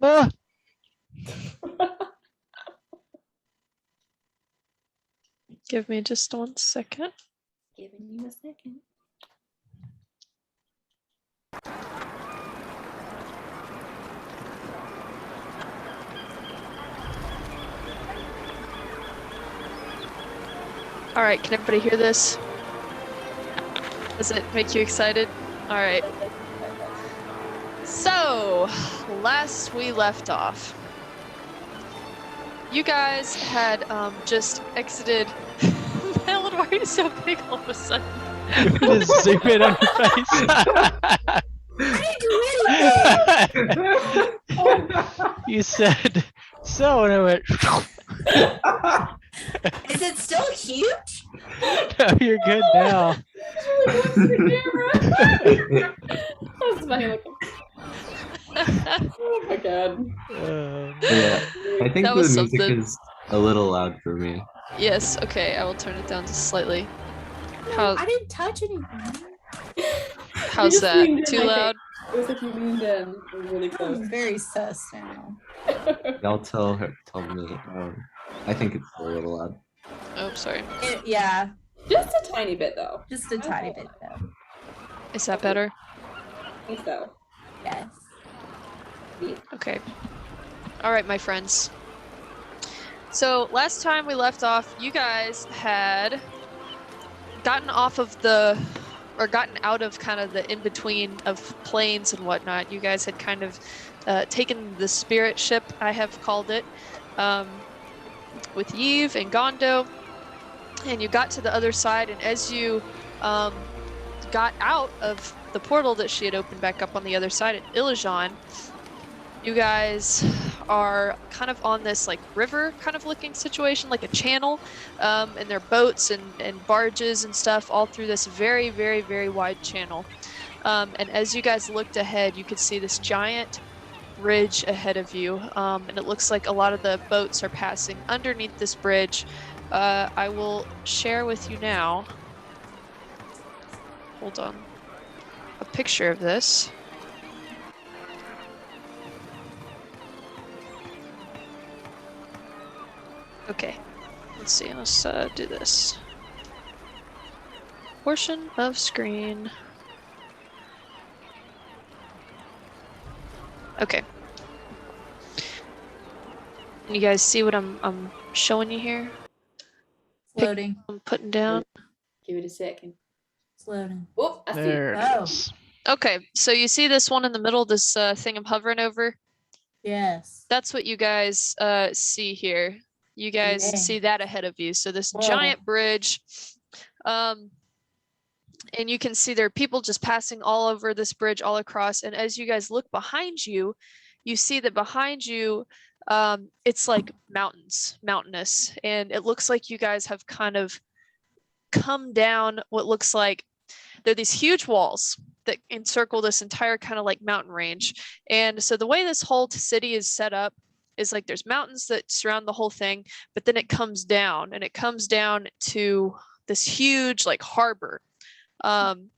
Ah! Give me just 1 second. Giving you a second. All right, can everybody hear this? Does it make you excited? All right. So, last we left off, you guys had just exited. Melon, why are you so big all of a sudden? Just zoom in on your face. I didn't do anything. You said so, and I went. Is it still huge? No, you're good now. That's funny looking. Oh my god. Yeah, I think That the was music something. is a little loud for me. Yes, okay, I will turn it down just slightly. How, I didn't touch anything. how's just that? leaned in, Too I think. loud? It was like you leaned in really close. I'm very sus now. Y'all tell me. I think it's a little loud. Oh, sorry. Yeah, Just a tiny bit though. just a tiny bit though. Is that better? I think so. Yes. Okay. All right, my friends. So last time we left off, you guys had gotten off of gotten out of kind of the in-between of planes and whatnot. You guys had kind of taken the spirit ship, I have called it, with Yves and Gondo, and you got to the other side, and as you got out of the portal that she had opened back up on the other side at Ilajan, you guys are kind of on this like river kind of looking situation, like a channel, and there are boats and barges and stuff all through this very, very, very wide channel. And as you guys looked ahead, you could see this giant bridge ahead of you, and it looks like a lot of the boats are passing underneath this bridge. I will share with you now, hold on, a picture of this. Okay, let's see, let's do this. Portion of screen. Okay. Can you guys see what I'm showing you here? It's loading. I'm putting down. Give it a second. It's loading. Oh, I see. There it Oh. is. Okay, so you see this one in the middle, this thing I'm hovering over? Yes. That's what you guys see here. You guys Okay. see that ahead of you. So this Whoa. giant bridge, and you can see there are people just passing all over this bridge, all across. And as you guys look behind you, you see that behind you, it's like mountainous. And it looks like you guys have kind of come down what looks like there are these huge walls that encircle this entire kind of like mountain range. And so the way this whole city is set up is like there's mountains that surround the whole thing, but then it comes down, and it comes down to this huge like harbor. And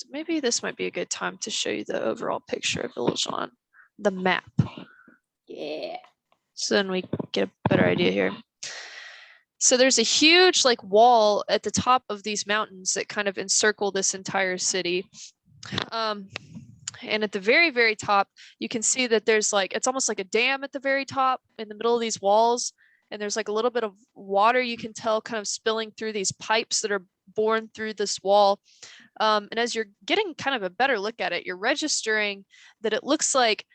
maybe this might be a good time to show you the overall picture of Ilajan, the map. Yeah. So then we get a better idea here. So there's a huge like wall at the top of these mountains that kind of encircle this entire city. And at the very, very top, you can see that there's like, it's almost like a dam at the very top in the middle of these walls. And there's like a little bit of water you can tell kind of spilling through these pipes that are borne through this wall. And as you're getting kind of a better look at it, you're registering that it looks like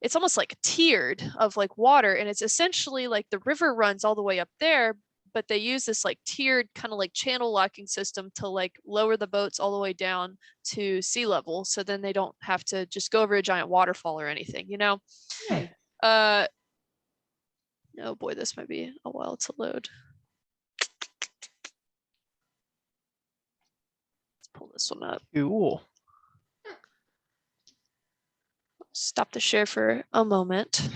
it's almost like tiered of like water. And it's essentially like the river runs all the way up there, but they use this like tiered kind of like channel locking system to like lower the boats all the way down to sea level. So then they don't have to just go over a giant waterfall or anything, you know? Yeah. Oh boy, this might be a while to load. Let's pull this one up. Cool. Stop the share for a moment.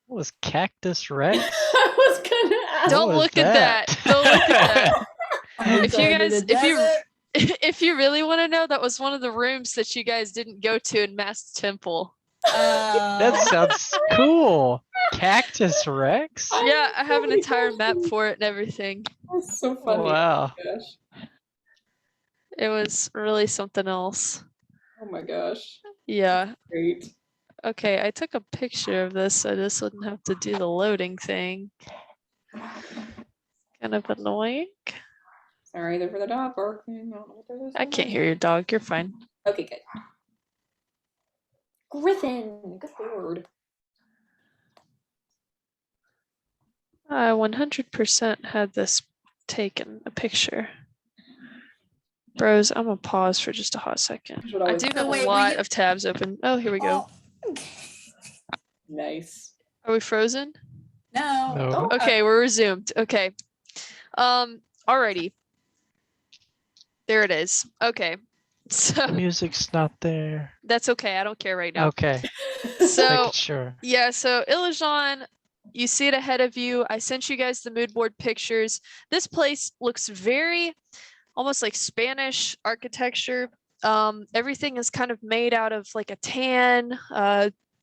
What was Cactus Rex? I was gonna ask. Don't was look at that. Don't look at that. If you Going to guys, the desert. if you really want to know, that was one of the rooms that you guys didn't go to in Mass Temple. That sounds cool. Cactus Rex? Yeah, I have an Oh my entire gosh, map for it and everything. That's so funny. Wow. Oh my gosh. It was really something else. Oh my gosh. Yeah. Great. Okay, I took a picture of this so this wouldn't have to do the loading thing. Kind of annoying. Sorry, they're for the dog barking. I don't know what they're I can't hear your dog. You're fine. Okay, good. Griffin, good lord. I 100% had this taken a picture. Bros, I'm gonna pause for just a hot second. You should I always- do So have wait, a were lot you- of tabs open. Oh, here we go. Oh. Nice. Are we frozen? No. No. Okay, we're resumed. Okay. Alrighty. There it is. Okay. So The music's not there. that's okay. I don't care right now. Okay. So Making sure. yeah, so Ilajan, you see it ahead of you. I sent you guys the mood board pictures. This place looks very almost like Spanish architecture. Everything is kind of made out of like a tan,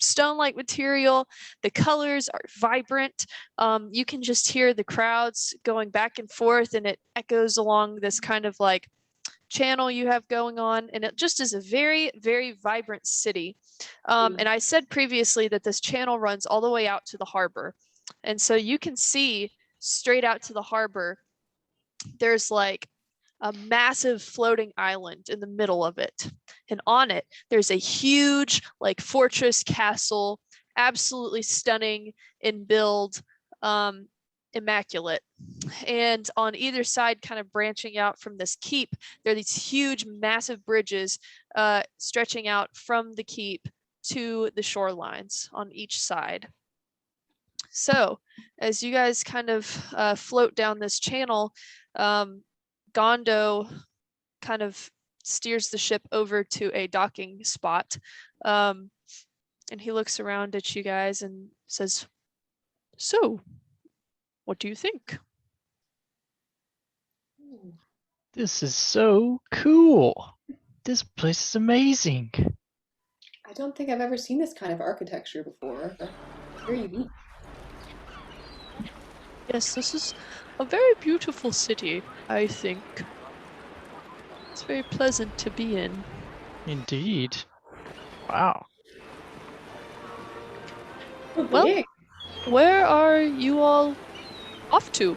stone-like material. The colors are vibrant. You can just hear the crowds going back and forth, and it echoes along this kind of like channel you have going on, and it just is a very, very vibrant city. And I said previously that this channel runs all the way out to the harbor. And so you can see straight out to the harbor, there's like a massive floating island in the middle of it. And on it, there's a huge like fortress castle, absolutely stunning in build, immaculate. And on either side, kind of branching out from this keep, there are these huge, massive bridges stretching out from the keep to the shorelines on each side. So as you guys kind of float down this channel, Gondo kind of steers the ship over to a docking spot. And he looks around at you guys and says, "So, what do you think?" This is so cool. This place is amazing. I don't think I've ever seen this kind of architecture before. Very unique. Yes, this is a very beautiful city, I think. It's very pleasant to be in. Indeed. Wow. So Well- big. Where are you all off to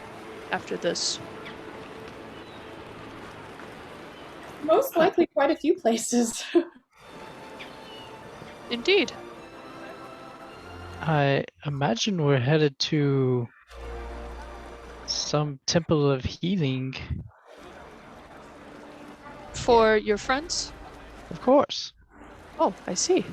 after this? Most likely quite a few places. Indeed. I imagine we're headed to some temple of healing. For your friends? Of course. Oh, I see.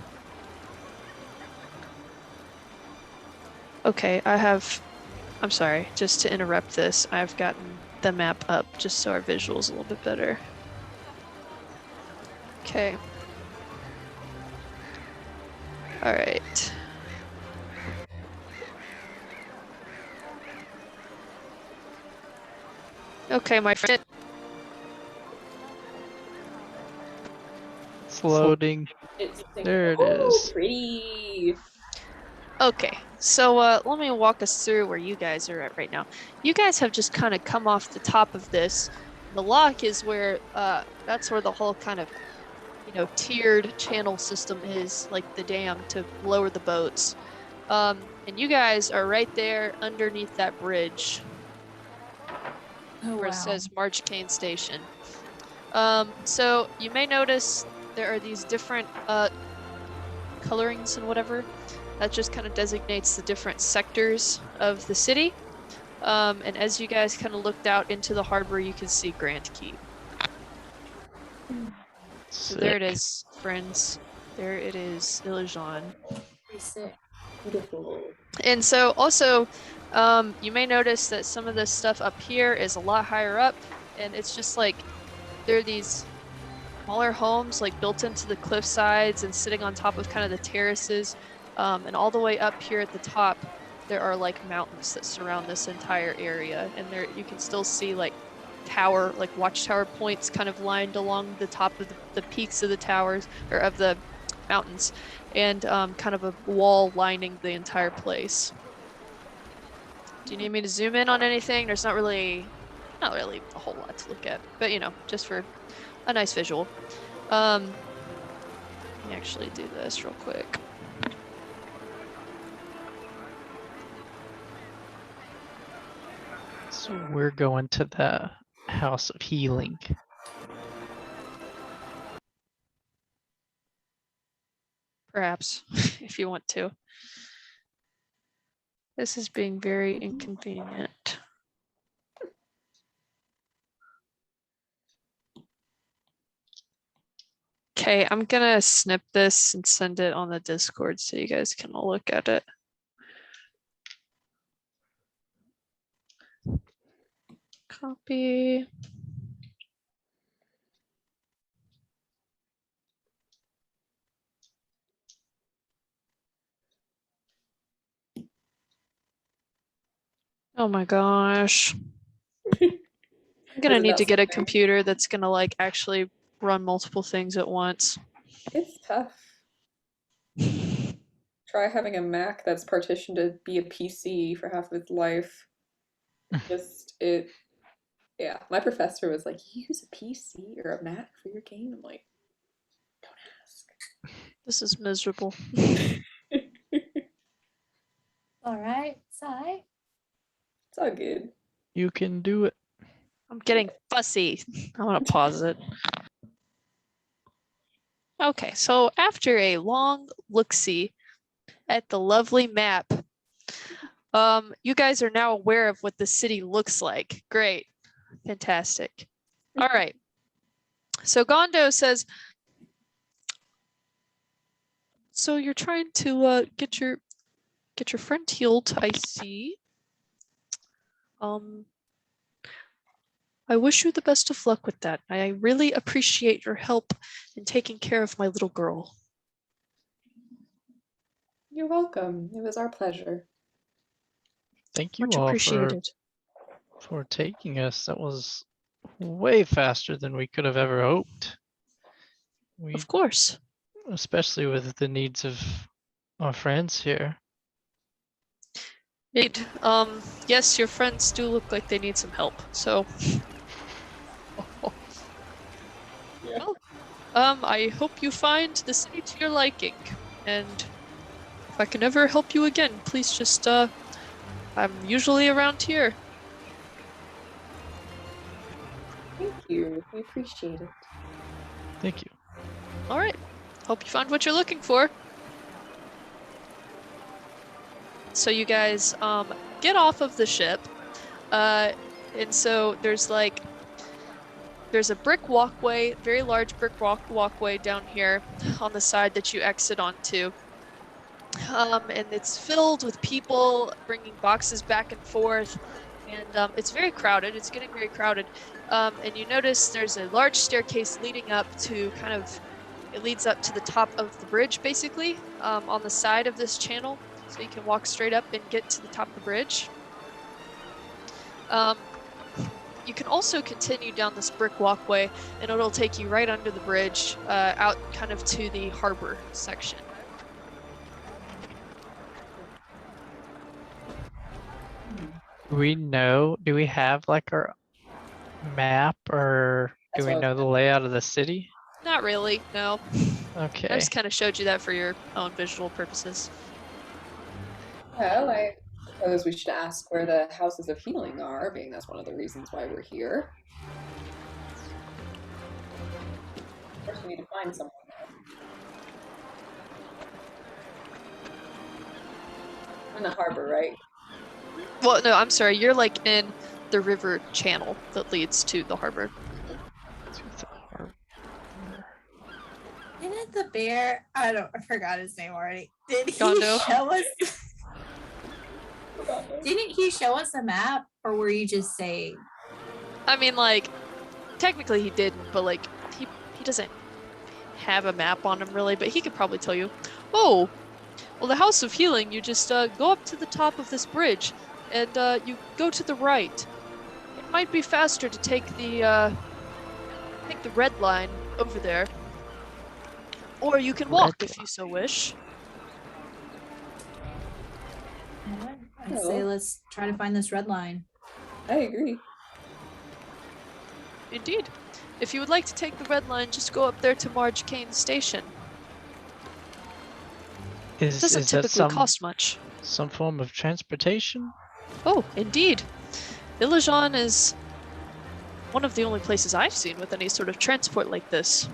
Okay, I'm sorry, just to interrupt this, I've gotten the map up just so our visual's a little bit better. Okay. All right. Okay, my friend. It's loading. It's There it oh, is. pretty. Okay, so let me walk us through where you guys are at right now. You guys have just kind of come off the top of this. The lock is where, that's where the whole kind of, tiered channel system is, like the dam to lower the boats. And you guys are right there underneath that bridge Oh, where wow. it says March Cane Station. So you may notice there are these different colorings and whatever. That just kind of designates the different sectors of the city. And as you guys kind of looked out into the harbor, you can see Grand Keep. So there it Sick. is, friends. There it is, Ilajan. Pretty sick. Beautiful. And so also, you may notice that some of this stuff up here is a lot higher up, and it's just like there are these smaller homes like built into the cliff sides and sitting on top of kind of the terraces. And all the way up here at the top, there are like mountains that surround this entire area, and there you can still see like watchtower points kind of lined along the top of the peaks of the towers, or of the fountains, and kind of a wall lining the entire place. Do you need me to zoom in on anything? There's not really a whole lot to look at, but you know, just for a nice visual. Let me actually do this real quick. So we're going to the House of Healing. Perhaps, if you want to. This is being very inconvenient. Okay, I'm gonna snip this and send it on the Discord so you guys can all look at it. Copy. Oh my gosh. I'm gonna Isn't need that to get a something? computer that's gonna like actually run multiple things at once. It's tough. Try having a Mac that's partitioned to be a PC for half of its life. Yeah. My professor was like, "You use a PC or a Mac for your game?" I'm like, "Don't ask." This is miserable. All right, Sai. It's all good. You can do it. I'm getting fussy. I want to pause it. Okay, so after a long look-see at the lovely map, you guys are now aware of what the city looks like. Great. Fantastic. All right. So Gondo says, so you're trying to get your friend healed, I see. I wish you the best of luck with that. I really appreciate your help in taking care of my little girl. You're welcome. It was our pleasure. Thank you Much all appreciated. for taking us. That was way faster than we could have ever hoped. Of course. Especially with the needs of our friends here. Indeed. Yes, your friends do look like they need some help. So, Yeah. well, I hope you find the city to your liking. And if I can ever help you again, please just, I'm usually around here. Thank you. We appreciate it. Thank you. All right. Hope you find what you're looking for. So you guys get off of the ship, and so there's a brick walkway, very large brick walkway down here on the side that you exit onto, and it's filled with people bringing boxes back and forth, and it's very crowded. It's getting very crowded, and you notice there's a large staircase leading up to it leads up to the top of the bridge, basically, on the side of this channel. So you can walk straight up and get to the top of the bridge. You can also continue down this brick walkway, and it'll take you right under the bridge, out kind of to the harbor section. Do we have like our map, or do That's we what I know was the layout of the city? Not really, no. I Okay. just kind of showed you that for your own visual purposes. Well, I suppose we should ask where the houses of healing are, being that's one of the reasons why we're here. First, we need to find someone. In the harbor, right? Well, no, I'm sorry. You're like in the river channel that leads to the harbor. To the harbor. Didn't the bear? I forgot his name already. Did he Gondo. show us? Didn't he show us a map, or were you just saying? I mean, like, technically he didn't, but like, he doesn't have a map on him really, but he could probably tell you. Oh, well, the House of Healing, you just go up to the top of this bridge, and you go to the right. It might be faster to take the red line over there. Or you can walk if you so wish. Yeah, I'd say let's try to find this red line. I agree. Indeed. If you would like to take the red line, just go up there to Marge Kane Station. It doesn't Is that typically cost much. some form of transportation? Oh, indeed. Ilajan is one of the only places I've seen with any sort of transport like this.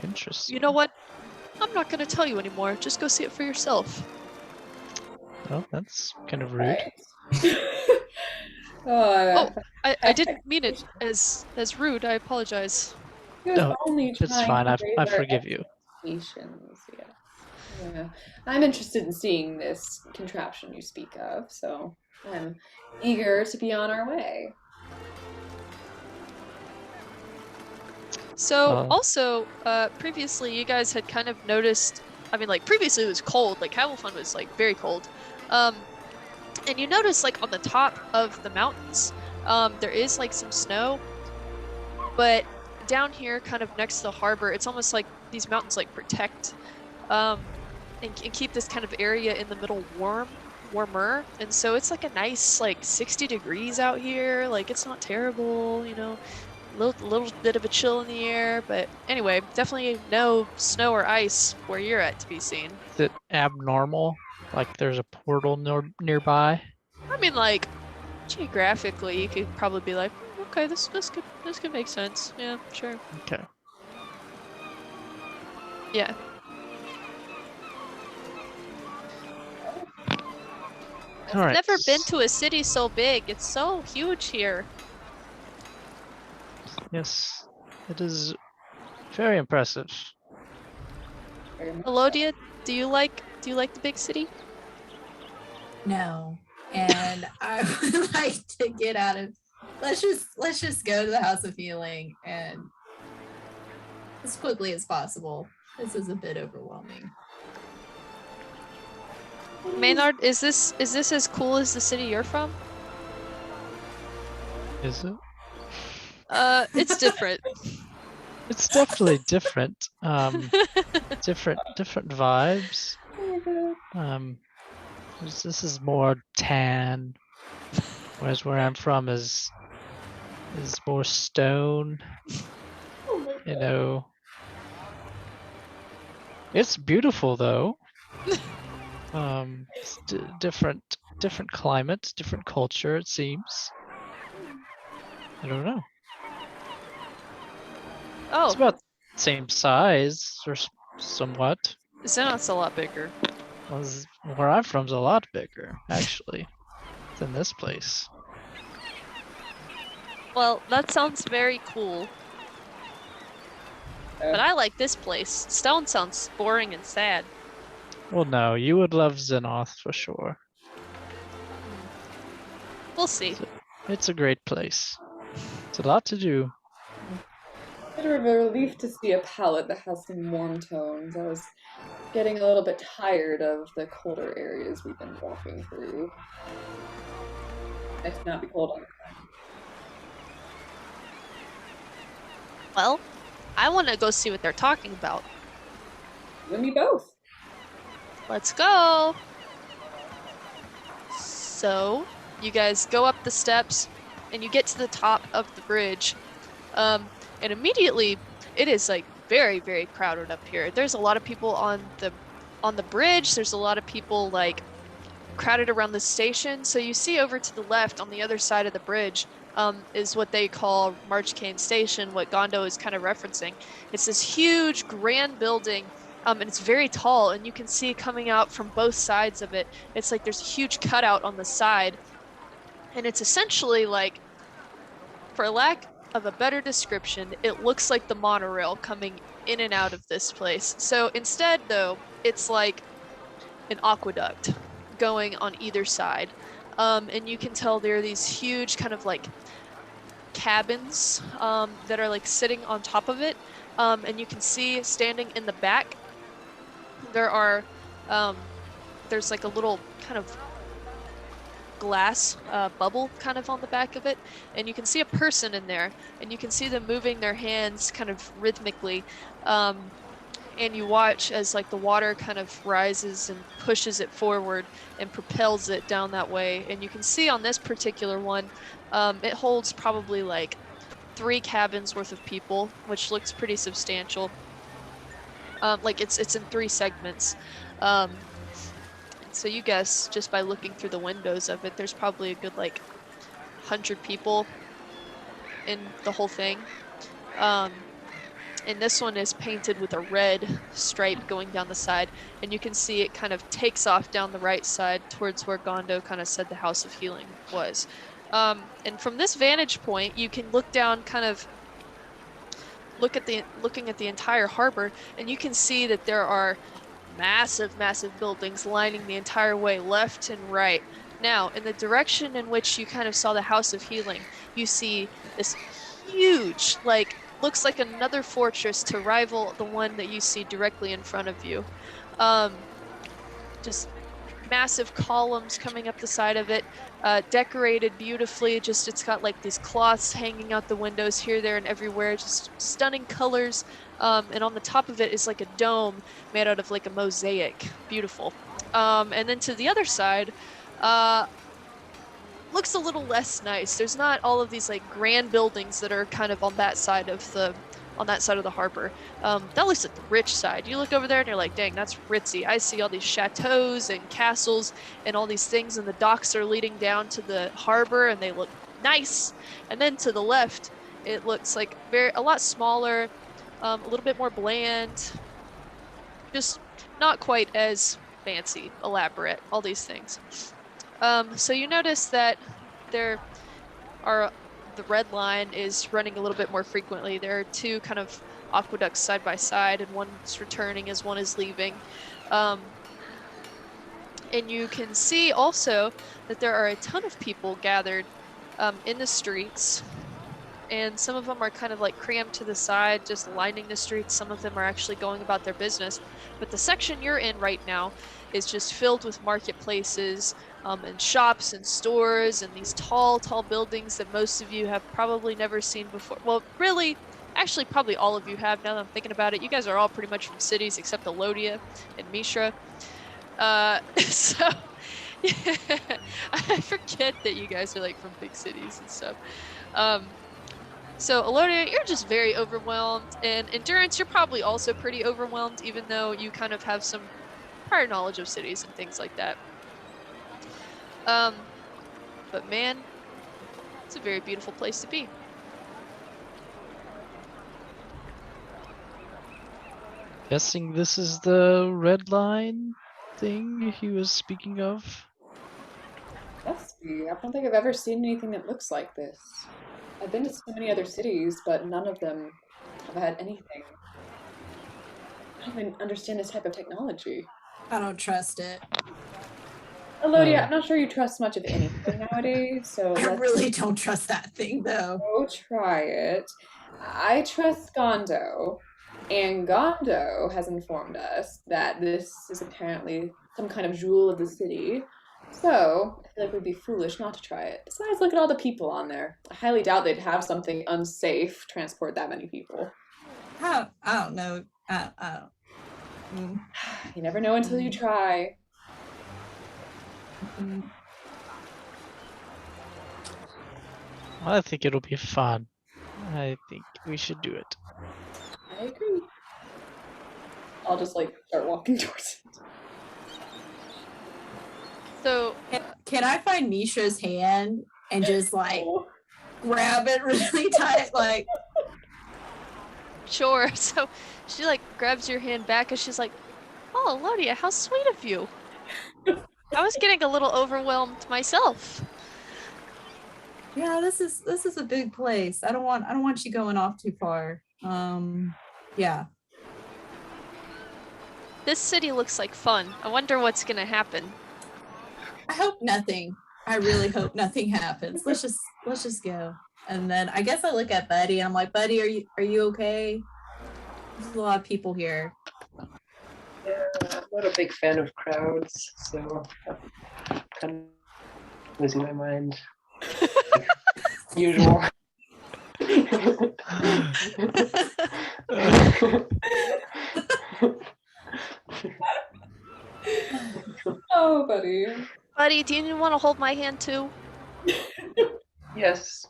Interesting. You know what? I'm not going to tell you anymore. Just go see it for yourself. Oh, that's kind of rude. Right. Oh, I didn't mean it as rude. I apologize. he was No, only It's trying fine. to I raise our forgive you. expectations. Yes. Yeah. I'm interested in seeing this contraption you speak of, so I'm eager to be on our way. So also, previously you guys had kind of noticed. I mean, like previously it was cold. Like Havelsfund was like very cold. And you notice like on the top of the mountains, there is like some snow, but down here, kind of next to the harbor, it's almost like these mountains like protect, and keep this kind of area in the middle warmer. And so it's like a nice like 60 degrees out here. Like it's not terrible, you know. Little bit of a chill in the air, but anyway, definitely no snow or ice where you're at to be seen. Is it abnormal? Like there's a portal nearby? I mean, like geographically, you could probably be like, okay, this could make sense. Yeah, sure. Okay. Yeah. All right. Never been to a city so big. It's so huge here. Yes, it is very impressive. Very much Melodia, do you like the big city? No. And I would like to get out of let's just go to the House of Healing and as quickly as possible. This is a bit overwhelming. Maynard, is this as cool as the city you're from? Is it? It's different. It's definitely different. Different vibes. This is more tan, whereas where I'm from is more stone. Oh my You God. know, it's beautiful though. It's different climate, different culture. It seems. I don't know. Oh, It's about the same size or somewhat. Zenith's a lot bigger. Where I'm from's a lot bigger, actually, than this place. Well, that sounds very cool. But I like this place. Stone sounds boring and sad. Well, no, you would love Xenoth for sure. We'll see. It's a great place. It's a lot to do. Bit of a relief to see a palette that has some warm tones. I was getting a little bit tired of the colder areas we've been walking through. Nice to not be cold all the time. Well, I want to go see what they're talking about. You and me both. Let's go! So, you guys go up the steps, and you get to the top of the bridge. And immediately, it is like very, very crowded up here. There's a lot of people on the bridge. There's a lot of people like crowded around the station. So you see over to the left on the other side of the bridge is what they call March Kane Station, what Gondo is kind of referencing. It's this huge grand building, and it's very tall, and you can see coming out from both sides of it. It's like there's a huge cutout on the side, and it's essentially like, for lack of a better description, it looks like the monorail coming in and out of this place. So instead, though, it's like an aqueduct going on either side. And you can tell there are these huge kind of like cabins that are like sitting on top of it. And you can see standing in the back, there are, there's like a little kind of glass bubble kind of on the back of it, and you can see a person in there, and you can see them moving their hands kind of rhythmically, and you watch as like the water kind of rises and pushes it forward and propels it down that way. And you can see on this particular one, it holds probably like 3 cabins worth of people, which looks pretty substantial. Like it's in 3 segments. So you guess just by looking through the windows of it, there's probably a good like 100 people in the whole thing. And this one is painted with a red stripe going down the side, and you can see it kind of takes off down the right side towards where Gondo kind of said the House of Healing was. And from this vantage point, you can look down, kind of looking at the entire harbor, and you can see that there are massive buildings lining the entire way, left and right. Now, in the direction in which you kind of saw the House of Healing, you see this huge, like, looks like another fortress to rival the one that you see directly in front of you. Just massive columns coming up the side of it, decorated beautifully. Just it's got like these cloths hanging out the windows here, there, and everywhere. Just stunning colors. And on the top of it is like a dome made out of like a mosaic. Beautiful. And then to the other side, looks a little less nice. There's not all of these like grand buildings that are kind of on that side of the harbor. That looks at the rich side. You look over there and you're like, dang, that's ritzy. I see all these chateaus and castles and all these things, and the docks are leading down to the harbor and they look nice. And then to the left, it looks like a lot smaller, a little bit more bland, just not quite as fancy, elaborate, all these things. So you notice that the red line is running a little bit more frequently. There are 2 kind of aqueducts side by side, and one's returning as one is leaving. And you can see also that there are a ton of people gathered in the streets, and some of them are kind of like crammed to the side, just lining the streets. Some of them are actually going about their business. But the section you're in right now is just filled with marketplaces, and shops and stores and these tall buildings that most of you have probably never seen before. Well, really, actually probably all of you have, now that I'm thinking about it. You guys are all pretty much from cities except Ilajan and Mishra. So I forget that you guys are like from big cities and stuff. So Ilajan, you're just very overwhelmed, and Endurance, you're probably also pretty overwhelmed, even though you kind of have some prior knowledge of cities and things like that. But man, it's a very beautiful place to be. Guessing this is the red line thing he was speaking of. Must be. I don't think I've ever seen anything that looks like this. I've been to so many other cities, but none of them have had anything. I don't even understand this type of technology. I don't trust it. Elodia, I'm not sure you trust much of anything nowadays, so I let's really don't trust that thing though. go try it. I trust Gondo, and Gondo has informed us that this is apparently some kind of jewel of the city. So, I feel like we'd be foolish not to try it. Besides, look at all the people on there. I highly doubt they'd have something unsafe transport that many people. I don't know. I don't. You never know until you try. I think it'll be fun. I think we should do it. I agree. I'll just like start walking towards it. So Can I find Misha's hand and just like grab it really tight? Like, sure. So she like grabs your hand back and she's like, "Oh, Elodia, how sweet of you." I was getting a little overwhelmed myself. yeah, this is a big place. I don't want you going off too far. Yeah. This city looks like fun. I wonder what's gonna happen. I hope nothing. I really hope nothing happens. Let's just go. And then I guess I look at Buddy and I'm like, Buddy, are you okay? There's a lot of people here. Yeah, I'm not a big fan of crowds, so I'm kind of losing my mind. Usual. Oh, buddy. Buddy, do you want to hold my hand too? Yes.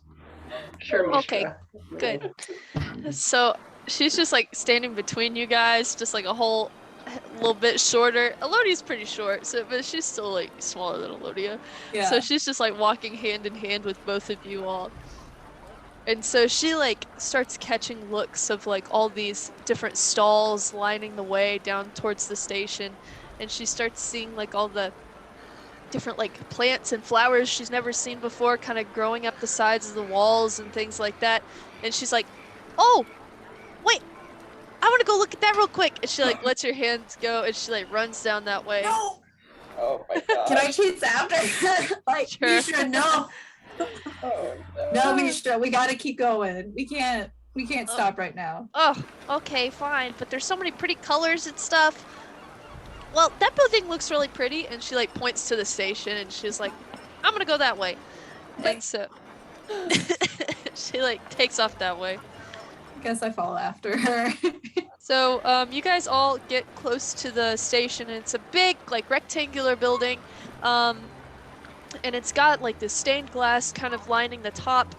Sure, Mishra. Okay, good. So she's just like standing between you guys, just like a whole little bit shorter. Elodia's pretty short, so but she's still like smaller than Elodia. Yeah. So she's just like walking hand in hand with both of you all. And so she like starts catching looks of like all these different stalls lining the way down towards the station, and she starts seeing like all the different like plants and flowers she's never seen before kind of growing up the sides of the walls and things like that. And she's like, oh, wait, I want to go look at that real quick. And she like lets her hands go and she like runs down that way. No! Oh my god. Can I chase after her? Like, Sure. Mishra, no. Oh, No, Mishra, we gotta keep going. We can't stop right now. Oh, okay, fine. But there's so many pretty colors and stuff. Well, that building looks really pretty. And she like points to the station and she's like, I'm gonna go that way. And so she like takes off that way. I guess I follow after her. So you guys all get close to the station, and it's a big, like, rectangular building, and it's got like this stained glass kind of lining the top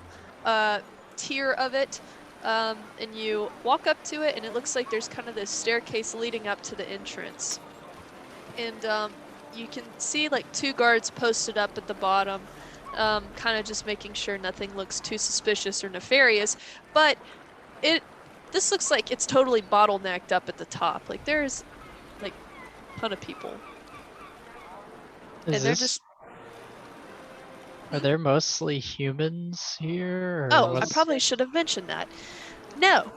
tier of it. And you walk up to it, and it looks like there's kind of this staircase leading up to the entrance. And you can see like 2 guards posted up at the bottom, kind of just making sure nothing looks too suspicious or nefarious. But this looks like it's totally bottlenecked up at the top. Like there's like a ton of people. And they're just Are there mostly humans here? Or Oh, I what's- probably should have mentioned that. No.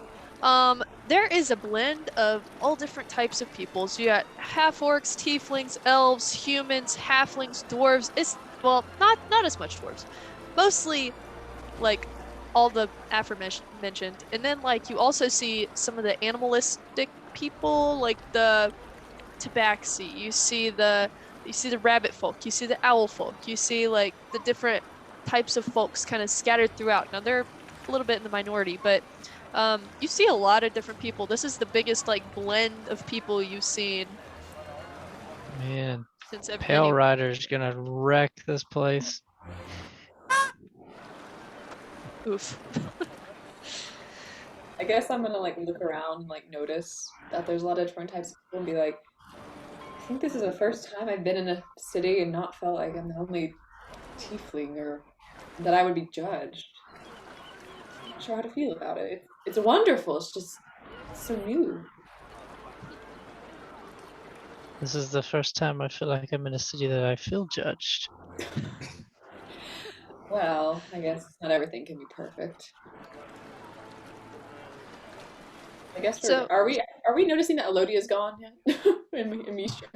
There is a blend of all different types of peoples. You got half-orcs, tieflings, elves, humans, halflings, dwarves. It's, well, not as much dwarves. Mostly, like, all the aforementioned. And then, like, you also see some of the animalistic people, like the tabaxi. You see the rabbit folk. You see the owl folk. You see, like, the different types of folks kind of scattered throughout. Now, they're a little bit in the minority, but you see a lot of different people. This is the biggest like blend of people you've seen Man, since I've Pale been. Rider's gonna wreck this place. Oof. I guess I'm gonna like look around and like notice that there's a lot of different types of people and be like, I think this is the first time I've been in a city and not felt like I'm the only tiefling or that I would be judged. I'm not sure how to feel about it. It's wonderful. It's just so new. This is the first time I feel like I'm in a city that I feel judged. Well, I guess not everything can be perfect. I guess So- are we noticing that Elodia's gone yet? and Mishra.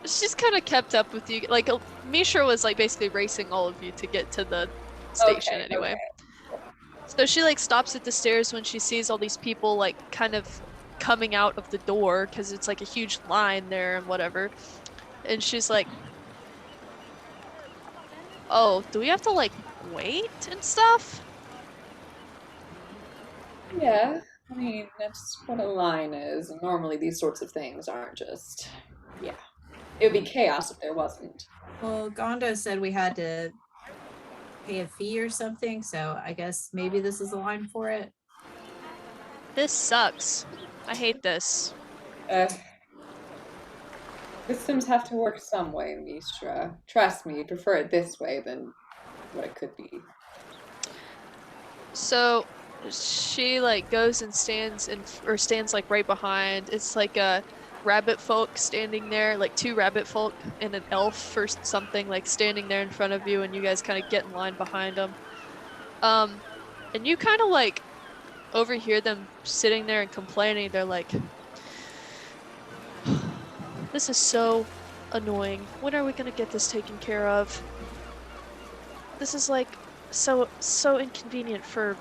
She's kind of kept up with you. Like Mishra was like basically racing all of you to get to the station Okay, anyway. okay. So she like stops at the stairs when she sees all these people like kind of coming out of the door because it's like a huge line there and whatever. And she's like, "Oh, do we have to like wait and stuff?" Yeah, I mean, that's what a line is. And normally these sorts of things aren't just, yeah. It would be chaos if there wasn't. Well, Gondo said we had to pay a fee or something, so I guess maybe this is a line for it. This sucks. I hate this. Systems have to work some way, Mistra. Trust me, you'd prefer it this way than what it could be. So she like goes and stands like right behind. It's like a rabbit folk standing there, like 2 rabbit folk and an elf or something like standing there in front of you, and you guys kind of get in line behind them. And you kind of like overhear them sitting there and complaining. They're like, "This is so annoying. When are we gonna get this taken care of? This is like so inconvenient for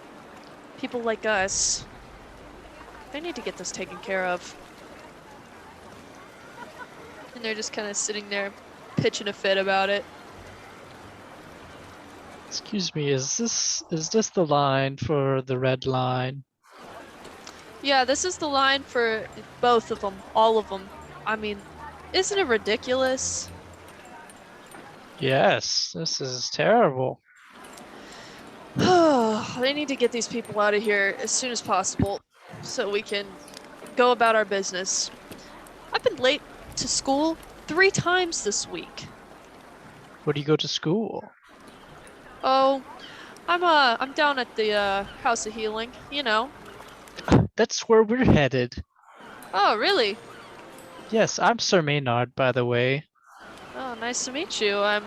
people like us. They need to get this taken care of." And they're just kind of sitting there pitching a fit about it. Excuse me, is this the line for the red line? Yeah, this is the line for both of them, all of them. I mean, Isn't it ridiculous? Yes, this is terrible. They need to get these people out of here as soon as possible so we can go about our business. I've been late to school 3 times this week. Where do you go to school? Oh, I'm down at the House of Healing, you know. That's where we're headed. Oh, really? Yes, I'm Sir Maynard, by the way. Oh, nice to meet you. I'm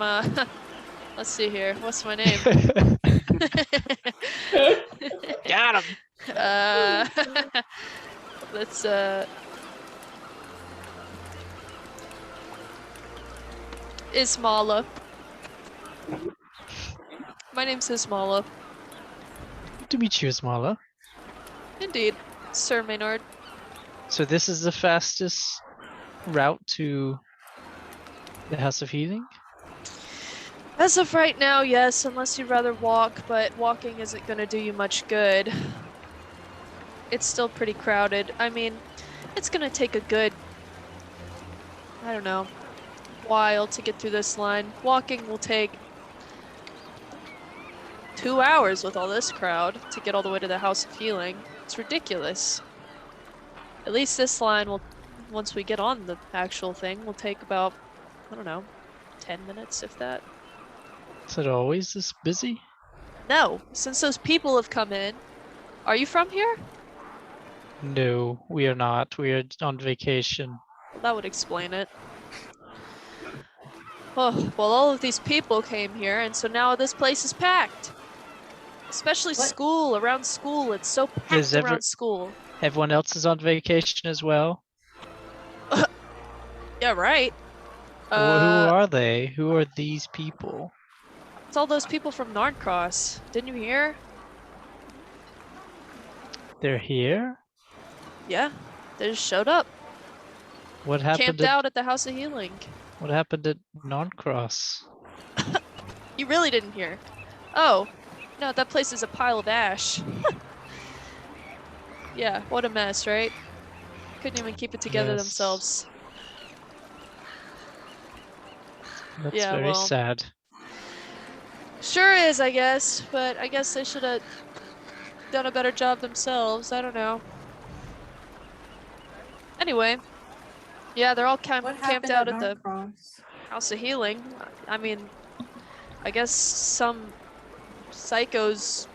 let's see here. What's my name? Got him. Let's Ismala. My name's Ismala. Good to meet you, Ismala. Indeed, Sir Maynard. So this is the fastest route to the House of Healing? As of right now, yes, unless you'd rather walk, but walking isn't gonna do you much good. It's still pretty crowded. I mean, it's gonna take a good, I don't know, while to get through this line. Walking will take 2 hours with all this crowd to get all the way to the House of Healing. It's ridiculous. At least this line will, once we get on the actual thing, will take about, I don't know, 10 minutes, if that. Is it always this busy? No, since those people have come in. Are you from here? No, we are not. We are on vacation. Well, that would explain it. Oh, well, all of these people came here, and so now this place is packed. Especially What? school, around school. It's so packed around school. Everyone else is on vacation as well? Yeah, right. Who are they? Who are these people? It's all those people from Narncross. Didn't you hear? They're here? Yeah, they just showed up. What happened Camped out at the House of Healing. What happened at Noncross? You really didn't hear. Oh, no, that place is a pile of ash. Yeah, what a mess, right? Couldn't even keep it together Yes. themselves. That's Yeah, very well. sad. Sure is, I guess, but I guess they should have done a better job themselves. I don't know. Anyway, yeah, they're all What camped happened out at at the Norcross? House of Healing. I mean, I guess some psychos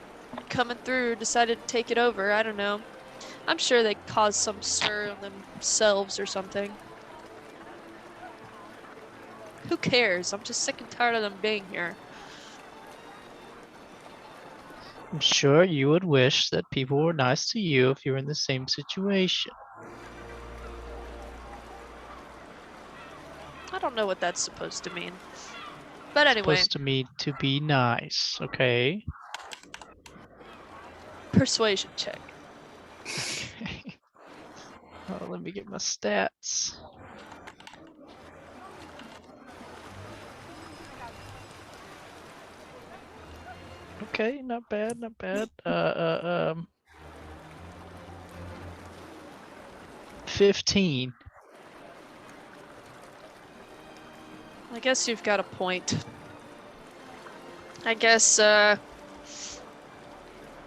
coming through decided to take it over. I don't know. I'm sure they caused some stir on themselves or something. Who cares? I'm just sick and tired of them being here. I'm sure you would wish that people were nice to you if you were in the same situation. I don't know what that's supposed to mean. But anyway, Supposed to mean to be nice, okay? persuasion check. Okay. Oh, let me get my stats. Okay, not bad, not bad. 15. I guess you've got a point. I guess, they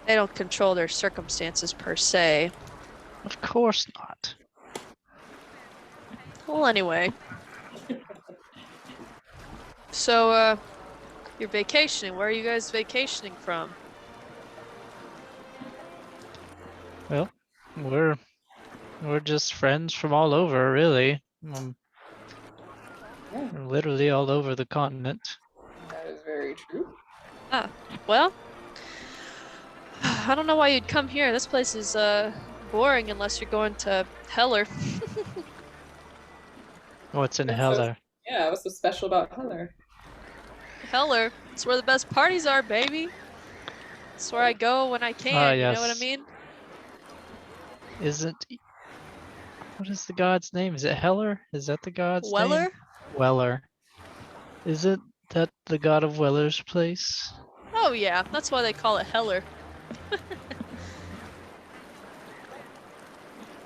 don't control their circumstances per se. Of course not. Well, anyway. So, you're vacationing. Where are you guys vacationing from? Well, we're just friends from all over, really. Yeah, We're literally all over the continent. that is very true. Well, I don't know why you'd come here. This place is, boring unless you're going to Heller. What's in That's Heller? Yeah, what's so special about Heller? Heller. It's where the best parties are, baby. It's where I go when I can, you know what I yes. mean? What is the god's name? Is it Heller? Is that the god's Weller? name? Weller. Isn't that the god of Weller's place? Oh yeah, that's why they call it Heller.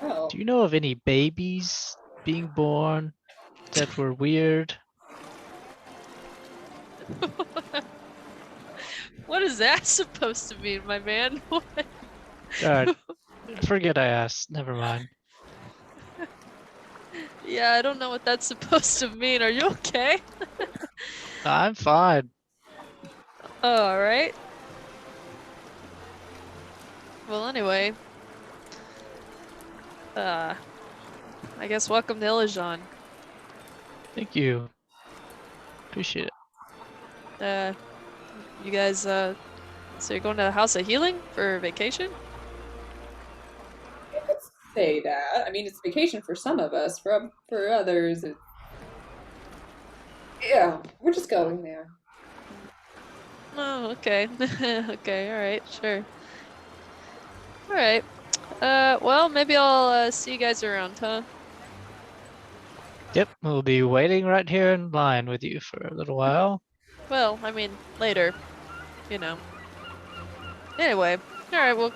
Oh, Do you know of any babies being born that were weird. What is that supposed to mean, my man? What? Alright, forget I asked. Never mind. Yeah, I don't know what that's supposed to mean. Are you okay? I'm fine. Oh, all right. Well, anyway. I guess welcome to Ilajan. Thank you. Appreciate it. You guys, so you're going to the House of Healing for vacation? You could say that. I mean, it's vacation for some of us. For others, it's yeah. We're just going there. Oh, okay. Okay, alright, sure. Alright. Well, maybe I'll see you guys around, huh? Yep, we'll be waiting right here in line with you for a little while. Well, I mean, later. You know. Anyway. Alright, well,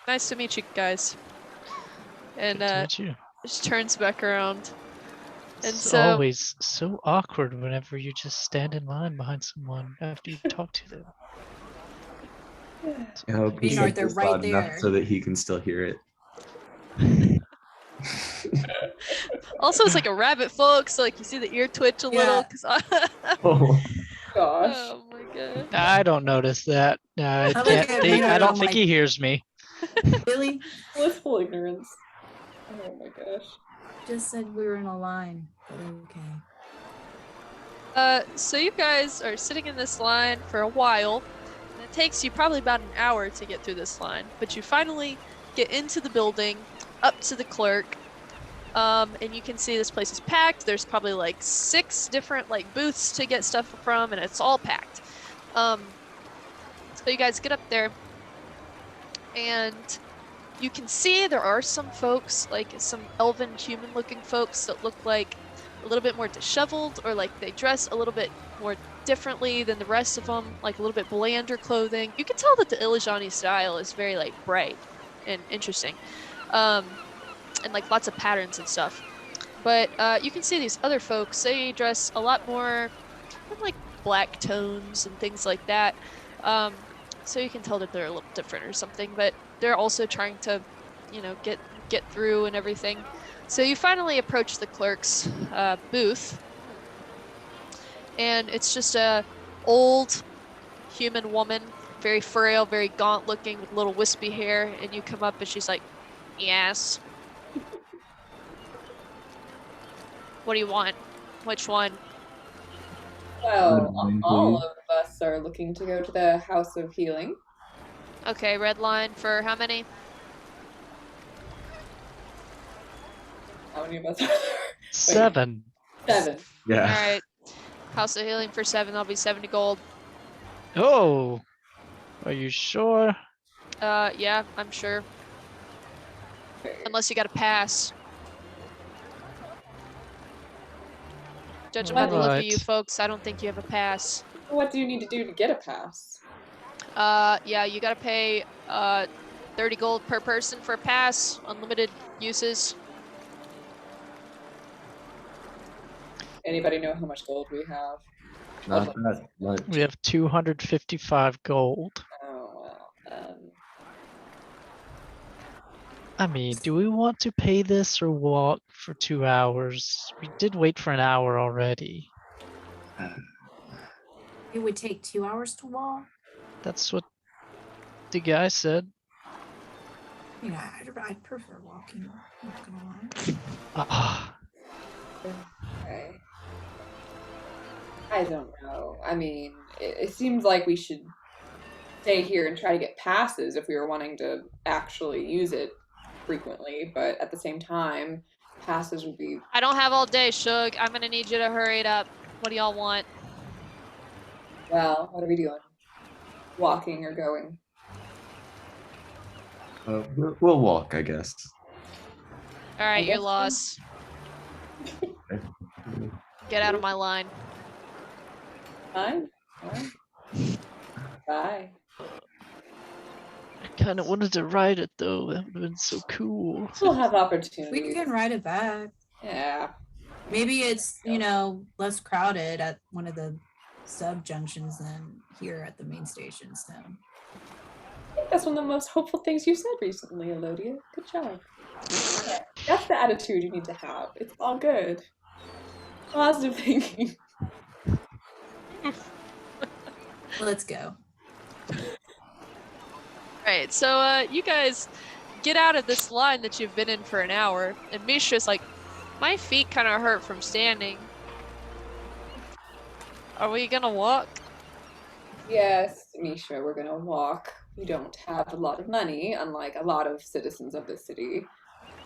nice to meet you guys. And, Good to meet you. just turns back around. And It's so, always so awkward whenever you just stand in line behind someone after you talk to them. I hope he Being said right there, this right loud enough there. so that he can still hear it. also it's like a rabbit, folks. So, like, you see the ear twitch a little. Yeah. Cause I Oh, Gosh. oh my god. I don't notice that. I look can't at think. me I and don't I'm think like- he hears me. Really? Blissful ignorance. Oh my gosh. Just said we were in a line. But okay. So you guys are sitting in this line for a while, and it takes you probably about an hour to get through this line, but you finally get into the building, up to the clerk, and you can see this place is packed. There's probably like 6 different like booths to get stuff from, and it's all packed. So you guys get up there, and you can see there are some folks, like some elven human looking folks that look like a little bit more disheveled, or like they dress a little bit more differently than the rest of them, like a little bit blander clothing. You can tell that the Ilajani style is very like bright and interesting, and like lots of patterns and stuff. But you can see these other folks, they dress a lot more in like black tones and things like that. So you can tell that they're a little different or something, but they're also trying to, you know, get through and everything. So you finally approach the clerk's booth, and it's just a old human woman, very frail, very gaunt looking, with little wispy hair, and you come up and she's like, "Yes. What do you want? Which one?" Well, Line, all please. of us are looking to go to the House of Healing. Okay, red line for how many? How many of us are there? 7. 7. yeah. Alright. House of Healing for 7, that'll be 70 gold. Oh, are you sure? Yeah, I'm sure. Unless you got a pass. Judging by the look of you Alright. folks, I don't think you have a pass. What do you need to do to get a pass? Yeah, you gotta pay 30 gold per person for a pass, unlimited uses. Anybody know how much gold we have? Not that much. We have 255 gold. Oh, well, I mean, do we want to pay this or walk for 2 hours? We did wait for an hour already. It would take 2 hours to walk. That's what the guy said. Yeah, I'd prefer walking. Not gonna lie. Ah, okay. I don't know. I mean, it seems like we should stay here and try to get passes if we were wanting to actually use it frequently, but at the same time, passes would be I don't have all day, Shug. I'm gonna need you to hurry it up. What do y'all want? well, what are we doing? Walking or going? We'll walk, I guess. Alright, you're guess so. lost. Get out of my line. Fine. Fine. Bye. I kind of wanted to ride it though. That would have been so cool. We'll have opportunities. We can ride it back. Yeah. Maybe it's, less crowded at one of the sub junctions than here at the main station. So I think that's one of the most hopeful things you said recently, Elodia. Good job. That's the attitude you need to have. It's all good. Positive thinking. let's go. Right, so you guys get out of this line that you've been in for an hour, and Mishra's like, my feet kind of hurt from standing. Are we gonna walk? Yes, Misha, we're gonna walk. We don't have a lot of money, unlike a lot of citizens of this city.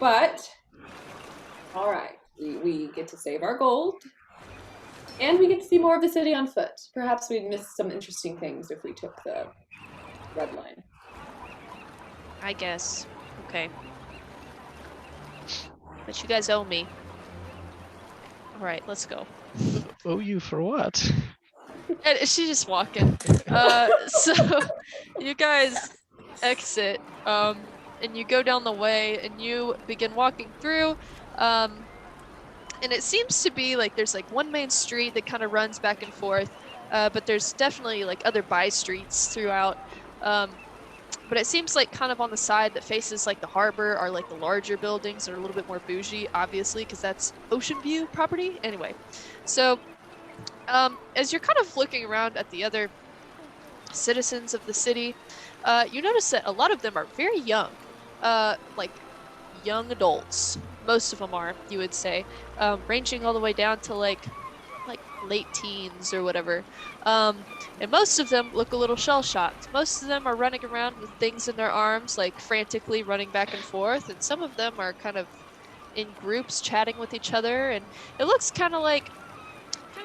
But, alright, we get to save our gold. And we get to see more of the city on foot. Perhaps we'd miss some interesting things if we took the red line. I guess. Okay. But you guys owe me. Alright, let's go. Owe you for what? And she's just walking. So you guys exit, and you go down the way, and you begin walking through, and it seems to be like there's like one main street that kind of runs back and forth, but there's definitely like other by streets throughout. But it seems like kind of on the side that faces like the harbor are like the larger buildings that are a little bit more bougie, obviously, because that's Ocean View property. Anyway, so as you're kind of looking around at the other citizens of the city, you notice that a lot of them are very young, like young adults. Most of them are, you would say, ranging all the way down to like late teens or whatever. And most of them look a little shell-shocked. Most of them are running around with things in their arms, like frantically running back and forth, and some of them are kind of in groups chatting with each other, and it looks kind of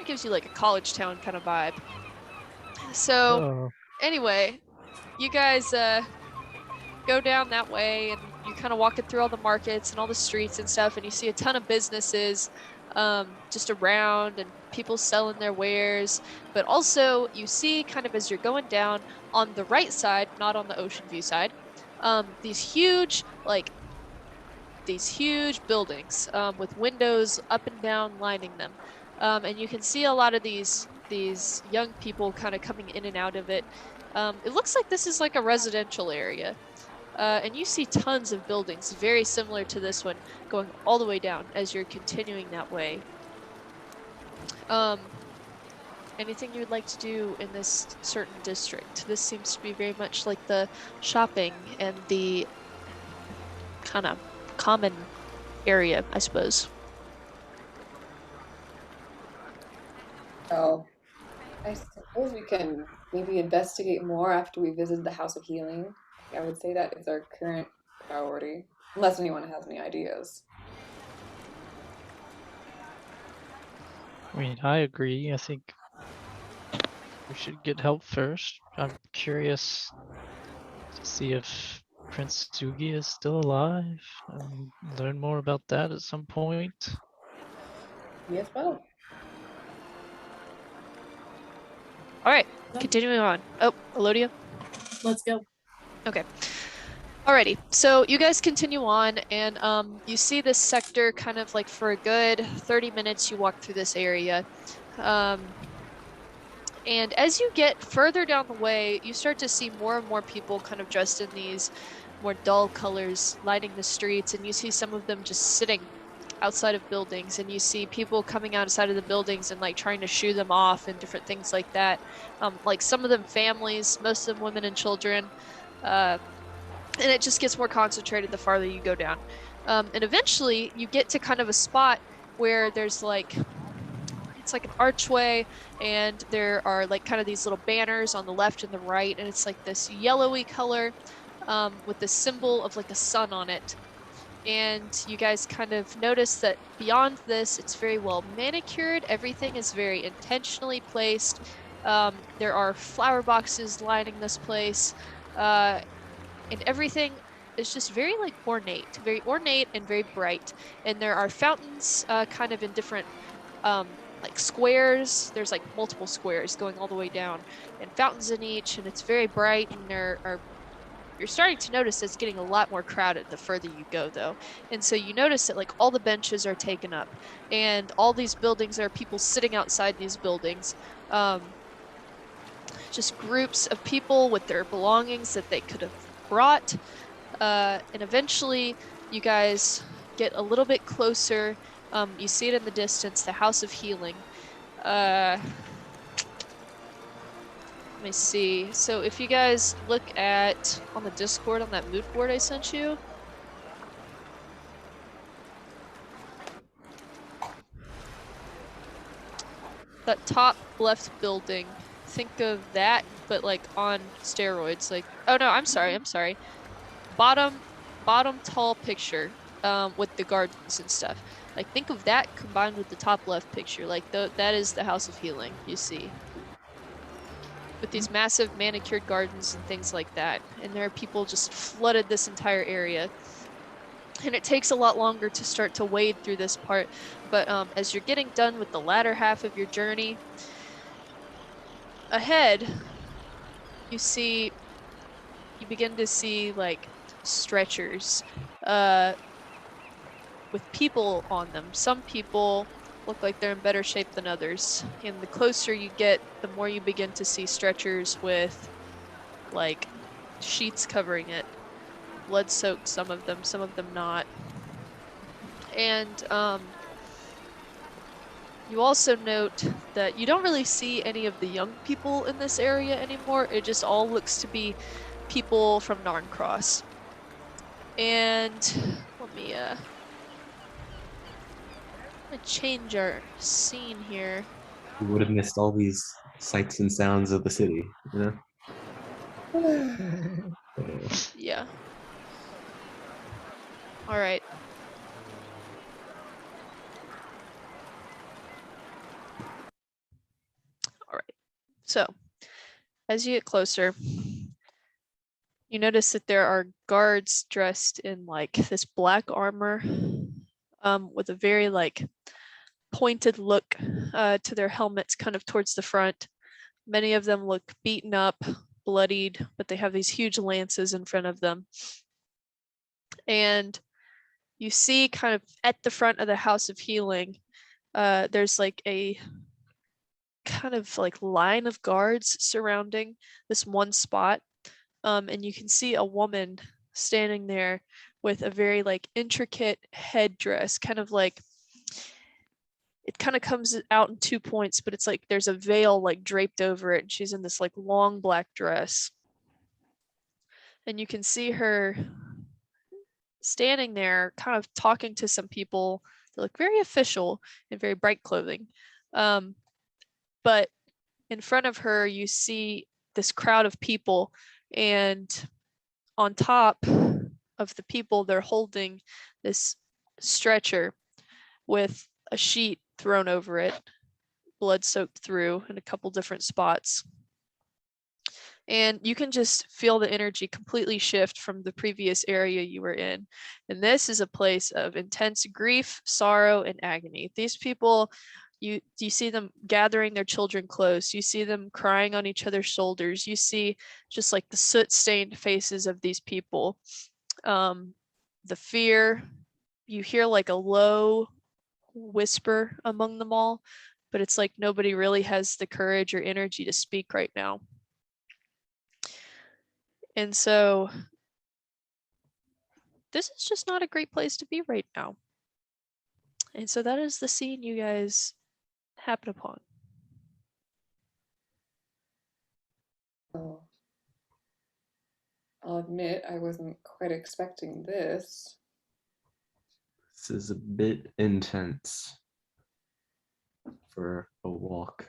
gives you like a college town kind of vibe. So Oh, anyway, you guys go down that way, and you kind of walking through all the markets and all the streets and stuff, and you see a ton of businesses just around and people selling their wares. But also you see, kind of as you're going down on the right side, not on the Ocean View side, these huge buildings with windows up and down lining them. And you can see a lot of these young people kind of coming in and out of it. It looks like this is like a residential area. And you see tons of buildings very similar to this one going all the way down as you're continuing that way. Anything you would like to do in this certain district? This seems to be very much like the shopping and the kind of common area, I suppose. Oh, I suppose we can maybe investigate more after we visit the House of Healing. I would say that is our current priority, unless anyone has any ideas. I mean, I agree. I think we should get help first. I'm curious to see if Prince Sugi is still alive and learn more about that at some point. Yes, well. All right, continuing on. Oh, Elodia? Let's go. Okay. Alrighty, so you guys continue on, and you see this sector kind of like for a good 30 minutes you walk through this area. And as you get further down the way, you start to see more and more people kind of dressed in these more dull colors lighting the streets, and you see some of them just sitting outside of buildings, and you see people coming outside of the buildings and like trying to shoo them off and different things like that. Like some of them families, most of them women and children. And it just gets more concentrated the farther you go down. And eventually you get to kind of a spot where there's like, it's like an archway, and there are like kind of these little banners on the left and the right, and it's like this yellowy color with the symbol of like a sun on it. And you guys kind of notice that beyond this, it's very well manicured. Everything is very intentionally placed. There are flower boxes lining this place. And everything is just very like ornate and very bright. And there are fountains kind of in different like squares. There's like multiple squares going all the way down, and fountains in each, and it's very bright, and there are You're starting to notice it's getting a lot more crowded the further you go, though. And so you notice that like all the benches are taken up, and all these buildings, there are people sitting outside these buildings. Just groups of people with their belongings that they could have brought. And eventually you guys get a little bit closer. You see it in the distance, the House of Healing. Let me see. So if you guys look at on the Discord on that mood board I sent you. That top left building, think of that, but like on steroids. Like, oh no, I'm sorry. Bottom tall picture, with the gardens and stuff. Like, think of that combined with the top left picture. Like, that is the House of Healing, you see. With these massive manicured gardens and things like that. And there are people just flooded this entire area. And it takes a lot longer to start to wade through this part. But as you're getting done with the latter half of your journey, ahead, you begin to see like stretchers with people on them. Some people look like they're in better shape than others. And the closer you get, the more you begin to see stretchers with like sheets covering it. Blood soaked, some of them not. And you also note that you don't really see any of the young people in this area anymore. It just all looks to be people from Narncross. And let me change our scene here. We would have missed all these sights and sounds of the city, you know? Yeah. All right. All right. So, as you get closer, you notice that there are guards dressed in like this black armor, with a very like pointed look to their helmets, kind of towards the front. Many of them look beaten up, bloodied, but they have these huge lances in front of them. And you see kind of at the front of the House of Healing, there's like a kind of like line of guards surrounding this one spot. And you can see a woman standing there with a very like intricate headdress, kind of like it kind of comes out in 2 points, but it's like there's a veil like draped over it, and she's in this like long black dress. And you can see her standing there kind of talking to some people that look very official in very bright clothing. But in front of her, you see this crowd of people, and on top of the people, they're holding this stretcher with a sheet thrown over it, blood soaked through in a couple different spots. And you can just feel the energy completely shift from the previous area you were in. And this is a place of intense grief, sorrow, and agony. These people, you see them gathering their children close. You see them crying on each other's shoulders. You see just like the soot-stained faces of these people. The fear, you hear like a low whisper among them all, but it's like nobody really has the courage or energy to speak right now. And so this is just not a great place to be right now. And so that is the scene you guys happen upon. Oh. I'll admit I wasn't quite expecting this. This is a bit intense for a walk.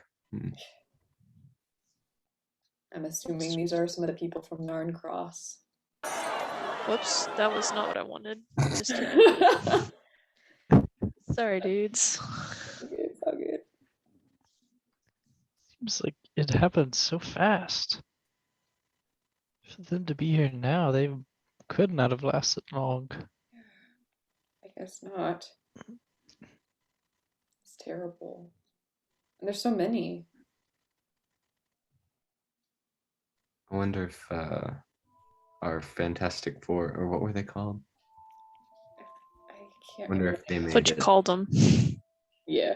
I'm assuming these are some of the people from Narncross. Whoops, that was not what I wanted. Just kidding. Sorry, dudes. It's all good. Seems like it happened so fast. For them to be here now, they could not have lasted long. I guess not. It's terrible. And there's so many. I wonder if our Fantastic Four, or what were they called? I can't Wonder remember. if they That's what made you it. called them. Yeah.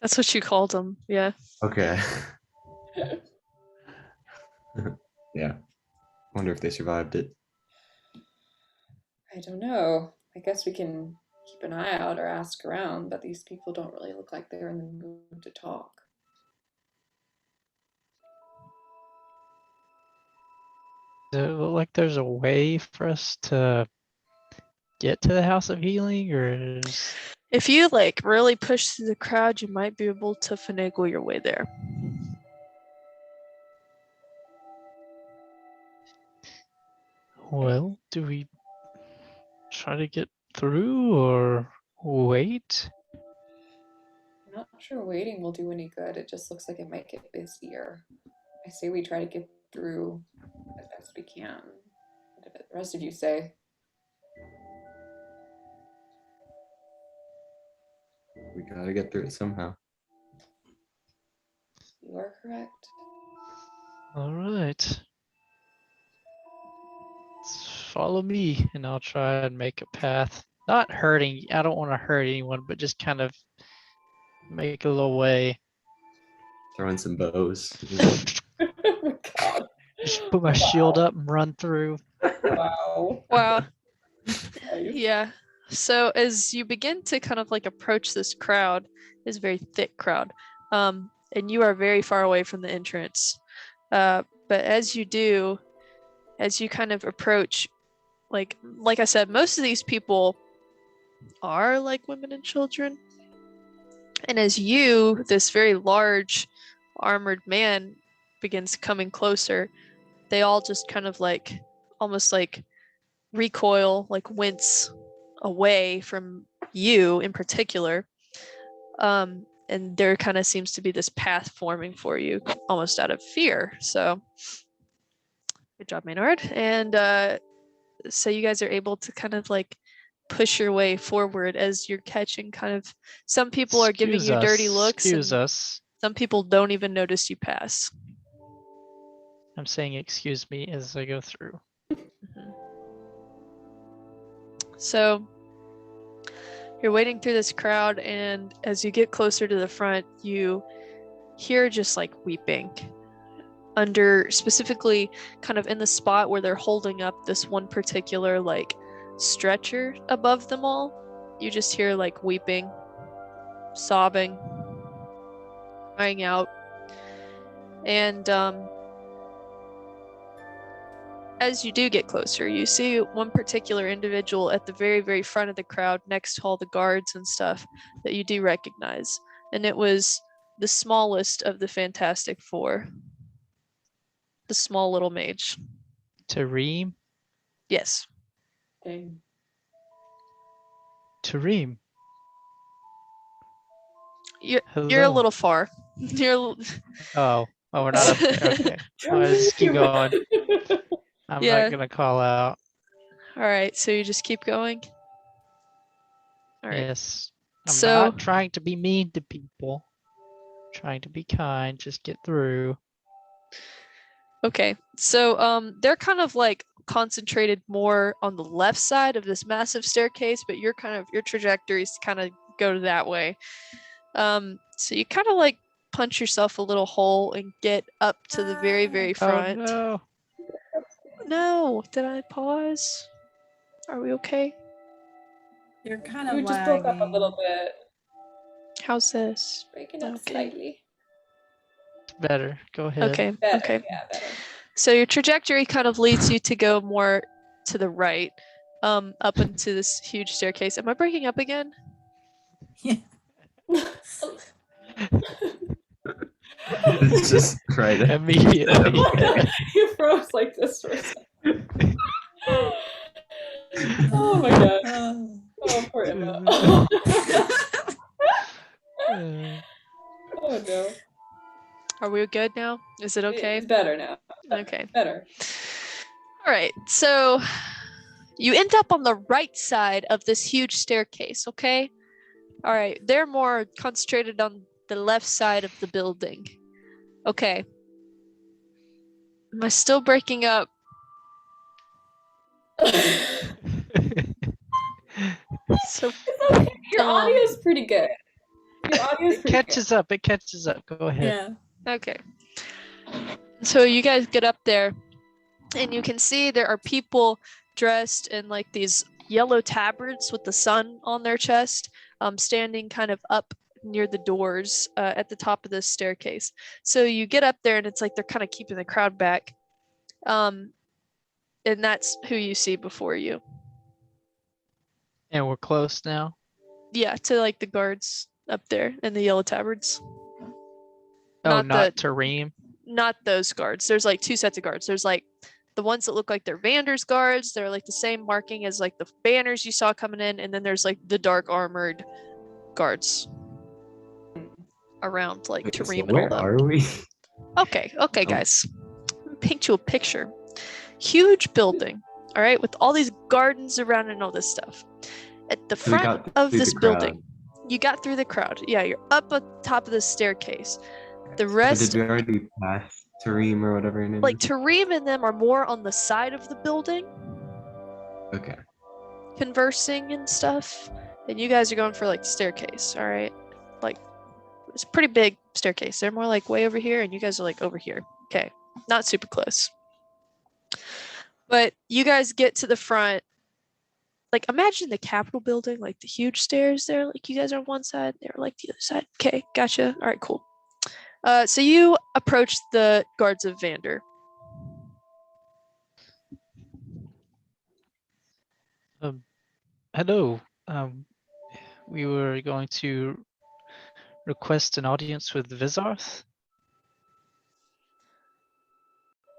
That's what you called them. Yeah. Okay. Yeah. Wonder if they survived it. I don't know. I guess we can keep an eye out or ask around, but these people don't really look like they're in the mood to talk. Does it look like there's a way for us to get to the House of Healing, or is If you like really push through the crowd, you might be able to finagle your way there. well, do we try to get through or wait? I'm not sure waiting will do any good. It just looks like it might get busier. I say we try to get through as best we can. What do the rest of you say? We gotta get through it somehow. You are correct. All right. Follow me, and I'll try and make a path. Not hurting. I don't want to hurt anyone, but just kind of make a little way. Throw in some bows. Oh my god. Just put my shield up and run through. Wow. Wow. Nice. Yeah. So as you begin to kind of like approach this crowd, this very thick crowd, and you are very far away from the entrance. But as you do, as you kind of approach, like I said, most of these people are like women and children. And as you, this very large armored man, begins coming closer, they all just kind of like almost like recoil, like wince away from you in particular. And there kind of seems to be this path forming for you almost out of fear. So good job, Maynard. And so you guys are able to kind of like push your way forward as you're catching kind of some people are giving you dirty looks Excuse and us. some people don't even notice you pass. I'm saying excuse me as I go through. Mhm. So you're wading through this crowd, and as you get closer to the front, you hear just like weeping under specifically kind of in the spot where they're holding up this one particular like stretcher above them all. You just hear like weeping, sobbing, crying out. And as you do get closer, you see one particular individual at the very, very front of the crowd next to all the guards and stuff that you do recognize. And it was the smallest of the Fantastic Four. The small little mage. Tareem? Yes. Dang. Tareem. You're a Hello. little far. You're Oh, we're not up there. Okay. Well, let's just keep going. I'm Yeah. not gonna call out. all right, so you just keep going. All right. Yes. I'm So not trying to be mean to people. Trying to be kind. Just get through. okay. So they're kind of like concentrated more on the left side of this massive staircase, but your trajectories kind of go that way. So you kind of like punch yourself a little hole and get up to the very, very front. Oh no. No, did I pause? Are we okay? You're kind You of just broke up a lagging. little bit. How's this? Breaking up Okay. slightly. Better. Go ahead. Okay. Better. Okay. Yeah, better. So your trajectory kind of leads you to go more to the right, up into this huge staircase. Am I breaking up again? Yeah. It's just right. Immediately. You froze like this for a second. Oh my god. Oh, poor Emma. Oh no. Are we good now? Is it okay? It's better now. Okay. Better. All right. So you end up on the right side of this huge staircase, okay? All right. They're more concentrated on the left side of the building. Okay. Am I still breaking up? So It's okay. Your dumb. audio's pretty good. Your audio's It pretty catches up. It catches up. Go ahead. Yeah. Okay. So you guys get up there, and you can see there are people dressed in like these yellow tabards with the sun on their chest, standing kind of up near the doors at the top of this staircase. So you get up there, and it's like they're kind of keeping the crowd back. And that's who you see before you. And we're close now. Yeah, to like the guards up there in the yellow tabards. Oh, Not not the- Tareem. Not those guards. There's like two sets of guards. There's like the ones that look like they're Vander's guards. They're like the same marking as like the banners you saw coming in, and then there's like the dark armored guards around like Okay, so Tareem and all where them. are we? Okay, guys. Let me paint you a picture. Huge building, all right, with all these gardens around and all this stuff. At the So we front got of through this the crowd. building, you got through the crowd. Yeah, you're up at the top of the staircase. The So rest, did we already pass Tareem or whatever her name like is? Tareem and them, are more on the side of the building, Okay. conversing and stuff. And you guys are going for like the staircase, all right? Like, it's a pretty big staircase. They're more like way over here, and you guys are like over here. Okay, not super close. But you guys get to the front. Like, imagine the Capitol building, like the huge stairs there. Like, you guys are on one side, they're like the other side. Okay, gotcha. All right, cool. So you approach the guards of Vander. Hello. We were going to request an audience with Vizarth.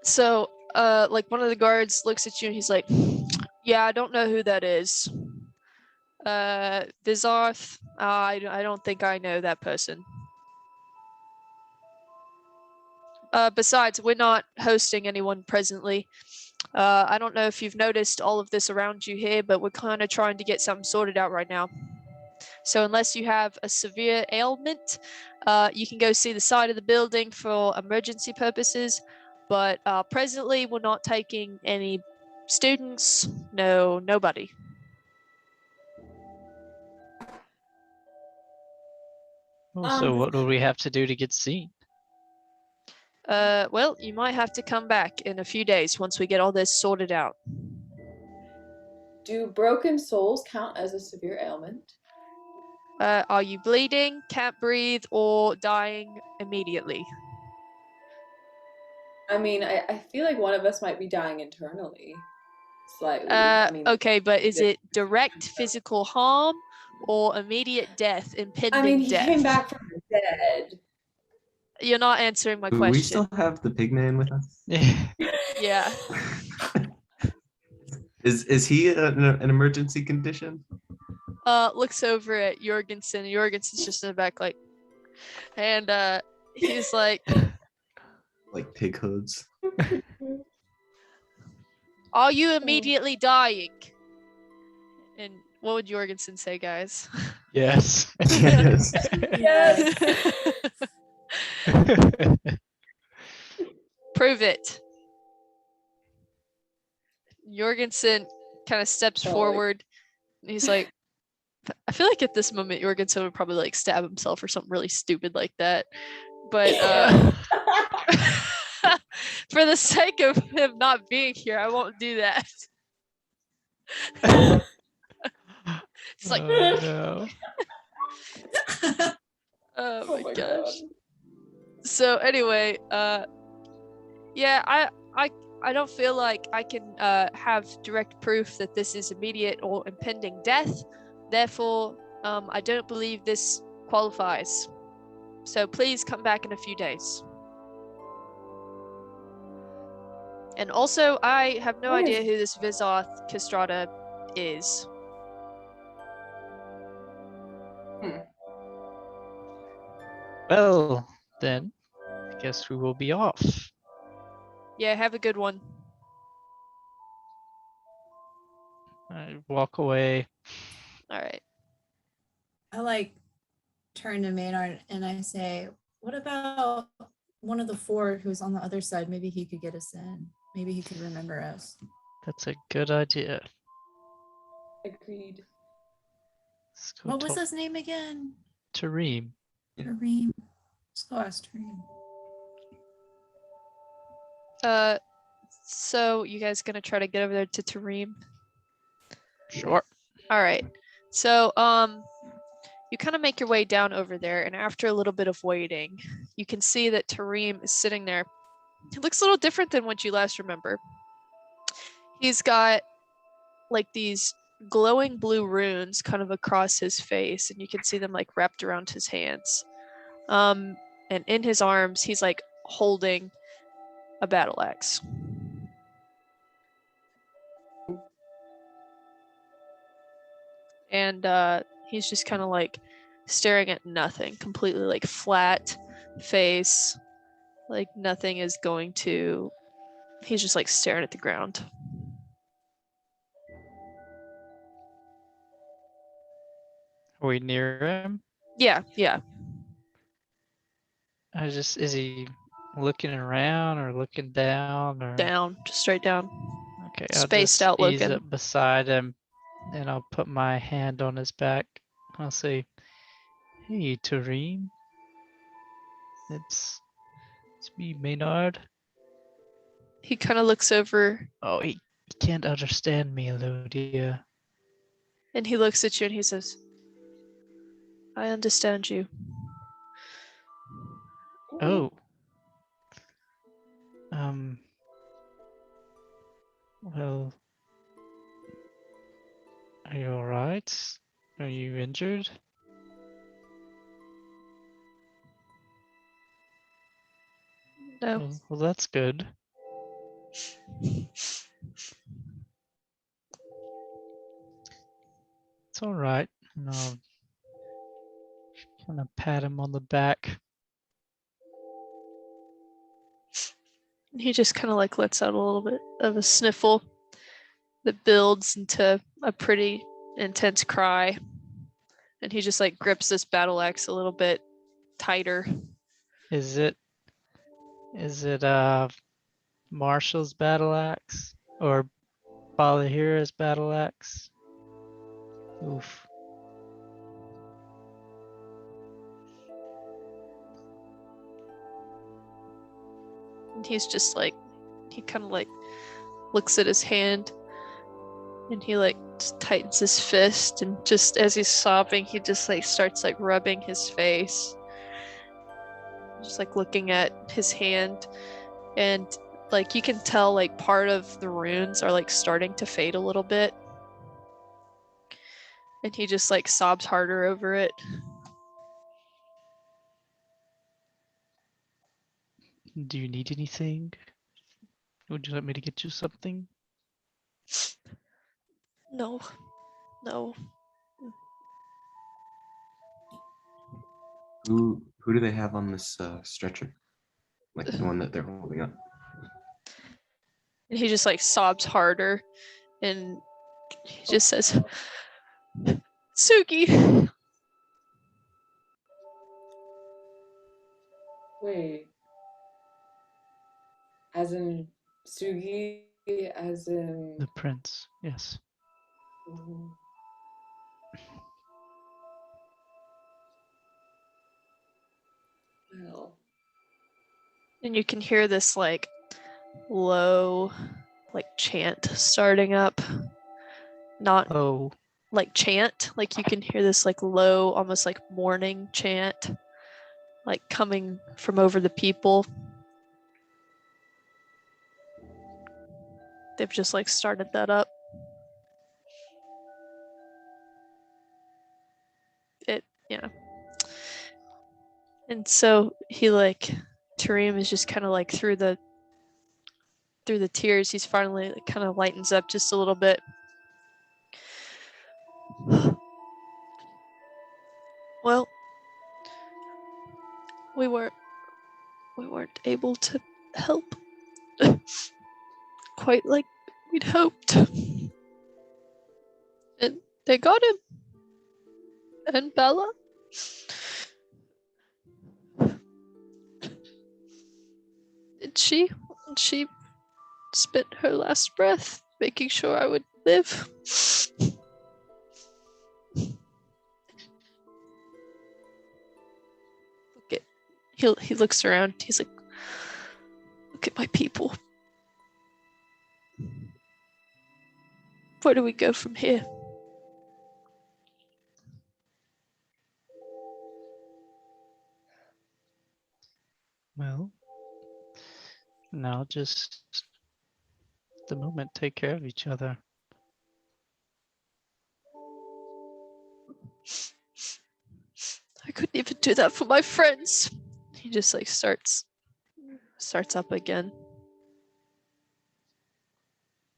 So, like one of the guards looks at you and he's like, "Yeah, I don't know who that is. Vizarth. I don't think I know that person. Besides, we're not hosting anyone presently. I don't know if you've noticed all of this around you here, but we're kind of trying to get something sorted out right now. So unless you have a severe ailment, you can go see the side of the building for emergency purposes. But presently, we're not taking any students. No, nobody. So what do we have to do to get seen? Well, you might have to come back in a few days once we get all this sorted out. Do broken souls count as a severe ailment? Are you bleeding, can't breathe, or dying immediately? I mean, I feel like one of us might be dying internally. Slightly. I mean, Okay, but is it direct physical harm or immediate death, impending he death? came back from the dead. You're not answering my Do question. we still have the pigman with us? Yeah. Is he an emergency condition? Looks over at Jorgensen. Jorgensen's just in the back, like, and he's like, Like pig hoods? "Are you immediately dying?" And what would Jorgensen say, guys? Yes. Yes. Yes. Prove it. Jorgensen kind of steps Oh. forward. And he's like, I feel like at this moment Jorgensen would probably like stab himself or something really stupid like that. But for the sake of him not being here, I won't do that. It's like, Oh, no. oh my gosh. So anyway, yeah, I don't feel like I can have direct proof that this is immediate or impending death. Therefore, I don't believe this qualifies. So please come back in a few days. And also, I have no What is- idea who this Vizarth Castrata is. Well, then, I guess we will be off. Yeah, have a good one. I walk away. All right. I like turn to Maynard and I say, what about one of the four who's on the other side? Maybe he could get us in. Maybe he could remember us. That's a good idea. Agreed. Let's go What was talk his name again? to Reem. Yeah. Tareem. Let's go ask Tareem. So you guys gonna try to get over there to Tareem? Sure. All right. So you kind of make your way down over there, and after a little bit of waiting, you can see that Tareem is sitting there. He looks a little different than what you last remember. He's got like these glowing blue runes kind of across his face, and you can see them like wrapped around his hands. And in his arms, he's like holding a battle axe. And he's just kind of like staring at nothing, completely like flat face, like nothing is going to. He's just like staring at the ground. Are we near him? Yeah, yeah. Is he looking around or looking down or? Down, just straight down. Okay, I'll Spaced just out ease looking. up beside him and I'll put my hand on his back. I'll say, "Hey, Tareem. It's me, Maynard." He kind of looks over Oh, he can't understand me, Elodia. and he looks at you and he says, I understand you. Oh. Um. Well, are you all right? Are you injured? No. Well, that's good. It's all right. And I'll kind of pat him on the back. He just kind of like lets out a little bit of a sniffle that builds into a pretty intense cry. And he just like grips this battle axe a little bit tighter. Is it Marshall's battle axe or Balahira's battle axe? Oof. And he's just like, he kind of like looks at his hand and he like just tightens his fist, and just as he's sobbing, he just like starts like rubbing his face, just like looking at his hand, and like you can tell like part of the runes are like starting to fade a little bit, and he just like sobs harder over it. Do you need anything? Would you like me to get you something? No, no. Who do they have on this stretcher? Like the one that they're holding up. And he just like sobs harder, and he just says, Suki. Wait. As in Sugi, as in. The prince, yes. Mhm. Well, And you can hear this like low like chant starting up. Not Oh, like chant, like you can hear this like low, almost like mourning chant, like coming from over the people. They've just like started that up. Yeah. And so he like, Tareem is just kind of like through the tears, he's finally like, kind of lightens up just a little bit. Well, we weren't able to help quite like we'd hoped. And they got him. And Bella. And she spent her last breath making sure I would live. He looks around. He's like, look at my people. Where do we go from here? Well, now just at the moment take care of each other. I couldn't even do that for my friends. He just like starts up again.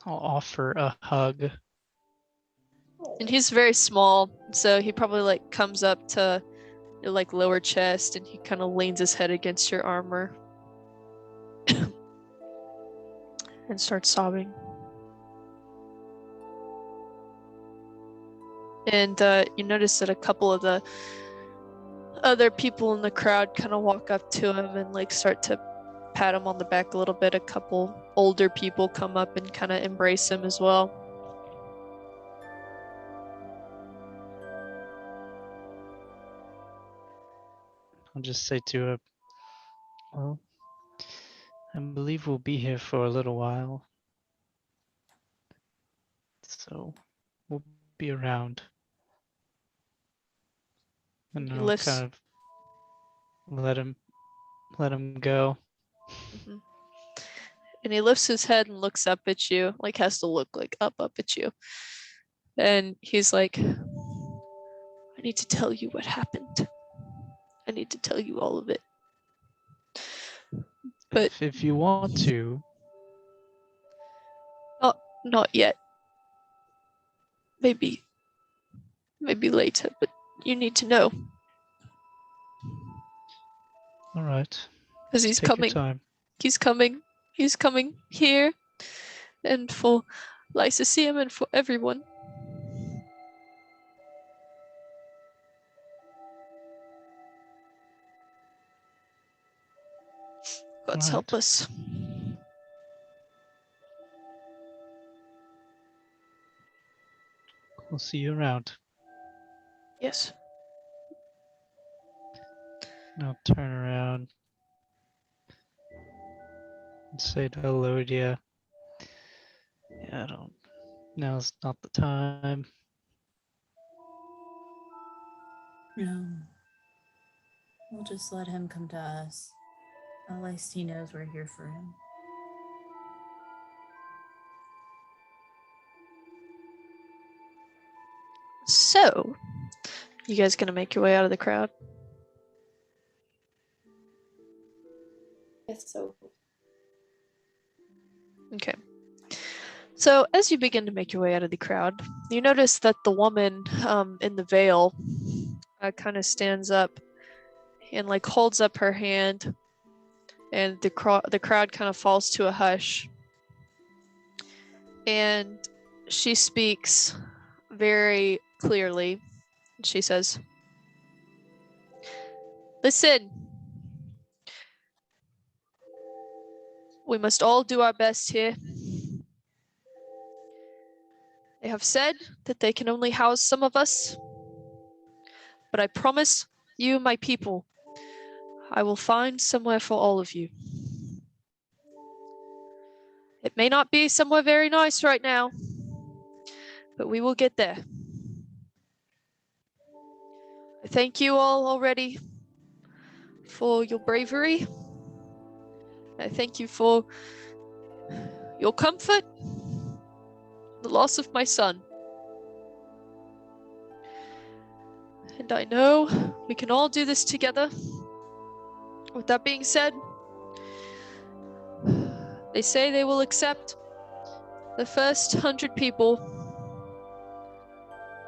I'll offer a hug. And he's very small, so he probably like comes up to your like lower chest and he kind of leans his head against your armor and starts sobbing. And you notice that a couple of the other people in the crowd kind of walk up to him and like start to pat him on the back a little bit. A couple older people come up and kind of embrace him as well. I'll just say to her, well, I believe we'll be here for a little while. So we'll be around. And He I'll lifts. kind of let him go. Mhm. And he lifts his head and looks up at you, like has to look like up at you. And he's like, I need to tell you what happened. I need to tell you all of it. But if you want to. Not yet. Maybe later, but you need to know. All right. Because he's Take your coming. time. He's coming. He's coming here. And for Lyceum and for everyone. God's help us. We'll see you around. Yes. I'll turn around and say hello to you. Yeah, now's not the time. No. We'll just let him come to us. At least he knows we're here for him. So, you guys gonna make your way out of the crowd? Yes, so. Okay. So, as you begin to make your way out of the crowd, you notice that the woman in the veil kind of stands up and like holds up her hand, and the crowd kind of falls to a hush. And she speaks very clearly. She says, "Listen. We must all do our best here. They have said that they can only house some of us, but I promise you, my people, I will find somewhere for all of you. It may not be somewhere very nice right now, but we will get there. I thank you all already for your bravery. I thank you for your comfort, the loss of my son. And I know we can all do this together. With that being said, they say they will accept the first 100 people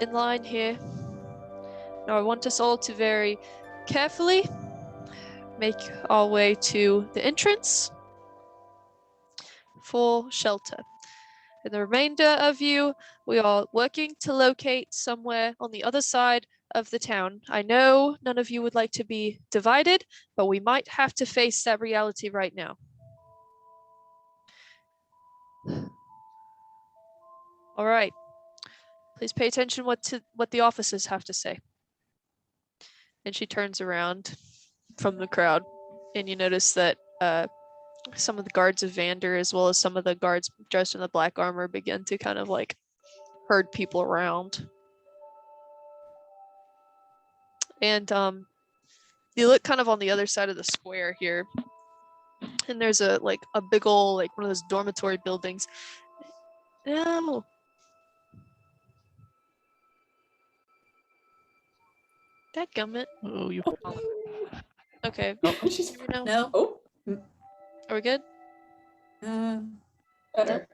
in line here. Now I want us all to very carefully make our way to the entrance for shelter. And the remainder of you, we are working to locate somewhere on the other side of the town. I know none of you would like to be divided, but we might have to face that reality right now. All right. Please pay attention what the officers have to say. And she turns around from the crowd, and you notice that some of the guards of Vander, as well as some of the guards dressed in the black armor, begin to kind of like herd people around. And you look kind of on the other side of the square here, and there's a big old one of those dormitory buildings. No. Dadgummit. Oh, you. Okay. She's Hear me now? No. oh Are we good? better.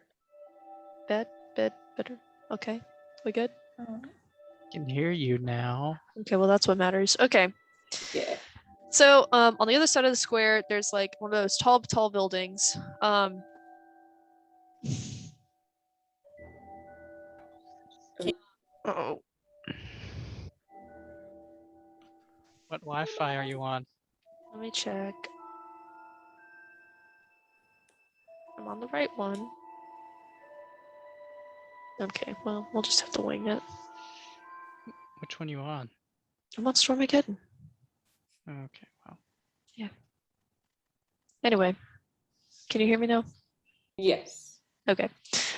Better. Okay. We good? Can hear you now. Okay, well that's what matters. Okay. Yeah. So on the other side of the square, there's like one of those tall buildings. Oh. What Wi-Fi are you on? Let me check. I'm on the right one. Okay, well, we'll just have to wing it. Which one you on? I'm on Stormageddon. Okay, well. Anyway, can you hear me now? Yes. Okay.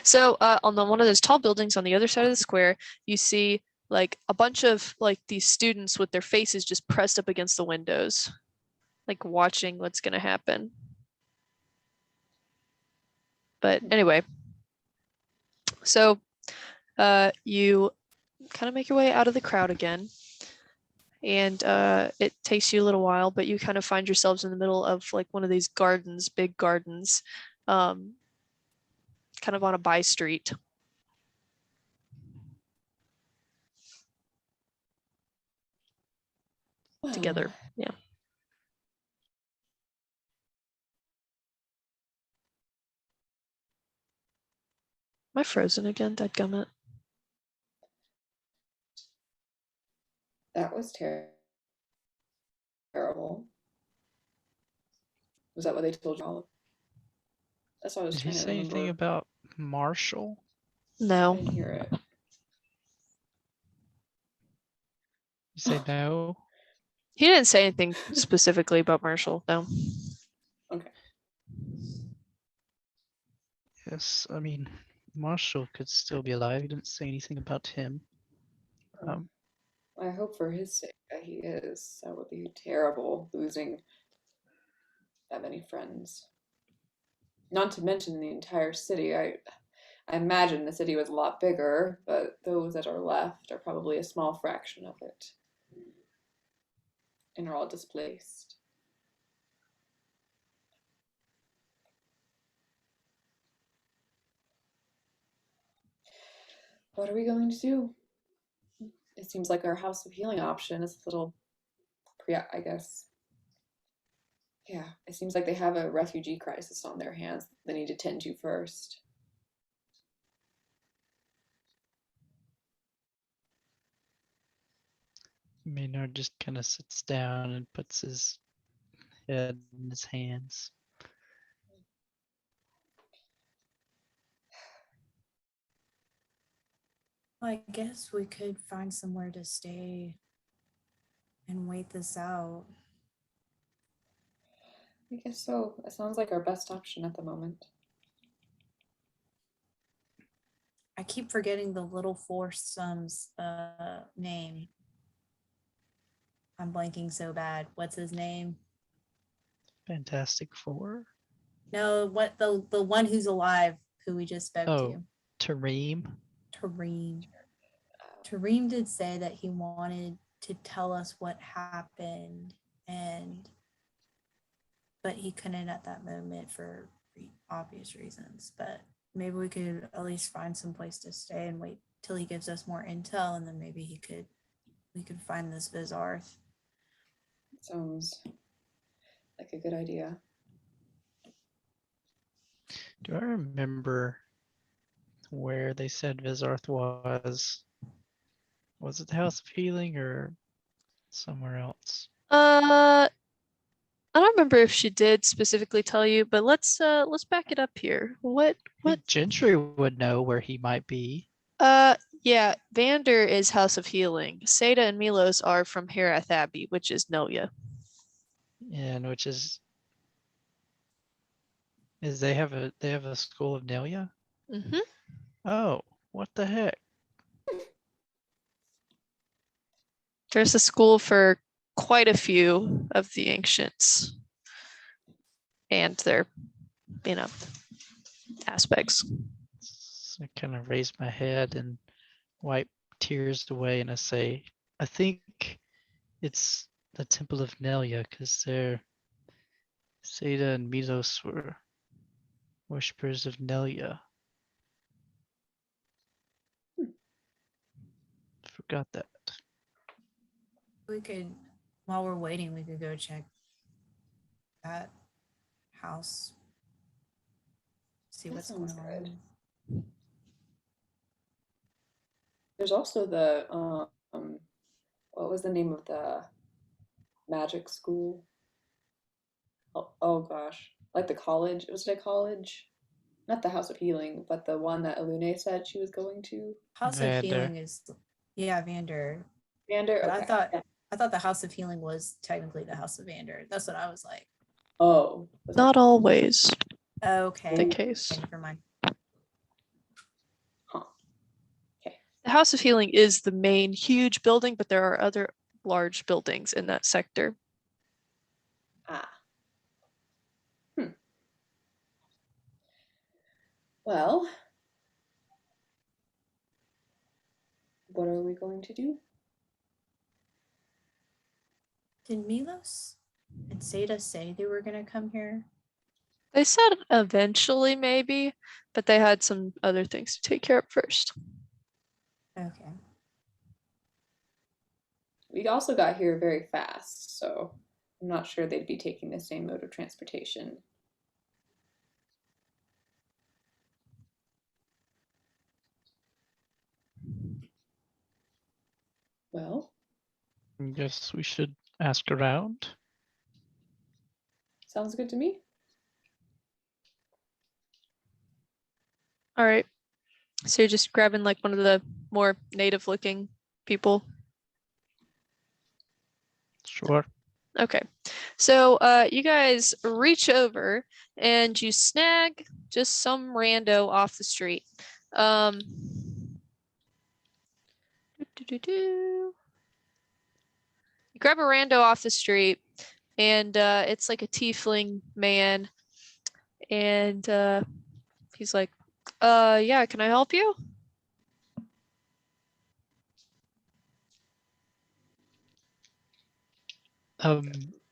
So on one of those tall buildings on the other side of the square, you see like a bunch of like these students with their faces just pressed up against the windows, like watching what's gonna happen. But anyway, so you kind of make your way out of the crowd again, and it takes you a little while, but you kind of find yourselves in the middle of like one of these gardens, big gardens, kind of on a by street. Together. Yeah. Am I frozen again? Dadgummit. That was terrible. Was that what they told you all? That's what I was Did he trying to say anything remember. about Marshall? I No. didn't hear it. You say no? He didn't say anything specifically about Marshall, no. Okay. Yes, I mean, Marshall could still be alive. He didn't say anything about him. I hope for his sake that he is. That would be terrible, losing that many friends. Not to mention the entire city. I imagine the city was a lot bigger, but those that are left are probably a small fraction of it. And are all displaced. What are we going to do? It seems like our House of Healing option is a little I guess. Yeah, it seems like they have a refugee crisis on their hands they need to tend to first. Maynard just kind of sits down and puts his head in his hands. I guess we could find somewhere to stay and wait this out. I guess so. It sounds like our best option at the moment. I keep forgetting the little foursome's name. I'm blanking so bad. What's his name? Fantastic Four? No, what the one who's alive who we just spoke Oh, to. Tareem? Tareem. Tareem did say that he wanted to tell us what happened, but he couldn't at that moment for obvious reasons. But maybe we could at least find some place to stay and wait till he gives us more intel, and then maybe we could find this Vizarth. Sounds like a good idea. Do I remember where they said Vizarth was? Was it the House of Healing or somewhere else? I don't remember if she did specifically tell you, but let's back it up here. What I think Gentry would know where he might be. Yeah, Vander is House of Healing. Seda and Milos are from Herath Abbey, which is Nolia. And which is they have a school of Nelia? Mm-hmm. Oh, what the heck? There's a school for quite a few of the ancients and their, you know, aspects. So I kind of raise my head and wipe tears away, and I say, I think it's the Temple of Nelia, because they're Seda and Milos were worshippers of Nelia. Forgot that. We could, while we're waiting, we could go check that house. See That what's sounds going good. on. There's also the what was the name of the magic school? Oh gosh, like the college. Was it a college? Not the House of Healing, but the one that Alune said she was going to. House of Vander. Healing is, yeah, Vander. Vander. But Okay. I Yeah. thought the House of Healing was technically the House of Vander. That's what I was like. Oh, was Not that? always Okay, the case. okay, never mind. Huh. Okay. The House of Healing is the main huge building, but there are other large buildings in that sector. Ah. Well, what are we going to do? Did Milos and Seda say they were gonna come here? They said eventually, maybe, but they had some other things to take care of first. Okay. We also got here very fast, so I'm not sure they'd be taking the same mode of transportation. Well, I guess we should ask around. sounds good to me. All right. So you're just grabbing like one of the more native looking people. Sure. Okay. So you guys reach over and you snag just some rando off the street. You grab a rando off the street and it's like a tiefling man and he's like, yeah, can I help you?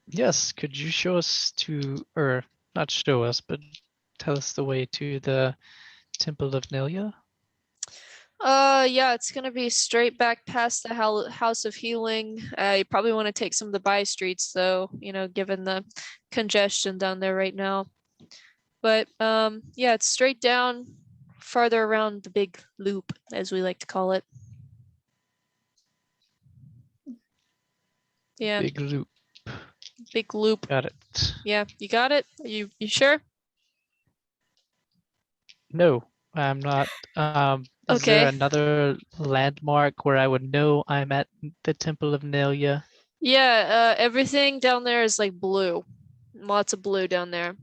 Yes, could you show us to, or not show us, but tell us the way to the Temple of Nelia? Yeah, it's gonna be straight back past the House of Healing. You probably want to take some of the by streets though, you know, given the congestion down there right now. But yeah, it's straight down, farther around the big loop, as we like to call it. Yeah, Big loop. big loop. Got it. Yeah, you got it? You sure? No, I'm not. Is there Okay. another landmark where I would know I'm at the Temple of Nelia? Yeah, everything down there is like blue. Lots of blue down there.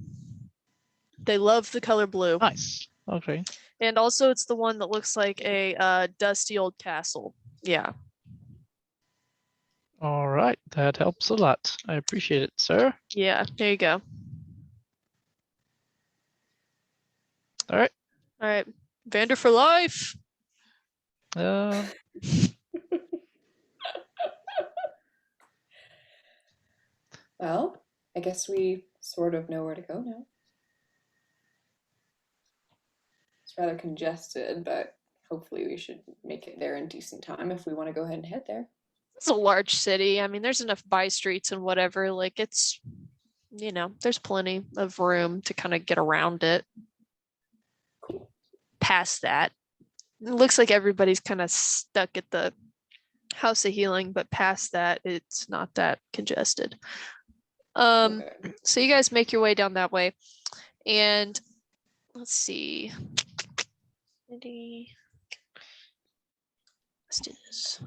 They love the color blue. Nice. Okay. And also it's the one that looks like a dusty old castle. Yeah. All right. That helps a lot. I appreciate it, sir. Yeah, there you go. All right. All right. Vander for life. Well, I guess we sort of know where to go now. It's rather congested, but hopefully we should make it there in decent time if we want to go ahead and head there. It's a large city. I mean, there's enough by streets and whatever. Like it's, you know, there's plenty of room to kind of get around it. Cool. Past that, it looks like everybody's kind of stuck at the House of Healing, but past that, it's not that congested. Okay. So you guys make your way down that way, and let's see. Let's do this.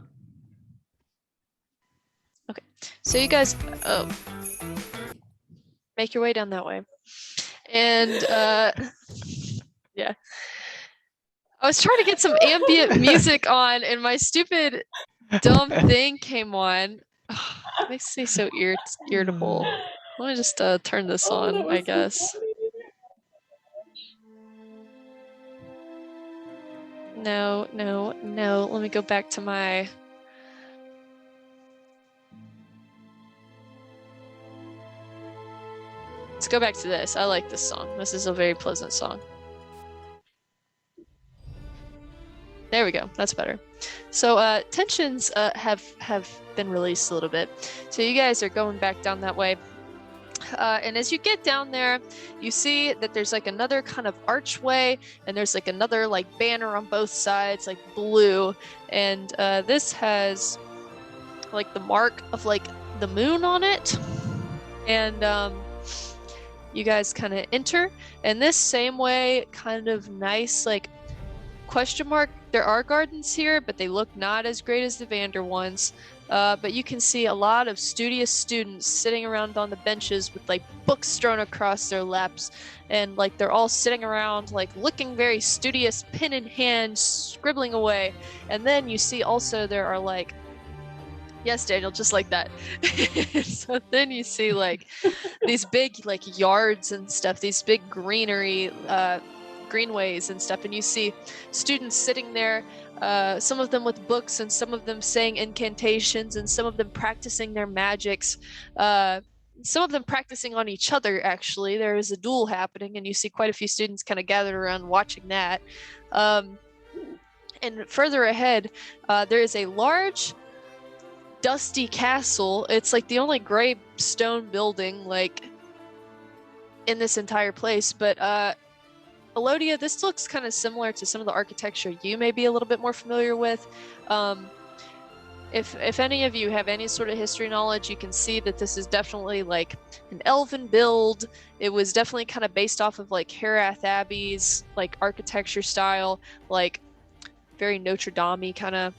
Okay, so you guys make your way down that way. And yeah. I was trying to get some ambient music on and my stupid dumb thing came on. It makes me so irritable. Let me just turn this Oh, that on, was I so guess. funny. No. Let me go back to my... Let's go back to this. I like this song. This is a very pleasant song. There we go. That's better. So tensions have been released a little bit. So you guys are going back down that way. And as you get down there, you see that there's like another kind of archway, and there's like another like banner on both sides, like blue. And this has like the mark of like the moon on it. And you guys kind of enter, and this same way, kind of nice, like question mark. There are gardens here, but they look not as great as the Vander ones. But you can see a lot of studious students sitting around on the benches with like books thrown across their laps, and like they're all sitting around like looking very studious, pen in hand, scribbling away. And then you see also there are like, yes, Daniel, just like that. So then you see like these big like yards and stuff, these big greenery, greenways and stuff, and you see students sitting there, some of them with books and some of them saying incantations and some of them practicing their magics, some of them practicing on each other. Actually, there is a duel happening, and you see quite a few students kind of gathered around watching that. And further ahead, there is a large dusty castle. It's like the only gray stone building like in this entire place, but Elodia, this looks kind of similar to some of the architecture you may be a little bit more familiar with. If any of you have any sort of history knowledge, you can see that this is definitely like an elven build. It was definitely kind of based off of like Herath Abbey's like architecture style, like very Notre Dame kind of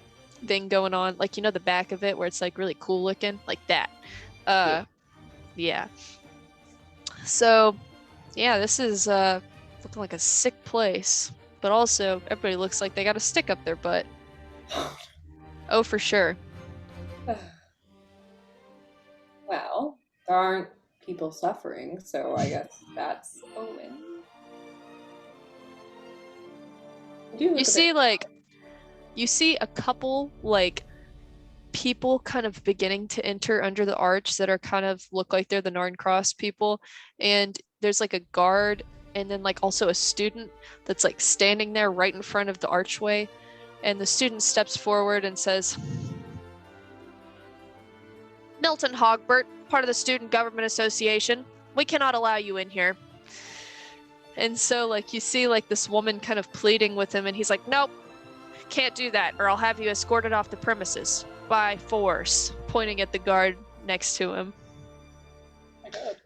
thing going on. Like, you know, the back of it where it's like really cool looking, like that. Yeah. So, yeah, this is looking like a sick place, but also everybody looks like they got a stick up their butt. Oh, for sure. Well, there aren't people suffering, so I guess that's a win. You see, like, you see a couple, like, people kind of beginning to enter under the arch that are kind of look like they're the Narn Cross people, and there's like a guard and then like also a student that's like standing there right in front of the archway, and the student steps forward and says, "Milton Hogbert, part of the Student Government Association, we cannot allow you in here." And so like you see like this woman kind of pleading with him, and he's like, "Nope, can't do that, or I'll have you escorted off the premises by force," pointing at the guard next to him. My God.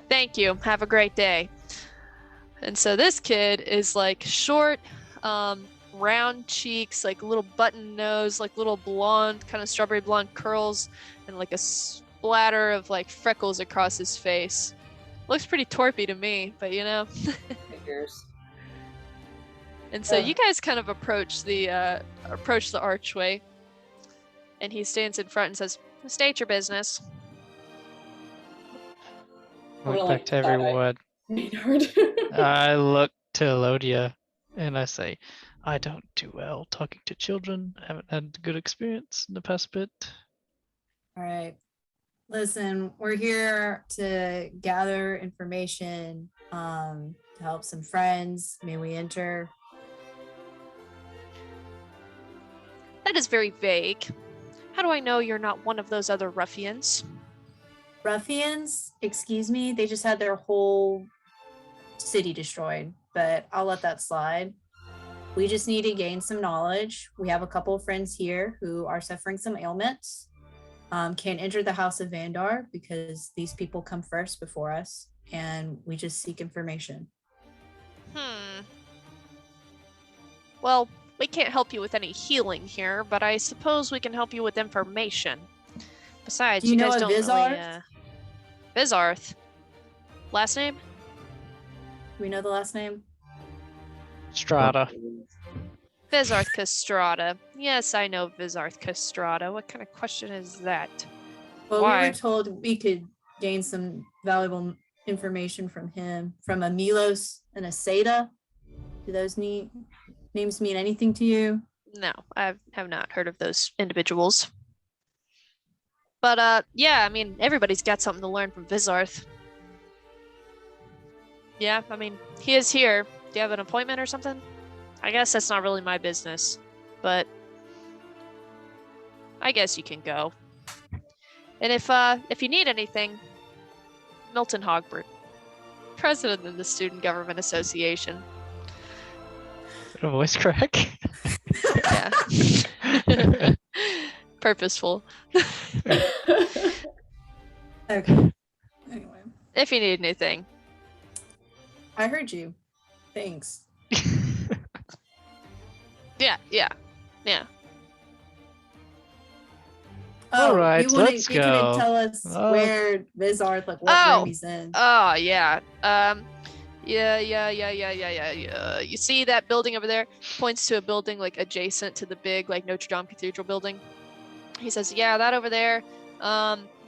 "Thank you, have a great day." And so this kid is like short, round cheeks, like little button nose, like little blonde, kind of strawberry blonde curls, and like a splatter of like freckles across his face. Looks pretty torpy to me, but you know. Figures. And so you guys kind of approach the archway, and he stands in front and says, "State your business." I look back to everyone. Maynard. I look to Elodia and I say, "I don't do well talking to children. I haven't had a good experience in the past bit." All right. Listen, we're here to gather information, to help some friends. May we enter? That is very vague. How do I know you're not one of those other ruffians? Ruffians? Excuse me? They just had their whole city destroyed, but I'll let that slide. We just need to gain some knowledge. We have a couple of friends here who are suffering some ailments. Can't enter the House of Vandar because these people come first before us, and we just seek information. Well, we can't help you with any healing here, but I suppose we can help you with information. Besides, Do you know guys a don't really, Vizarth? Vizarth. Last name? Do we know the last name? Strata. Vizarth Castrata. Yes, I know Vizarth Castrata. What kind of question is that? Well, we Why? were told we could gain some valuable information from him, from a Milos and a Seda. Do those names mean anything to you? No, I have not heard of those individuals. But yeah, I mean, everybody's got something to learn from Vizarth. Yeah, I mean, he is here. Do you have an appointment or something? I guess that's not really my business, but I guess you can go. And if you need anything, Milton Hogbert, president of the Student Government Association. Is it a voice crack? Yeah. Purposeful. Okay. Anyway, If you need anything. I heard you. Thanks. Yeah. All right, you wanna- let's you couldn't go. tell us Oh. where Vizarth, like what Oh. room he's in. Oh yeah. Yeah. You see that building over there? Points to a building like adjacent to the big like Notre Dame Cathedral building. He says, "Yeah, that over there.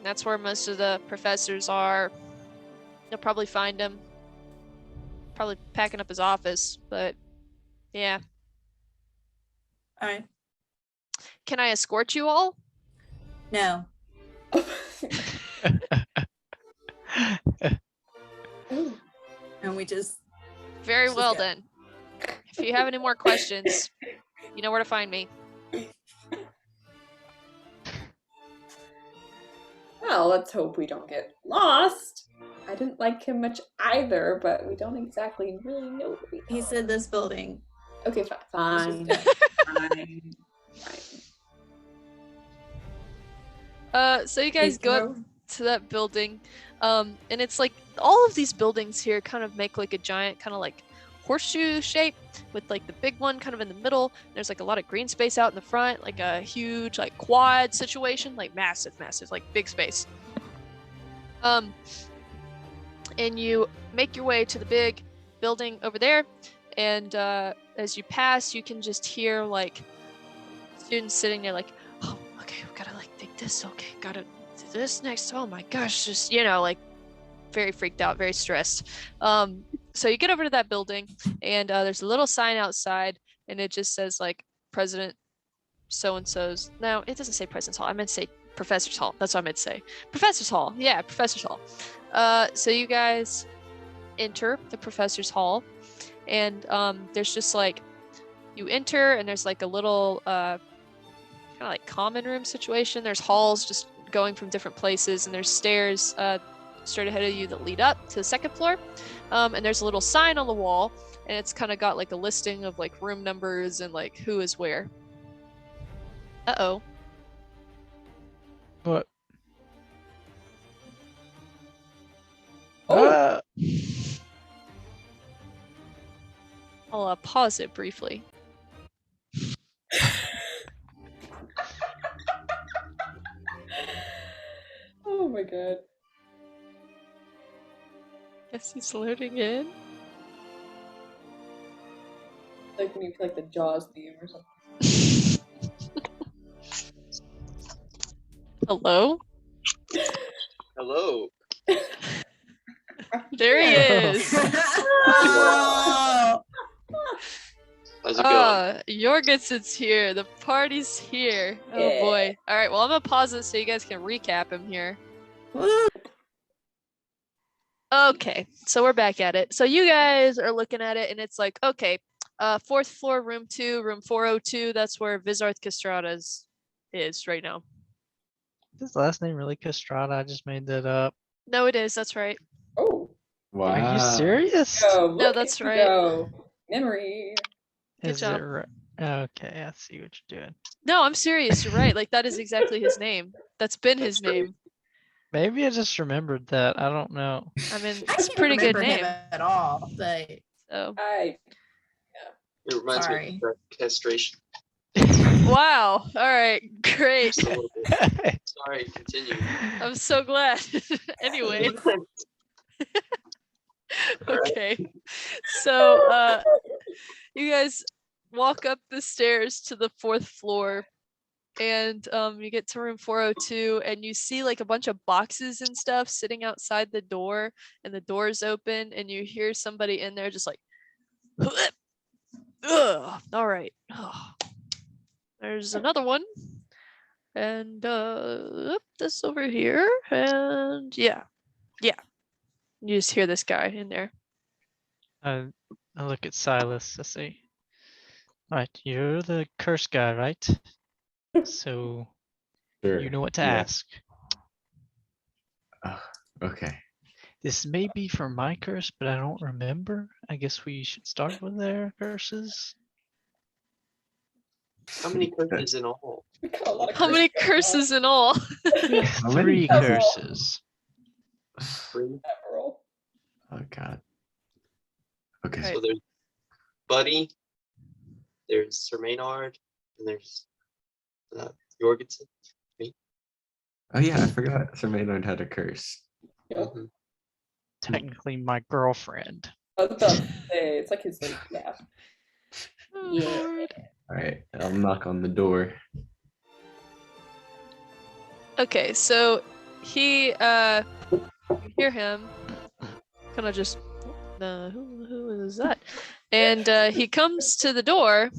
That's where most of the professors are. You'll probably find him. Probably packing up his office, but yeah. All right. Can I escort you all?" No. Ooh. And we just Very Let's well go. then. If you have any more questions, you know where to find me. Well, let's hope we don't get lost. I didn't like him much either, but we don't exactly really know where we he are. said this building. Okay, fine. This Fine. So you guys Hey, go up Kiro. to that building, and it's like all of these buildings here kind of make like a giant kind of like horseshoe shape with like the big one kind of in the middle. There's like a lot of green space out in the front, like a huge like quad situation, like massive, like big space. And you make your way to the big building over there, and as you pass, you can just hear like students sitting there like, "Oh, okay, we gotta like take this, okay, gotta do this next, oh my gosh," just like very freaked out, very stressed. So you get over to that building, and there's a little sign outside, and it just says like President so-and-so's. No, it doesn't say President's Hall. I meant to say Professor's Hall. That's what I meant to say. Professor's Hall. Yeah, Professor's Hall. So you guys enter the Professor's Hall, and there's just like, you enter, and there's like a little kind of like common room situation. There's halls just going from different places, and there's stairs straight ahead of you that lead up to the second floor. And there's a little sign on the wall, and it's kind of got like a listing of like room numbers and like who is where. Uh-oh. What? Oh. I'll pause it briefly. Oh my god. Guess he's loading in. Like when you play like the Jaws theme or something. Hello? Hello. There he is. Oh! How's it going? Jorgensen's here. The party's here. Oh Yeah. boy. All right, well, I'm gonna pause it so you guys can recap him here. Woo! Okay, so we're back at it. So you guys are looking at it, and it's like, okay, fourth floor, room 2, room 402. That's where Vizarth Castrata's is right now. Is his last name really Castrata? I just made that up. No, it is. That's right. Oh. Wow. Are you serious? Go. No, look that's at right. Go. Memory. Good Is job. it right? Okay, I see what you're doing. No, I'm serious. You're right. Like, that is exactly his name. That's been his That's great. name. Maybe I just remembered that. I don't know. I mean, I it's a can't pretty good remember him name. at all, but So, I It reminds Sorry. me of castration. Wow. All right. Great. Just a little bit. Sorry, continue. I'm so glad. Anyway, okay. So you guys walk up the stairs to the 4th floor, and you get to room 402, and you see like a bunch of boxes and stuff sitting outside the door, and the door's open, and you hear somebody in there just like ugh. All right. There's another one. And this over here. And yeah. You just hear this guy in there. I look at Silas. I say, "Right, you're the curse guy, right? So Sure. you know what to yeah. ask. Okay. This may be for my curse, but I don't remember. I guess we should start with their curses. How many curses in all? We got a lot of How many curses in all? We have How many 3 curses? curses. Three? Several. Oh God. Okay. Right. So there's Buddy, there's Sir Maynard, and there's Jorgensen. Oh yeah, I forgot Sir Maynard had a curse. Yep. Mhm. Technically my girlfriend. I was about to say, it's like his like, yeah. Oh, Yeah. Lord. All right, I'll knock on the door. Okay, so he you hear him kind of just who is that? And he comes to the door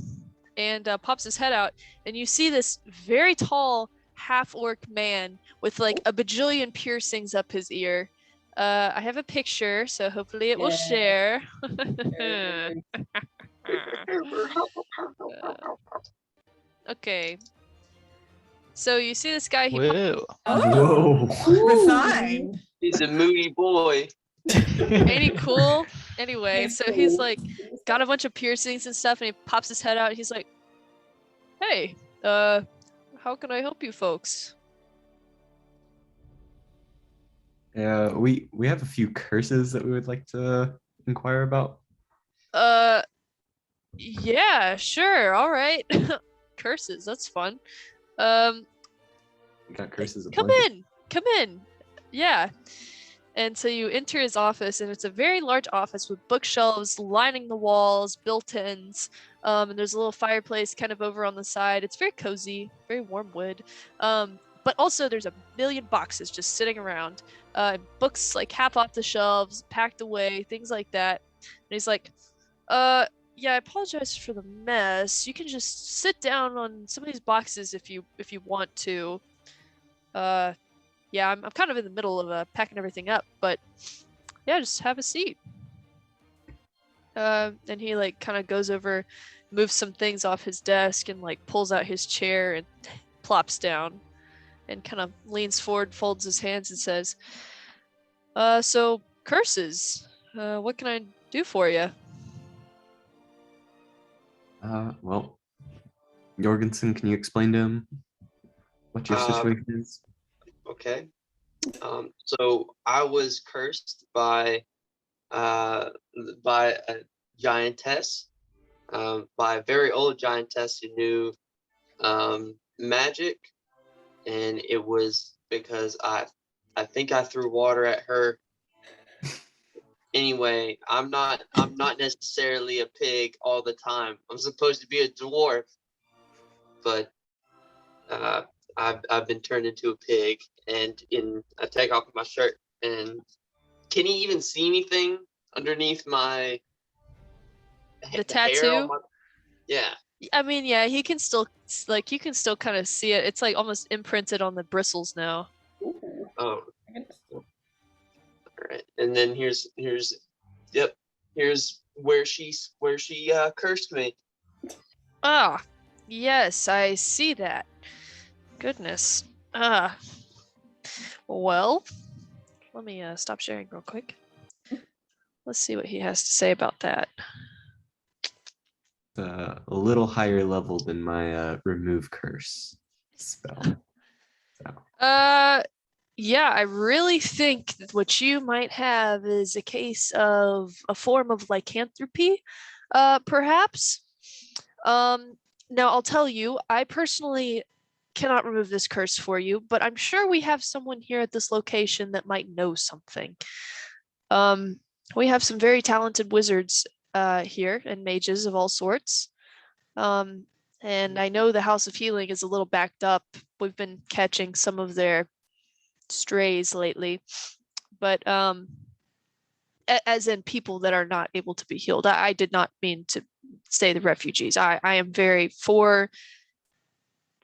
and pops his head out, and you see this very tall half-orc man with like a bajillion piercings up his ear. I have a picture, so hopefully it will Yeah. share. Very- Okay. So you see this guy, he Whoa. Whoa. Refined. He's a moody boy. ain't he cool? Anyway, He's so he's cool. like got a bunch of piercings and stuff, and he pops his head out. He's like, "Hey, how can I help you folks?" Yeah, we have a few curses that we would like to inquire about. Yeah, sure, all right. Curses, that's fun. We got curses. Come in. Yeah. And so you enter his office, and it's a very large office with bookshelves lining the walls, built-ins, and there's a little fireplace kind of over on the side. It's very cozy, very warm wood. But also there's a million boxes just sitting around. Books like half off the shelves, packed away, things like that. And he's like, yeah, I apologize for the mess. You can just sit down on some of these boxes if you want to. Yeah, I'm kind of in the middle of packing everything up, but yeah, just have a seat. And he like kind of goes over, moves some things off his desk, and like pulls out his chair and plops down, and kind of leans forward, folds his hands, and says, "So curses. What can I do for you?" Well, Jorgensen, can you explain to him what your situation is? Okay. So I was cursed by a giantess, by a very old giantess who knew magic, and it was because I think I threw water at her. Anyway, I'm not necessarily a pig all the time. I'm supposed to be a dwarf, but I've been turned into a pig, and I take off my shirt, and can he even see anything underneath my The hair tattoo? on my- yeah. I mean, yeah, he can still like you can still kind of see it. It's like almost imprinted on the bristles now. Ooh. Oh, all right. And then here's where she cursed me. Ah, yes, I see that. Goodness. Well, let me stop sharing real quick. Let's see what he has to say about that. A little higher level than my remove curse spell. So. Yeah, I really think that what you might have is a case of a form of lycanthropy, perhaps. Now I'll tell you, I personally cannot remove this curse for you, but I'm sure we have someone here at this location that might know something. We have some very talented wizards here and mages of all sorts. And I know the House of Healing is a little backed up. We've been catching some of their strays lately, but as in people that are not able to be healed. I did not mean to say the refugees. I am very for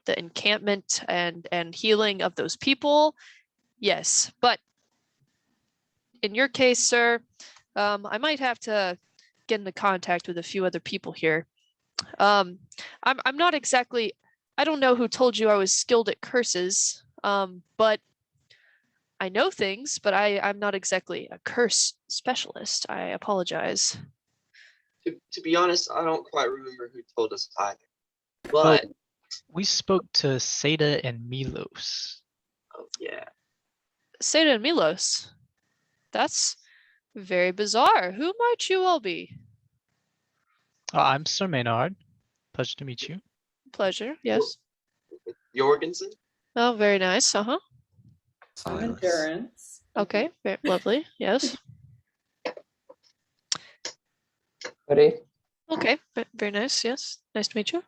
the encampment and healing of those people. Yes, but in your case, sir, I might have to get into contact with a few other people here. I'm not exactly. I don't know who told you I was skilled at curses. But I know things, but I'm not exactly a curse specialist. I apologize. To be honest, I don't quite remember who told us either. Well, But we spoke to Seda and Milos. oh yeah, Seda and Milos. That's very bizarre. Who might you all be? I'm Sir Maynard. Pleasure to meet you. Pleasure. Yes. Jorgensen. Oh, very nice. I'm Silas. Endurance. Okay. Very lovely. Yes. Buddy. Okay. Very nice. Yes. Nice to meet you.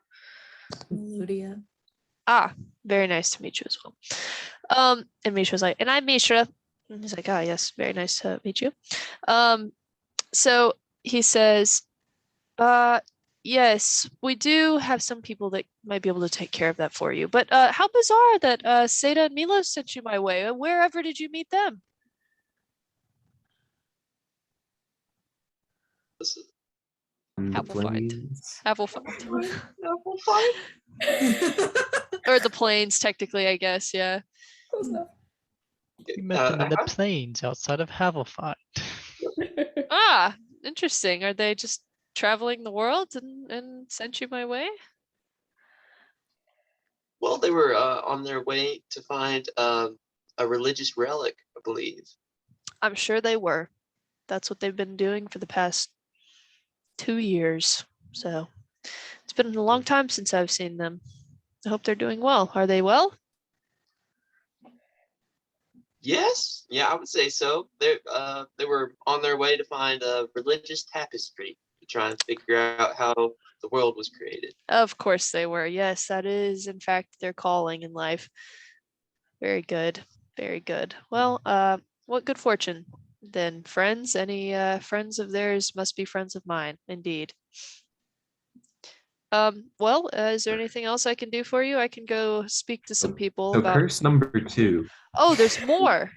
Ludia. Ah, very nice to meet you as well. And Misha's like, and I'm Misha. And he's like, ah, yes, very nice to meet you. So he says, yes, we do have some people that might be able to take care of that for you. But how bizarre that Seda and Milos sent you my way. Wherever did you meet them? Listen, On the Apple find. plains. Apple find. Apple fight. Or the plains, technically, I guess. Yeah. Close enough. We met them in I the have- plains outside of Havelfight. Ah, interesting. Are they just traveling the world and sent you my way? well, they were on their way to find a religious relic, I believe. I'm sure they were. That's what they've been doing for the past 2 years. So it's been a long time since I've seen them. I hope they're doing well. Are they well? Yes, yeah, I would say so. They were on their way to find a religious tapestry to try and figure out how the world was created. Of course they were. Yes, that is in fact their calling in life. Very good. Very good. Well, what good fortune then, friends. Any friends of theirs must be friends of mine, indeed. Well, is there anything else I can do for you? I can go speak to some people So about. curse number 2. Oh, there's more.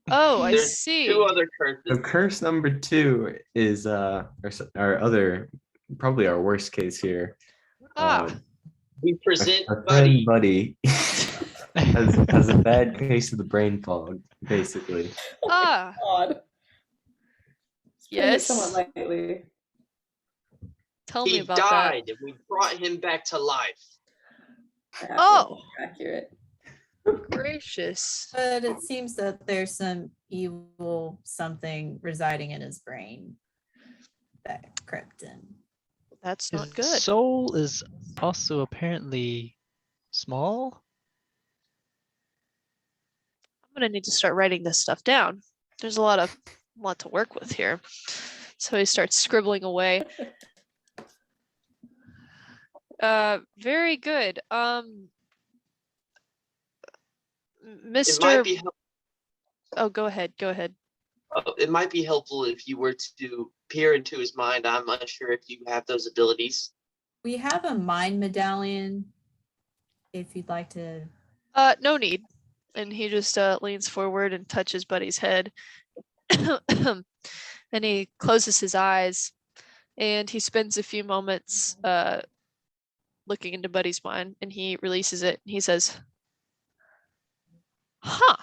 Oh, I There's see. 2 other curses. So curse number 2 is our other, probably our worst case here. Ah, We present Our Buddy. friend Buddy has a bad case of the brain fog, basically. ah, God. Just putting it yes. somewhat lightly. Tell me He about died, and we brought him back to life. Oh. Accurate. that. Gracious. But it seems that there's some evil something residing in his brain that crept in. That's His not good. soul is also apparently small. I'm gonna need to start writing this stuff down. There's a lot to work with here. So he starts scribbling away. Very good. It Mr. might be Oh, go ahead. Go ahead. it might be helpful if you were to peer into his mind. I'm unsure if you have those abilities. We have a mind medallion if you'd like to. No need. And he just leans forward and touches Buddy's head. And he closes his eyes and he spends a few moments looking into Buddy's mind, and he releases it. And he says, huh.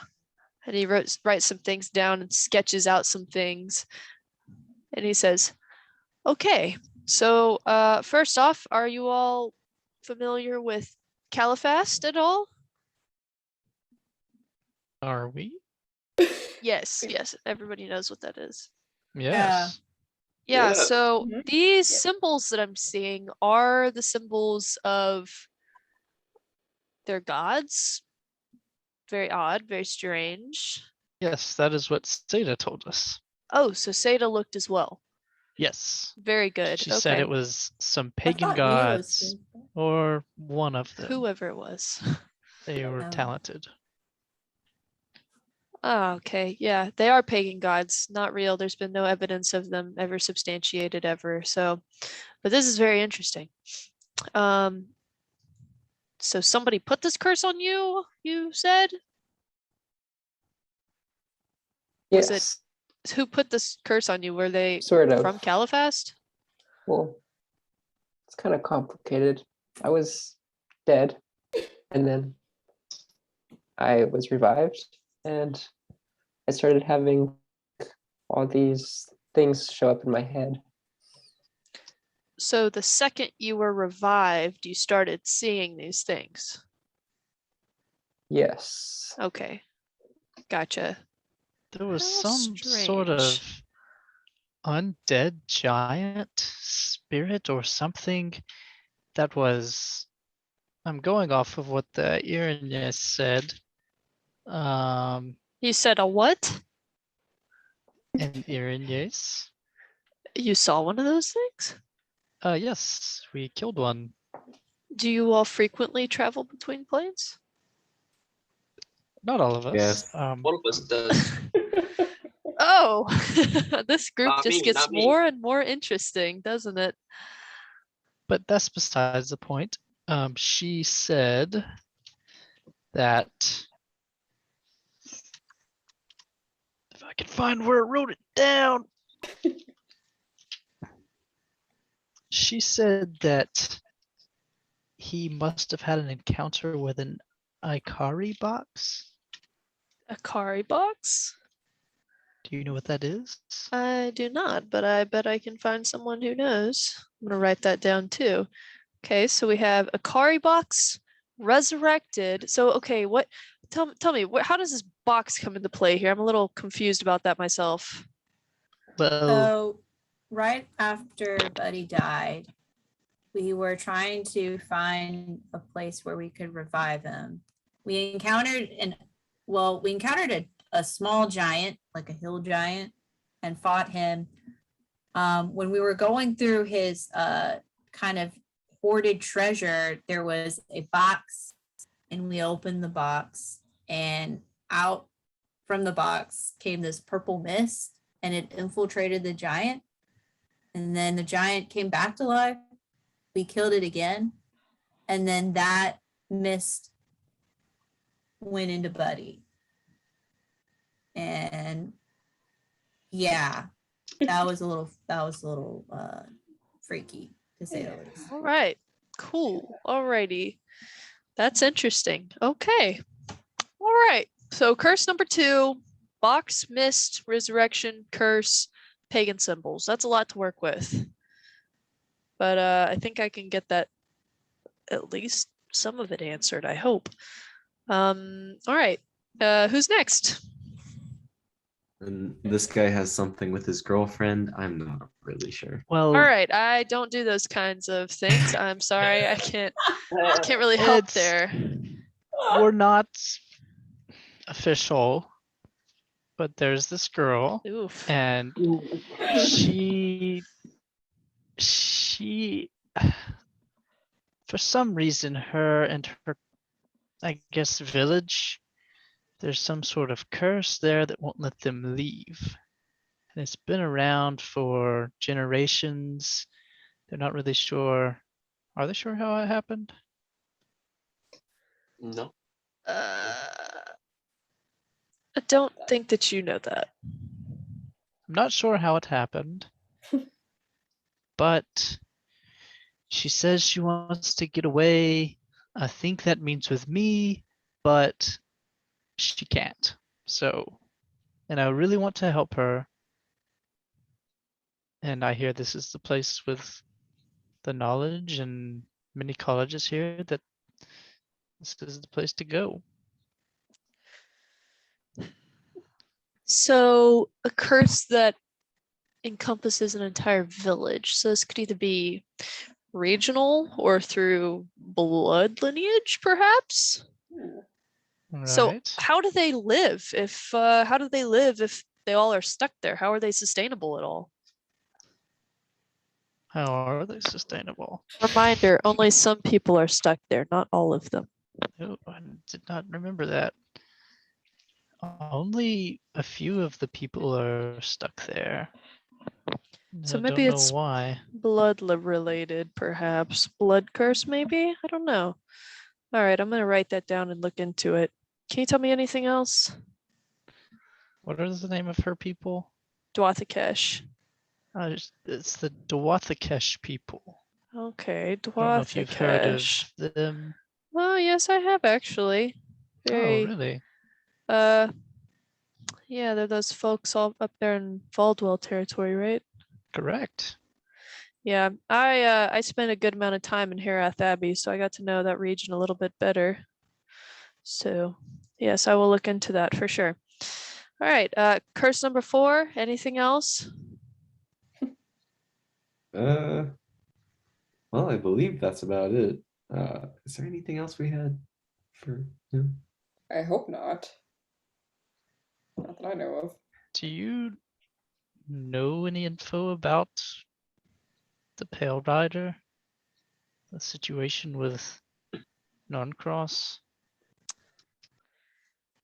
And he writes some things down and sketches out some things. And he says, okay, so first off, are you all familiar with Califast at all? Are we? Yes, yes, everybody knows what that is. Yes. Yeah, Yeah. so Mhm. these Yeah. symbols that I'm seeing are the symbols of their gods. Very odd, very strange. Yes, that is what Seda told us. Oh, so Seda looked as well. Yes. Very good. She Okay. said it was some I pagan thought Mia was gods good. or one of them. Whoever it was. They were Oh. talented. Oh, okay. Yeah, they are pagan gods, not real. There's been no evidence of them ever substantiated ever. So, but this is very interesting. So somebody put this curse on you, you said? Was it Yes, who put this curse on you? Were they sort of. from Califast? Well, it's kind of complicated. I was dead, and then I was revived, and I started having all these things show up in my head. So the second you were revived, you started seeing these things. Yes. Okay. Gotcha. There was How some sort of strange. undead giant spirit or something that was. I'm going off of what the Irenaeus said. You said a what? And Irenaeus. You saw one of those things? Yes, we killed one. Do you all frequently travel between planes? Not all of us. Yes. One of us does. Oh, this group Not just me, gets not me. more and more interesting, doesn't it? But that's besides the point. She said that if I can find where I wrote it down. She said that he must have had an encounter with an Ikari box. A Kari box? Do you know what that is? I do not, but I bet I can find someone who knows. I'm gonna write that down too. Okay, so we have a Kari box, resurrected. So okay, what? Tell me, how does this box come into play here? I'm a little confused about that myself. Well, So, right after Buddy died, we were trying to find a place where we could revive him. We encountered a small giant, like a hill giant, and fought him. When we were going through his kind of hoarded treasure, there was a box, and we opened the box, and out from the box came this purple mist, and it infiltrated the giant. And then the giant came back to life. We killed it again. And then that mist went into Buddy. And yeah, that was a little freaky, to say the least. All right, cool. Alrighty, that's interesting. Okay, all right. So curse number 2, box, mist, resurrection, curse, pagan symbols. That's a lot to work with. But I think I can get that, at least some of it answered, I hope. All right, who's next? And this guy has something with his girlfriend. I'm not really sure. well, All right, I don't do those kinds of things. I'm sorry, I can't really help It's- there. we're not official, but there's this girl, Oof. and she for some reason, her and her, I guess, village, there's some sort of curse there that won't let them leave. And it's been around for generations. They're not really sure. Are they sure how it happened? No. I don't think that you know that. I'm not sure how it happened, but she says she wants to get away. I think that means with me, but she can't. So, and I really want to help her. And I hear this is the place with the knowledge and many colleges here that this is the place to go. So a curse that encompasses an entire village. So this could either be regional or through blood lineage, perhaps. So Right. how do they live if they all are stuck there? How are they sustainable at all? How are they sustainable? Reminder, only some people are stuck there, not all of them. Oh, I did not remember that. Only a few of the people are stuck there. So I maybe don't know it's why. blood related, perhaps. Blood curse, maybe? I don't know. All right, I'm going to write that down and look into it. Can you tell me anything else? What is the name of her people? Dwathakesh. It's the Dwathakesh people. Okay, I don't know if you've heard of Dwathakesh. them. Oh, yes, I have actually. Oh, Very, really? yeah, they're those folks all up there in Valdwell territory, right? Correct. Yeah, I spent a good amount of time in Herath Abbey, so I got to know that region a little bit better. So, yes, I will look into that for sure. All right, curse number 4. Anything else? Well, I believe that's about it. Is there anything else we had for him? I hope not. Not that I know of. Do you know any info about the Pale Rider? The situation with Non-Cross?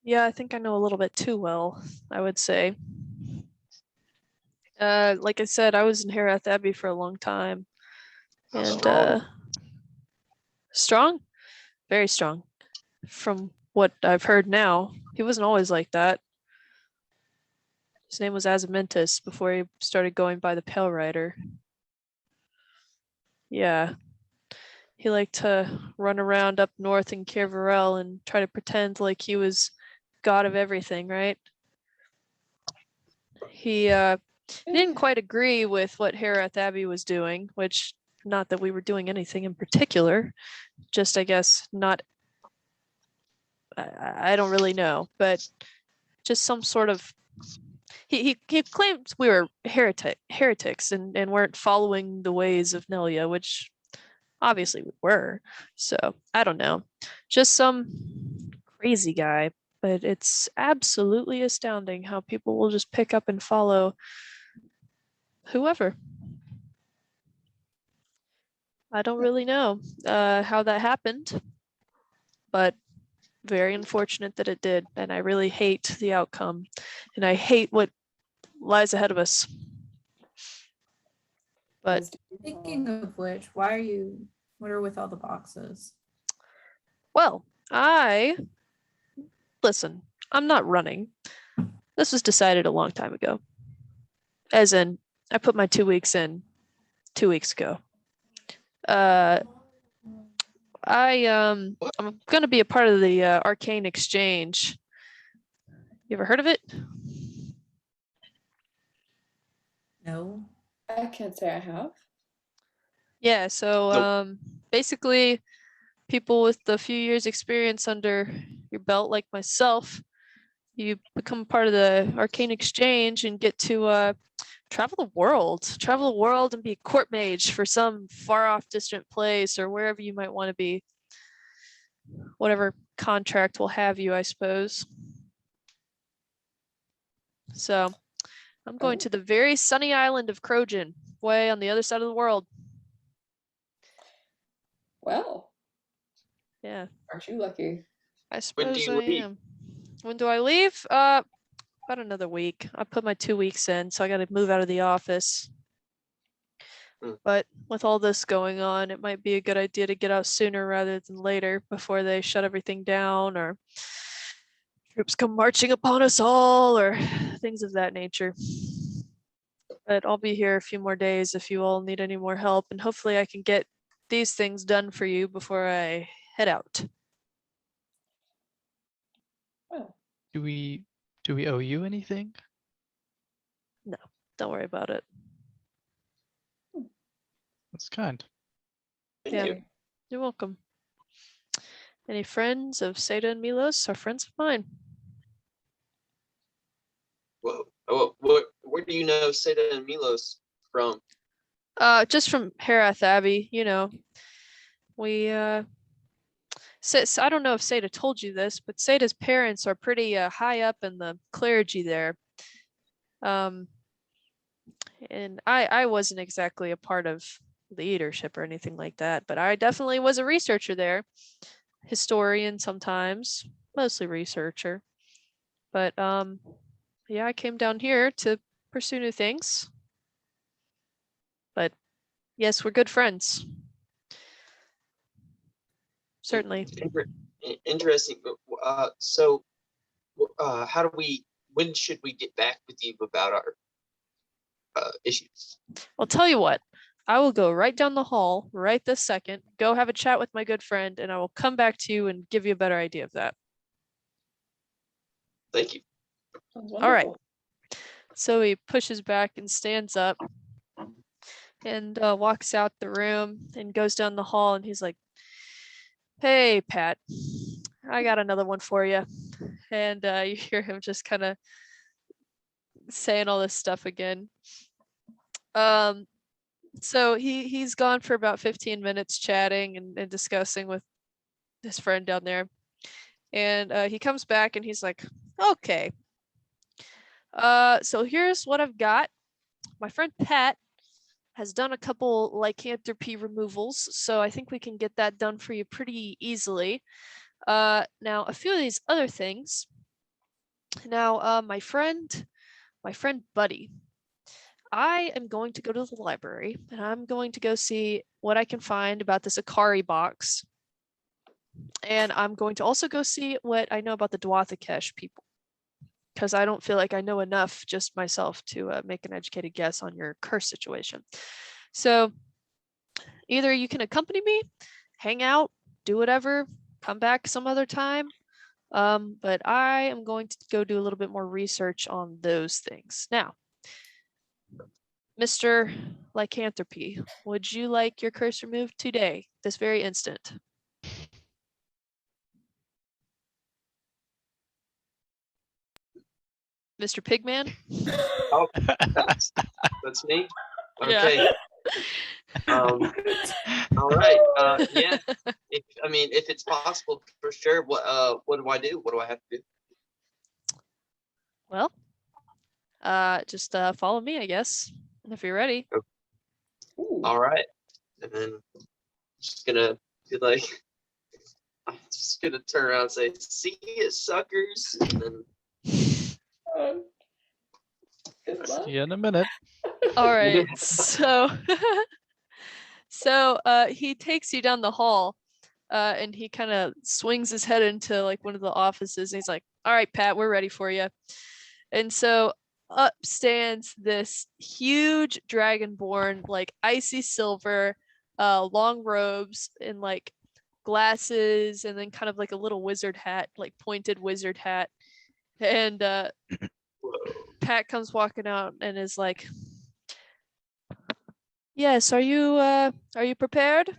Yeah, I think I know a little bit too well, I would say. Like I said, I was in Herath Abbey for a long time. And Strong. strong? Very strong. From what I've heard now, he wasn't always like that. His name was Azamintus before he started going by the Pale Rider. Yeah. He liked to run around up north in Kirvarel and try to pretend like he was god of everything, right? He didn't quite agree with what Herath Abbey was doing, which, not that we were doing anything in particular, just I guess not, I don't really know, but just some sort of, he claimed we were heretics and weren't following the ways of Nelia, which obviously we were. So I don't know, just some crazy guy. But it's absolutely astounding how people will just pick up and follow whoever. I don't really know how that happened, but very unfortunate that it did. And I really hate the outcome. And I hate what lies ahead of us. But As do we all. Speaking of which, what are with all the boxes? well, listen, I'm not running. This was decided a long time ago. As in, I put my 2 weeks in 2 weeks ago. I'm gonna be a part of the Arcane Exchange. You ever heard of it? No. I can't say I have. Yeah, so Nope. basically people with a few years experience under your belt like myself, you become part of the Arcane Exchange and get to travel the world and be a court mage for some far off distant place or wherever you might want to be. Whatever contract will have you, I suppose. So I'm going to the very sunny island of Crojan, way on the other side of the world. Well, Yeah, aren't you lucky? I When do suppose you I leave? am. When do I leave? About another week. I put my 2 weeks in, so I got to move out of the office. Hmm. But with all this going on, it might be a good idea to get out sooner rather than later before they shut everything down or troops come marching upon us all or things of that nature. But I'll be here a few more days if you all need any more help, and hopefully I can get these things done for you before I head out. Well, Do we owe you anything? Don't worry about it. That's kind. Thank Yeah. you. You're welcome. Any friends of Seda and Milos are friends of mine. Well, Where do you know Seda and Milos from? Just from Herath Abbey, we I don't know if Seda told you this, but Seda's parents are pretty high up in the clergy there. And I wasn't exactly a part of leadership or anything like that, but I definitely was a researcher there. Historian sometimes, mostly researcher. But yeah, I came down here to pursue new things. But yes, we're good friends. Certainly. Interesting. When should we get back with you about our issues? I'll tell you what, I will go right down the hall right this second, go have a chat with my good friend, and I will come back to you and give you a better idea of that. Thank you. All right. So he pushes back and stands up and walks out the room and goes down the hall, and he's like, "Hey, Pat, I got another one for you." And you hear him just kind of saying all this stuff again. So he's gone for about 15 minutes chatting and discussing with his friend down there. And he comes back and he's like, "Okay. So here's what I've got. My friend Pat has done a couple lycanthropy removals, so I think we can get that done for you pretty easily. Now a few of these other things. Now, my friend Buddy, I am going to go to the library and I'm going to go see what I can find about this Akari box. And I'm going to also go see what I know about the Dwathakesh people, because I don't feel like I know enough just myself to make an educated guess on your curse situation. So either you can accompany me, hang out, do whatever, come back some other time. But I am going to go do a little bit more research on those things. Now, Mr. Lycanthropy, would you like your curse removed today, this very instant? Mr. Pigman? Oh, that's me. Yeah. Okay. All right. Yeah. If it's possible, for sure. What do I do? What do I have to do? Well, just follow me, I guess, if you're ready. All right. And then I'm just gonna be like, I'm just gonna turn around and say, "See you, suckers," and then. See you in a minute. All right. So he takes you down the hall, and he kind of swings his head into like one of the offices, and he's like, "All right, Pat, we're ready for you." And so up stands this huge dragonborn, like icy silver, long robes and like glasses, and then kind of like a little wizard hat, like pointed wizard hat. And Pat comes walking out and is like, "Yes, are you prepared?"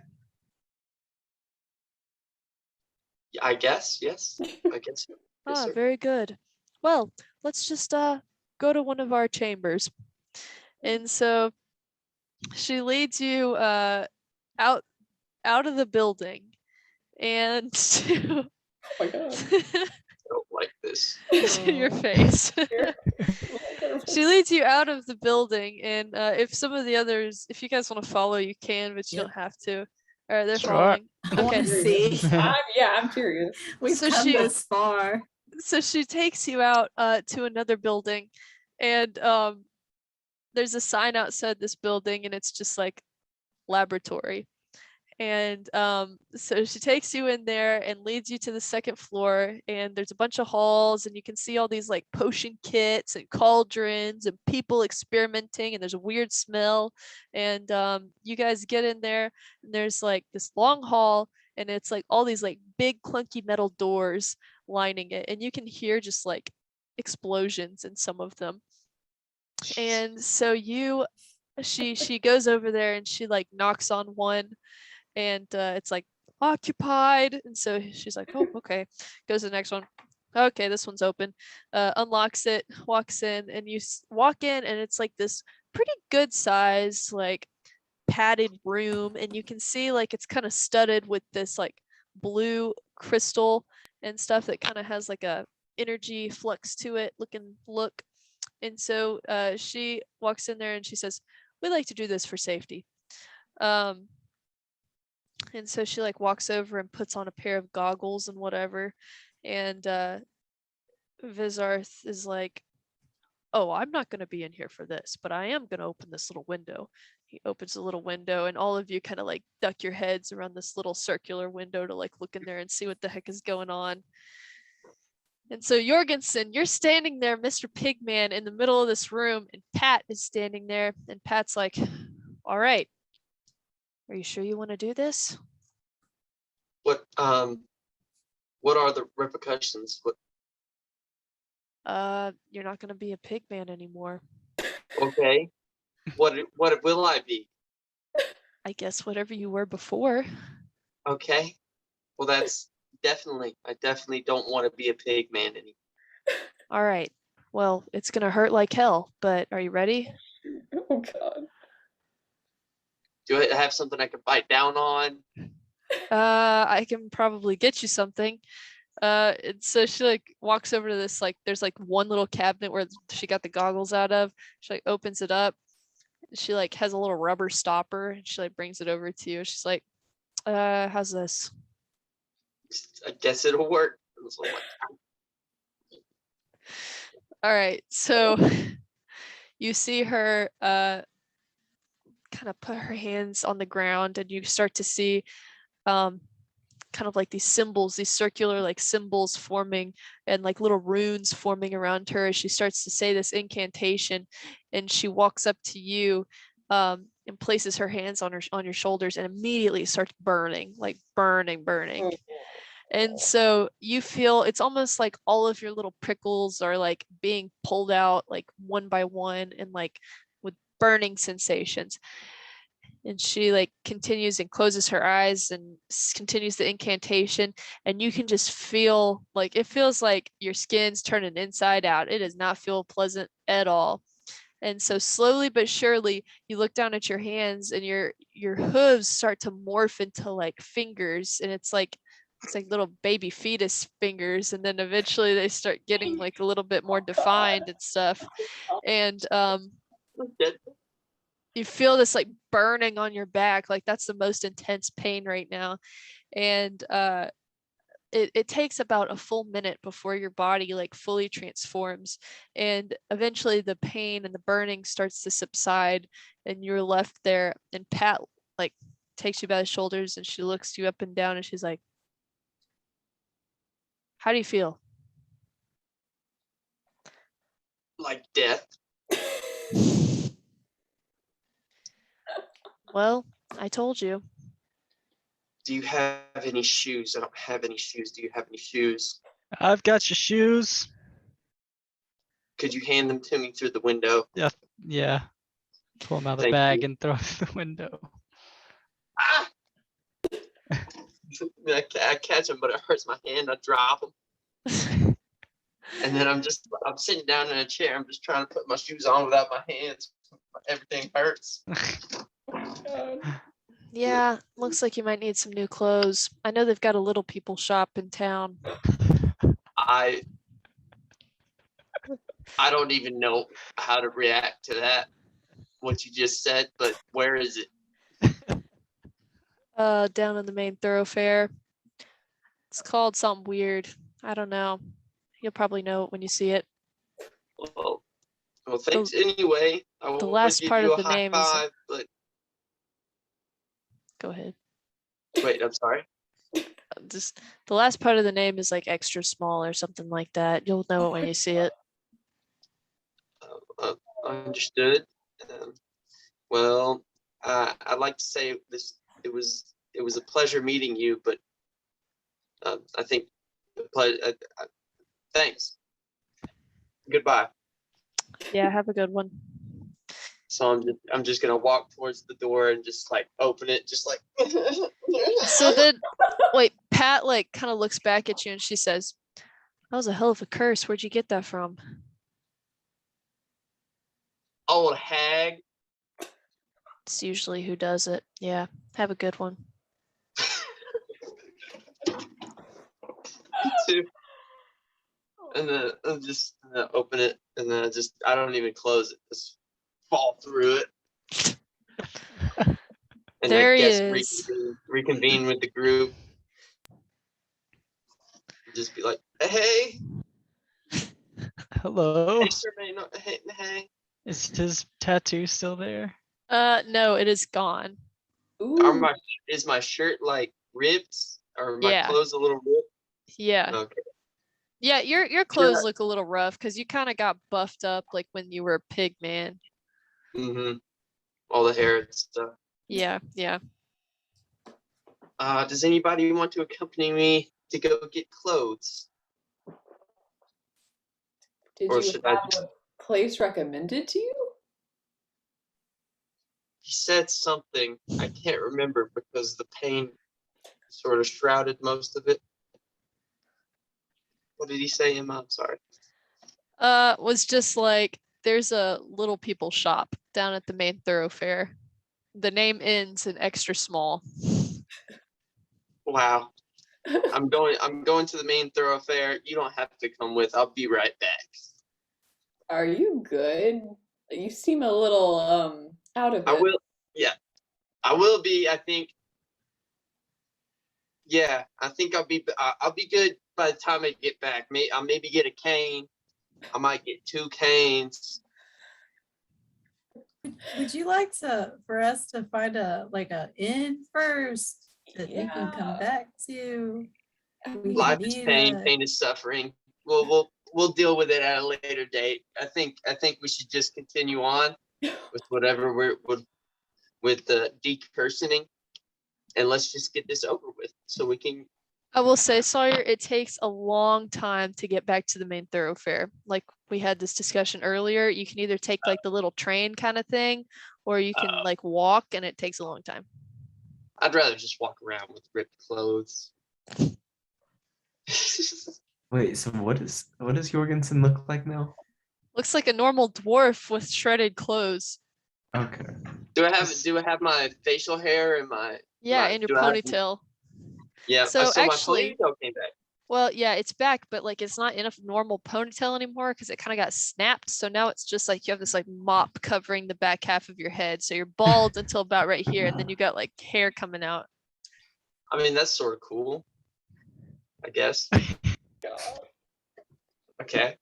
I guess, yes. I guess. Yes, sir. Very good. Well, let's just go to one of our chambers. And so she leads you out of the building and to, Oh my god. I don't like this. to your face. She leads you out of the building, and if some of the others, if you guys want to follow, you can, but you Yep. don't have to. All right, they're Sure. following. I want to see. I'm curious. We've So come she- this far. So she takes you out to another building, and there's a sign outside this building, and it's just like laboratory. And so she takes you in there and leads you to the second floor, and there's a bunch of halls, and you can see all these like potion kits and cauldrons and people experimenting, and there's a weird smell. And you guys get in there, and there's like this long hall, and it's like all these like big clunky metal doors lining it, and you can hear just like explosions in some of them. And so she goes over there and she like knocks on one, and it's like occupied, and so she's like, "Oh, okay." Goes to the next one, Okay, this one's open. Unlocks it, walks in, and you walk in, and it's like this pretty good size, like padded room, and you can see like it's kind of studded with this like blue crystal and stuff that kind of has like a energy flux to it look. And so she walks in there and she says, "We like to do this for safety." Um, and so she like walks over and puts on a pair of goggles and whatever, and Vizarth is like, "Oh, I'm not going to be in here for this, but I am going to open this little window." He opens a little window, and all of you kind of like duck your heads around this little circular window to like look in there and see what the heck is going on. And so Jorgensen, you're standing there, Mr. Pigman, in the middle of this room, and Pat is standing there, and Pat's like, "All right, are you sure you want to do this?" What are the repercussions? You're not going to be a pigman anymore. Okay. What will I be? I guess whatever you were before. Okay. Well, that's I definitely don't want to be a pig man anymore. All right. Well, it's going to hurt like hell, but are you ready? Oh god. Do I have something I can bite down on? I can probably get you something. And so she like walks over to this, like there's like one little cabinet where she got the goggles out of. She like opens it up. She like has a little rubber stopper, and she like brings it over to you. She's like, how's this?" I guess it'll work. All right. So you see her kind of put her hands on the ground, and you start to see kind of like these symbols, these circular like symbols forming, and like little runes forming around her as she starts to say this incantation. And she walks up to you and places her hands on your shoulders, and immediately starts burning, like burning. Oh. And so you feel it's almost like all of your little prickles are like being pulled out like one by one, and like with burning sensations. And she like continues and closes her eyes and continues the incantation, and you can just feel like it feels like your skin's turning inside out. It does not feel pleasant at all. And so slowly but surely you look down at your hands, and your hooves start to morph into like fingers, and it's like little baby fetus fingers, and then eventually they start getting like a little bit more defined and stuff. And you feel this like burning on your back, like that's the most intense pain right now. And it takes about a full minute before your body like fully transforms, and eventually the pain and the burning starts to subside, and you're left there. And Pat like takes you by the shoulders, and she looks you up and down, and she's like, "How do you feel?" Like death. "Well, I told you." Do you have any shoes? I don't have any shoes. Do you have any shoes? I've got your shoes. Could you hand them to me through the window? Yeah. Pull them out of the Thank bag you. and throw it through the window. Ah! I catch them, but it hurts my hand. I drop them. And then I'm sitting down in a chair. I'm just trying to put my shoes on without my hands. Everything hurts. God. Yeah, looks like you might need some new clothes. I know they've got a little people shop in town. I don't even know how to react to that, what you just said, but where is it? Down in the main thoroughfare. It's called something weird. I don't know. You'll probably know it when you see it. Well, thanks anyway. I The would last give part you of a the high name is. five, but Go ahead. wait, I'm sorry. Just the last part of the name is like extra small or something like that. You'll know it when you see it. Understood. Well, I'd like to say this. It was a pleasure meeting you, but I think the pleasure. Thanks. Goodbye. Yeah, have a good one. So I'm just gonna walk towards the door and just like open it, just like. So then, wait, Pat like kind of looks back at you, and she says, That was a hell of a curse. Where'd you get that from? Old hag. It's usually who does it. Yeah. Have a good one. Too. And then I just open it, and then I don't even close it. Just fall through it. And There I he guess is. reconvene with the group. Just be like, hey, Hello. hey. Is his tattoo still there? No, it is gone. Ooh. Is my shirt like ripped, or my Yeah. clothes a little ripped? Yeah. Okay. Yeah, your clothes look a little rough because you kind of got buffed up like when you were a pig man. Mm-hmm. All the hair and stuff. Yeah. Does anybody want to accompany me to go get clothes? Did Or you should have I just? a place recommended to you? He said something. I can't remember because the pain sort of shrouded most of it. What did he say, Emma? I'm sorry. Was just like there's a little people shop down at the main thoroughfare. The name ends in extra small. Wow. I'm going to the main thoroughfare. You don't have to come with. I'll be right back. Are you good? You seem a little out of I it. will. Yeah, I will be. I think. Yeah, I think I'll be good by the time I get back. I'll maybe get a cane. I might get 2 canes. Would you like for us to find a inn first that we can come Yeah. back to? We Life is need pain. a- Pain is suffering. We'll deal with it at a later date. I think we should just continue on with whatever we're with the decursioning, and let's just get this over with so we can. I will say, Sawyer, it takes a long time to get back to the main thoroughfare. Like we had this discussion earlier, you can either take like the little train kind of thing, or you can like walk, and it takes a long time. I'd rather just walk around with ripped clothes. Wait, so what does Jorgensen look like now? Looks like a normal dwarf with shredded clothes. Okay. Do I have my facial hair and my Yeah, my and your do I have- ponytail. yeah, So so actually, my ponytail came back. well, yeah, it's back, but like it's not in a normal ponytail anymore because it kind of got snapped. So now it's just like you have this like mop covering the back half of your head. So you're bald until about right here, and then you got like hair coming out. I mean, that's sort of cool, I guess. Okay.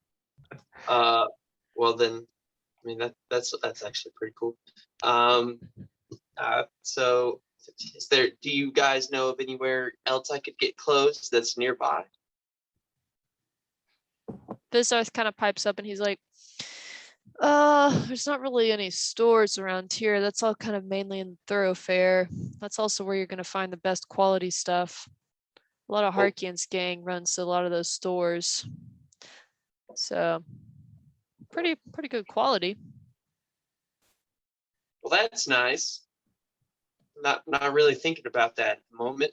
Well then, I mean that's actually pretty cool. So do you guys know of anywhere else I could get clothes that's nearby? Vizarth kind of pipes up and he's like, there's not really any stores around here. That's all kind of mainly in the thoroughfare. That's also where you're gonna find the best quality stuff. A lot of Well- Harkian's gang runs to a lot of those stores. So pretty good quality. Well, that's nice. Not really thinking about that at the moment,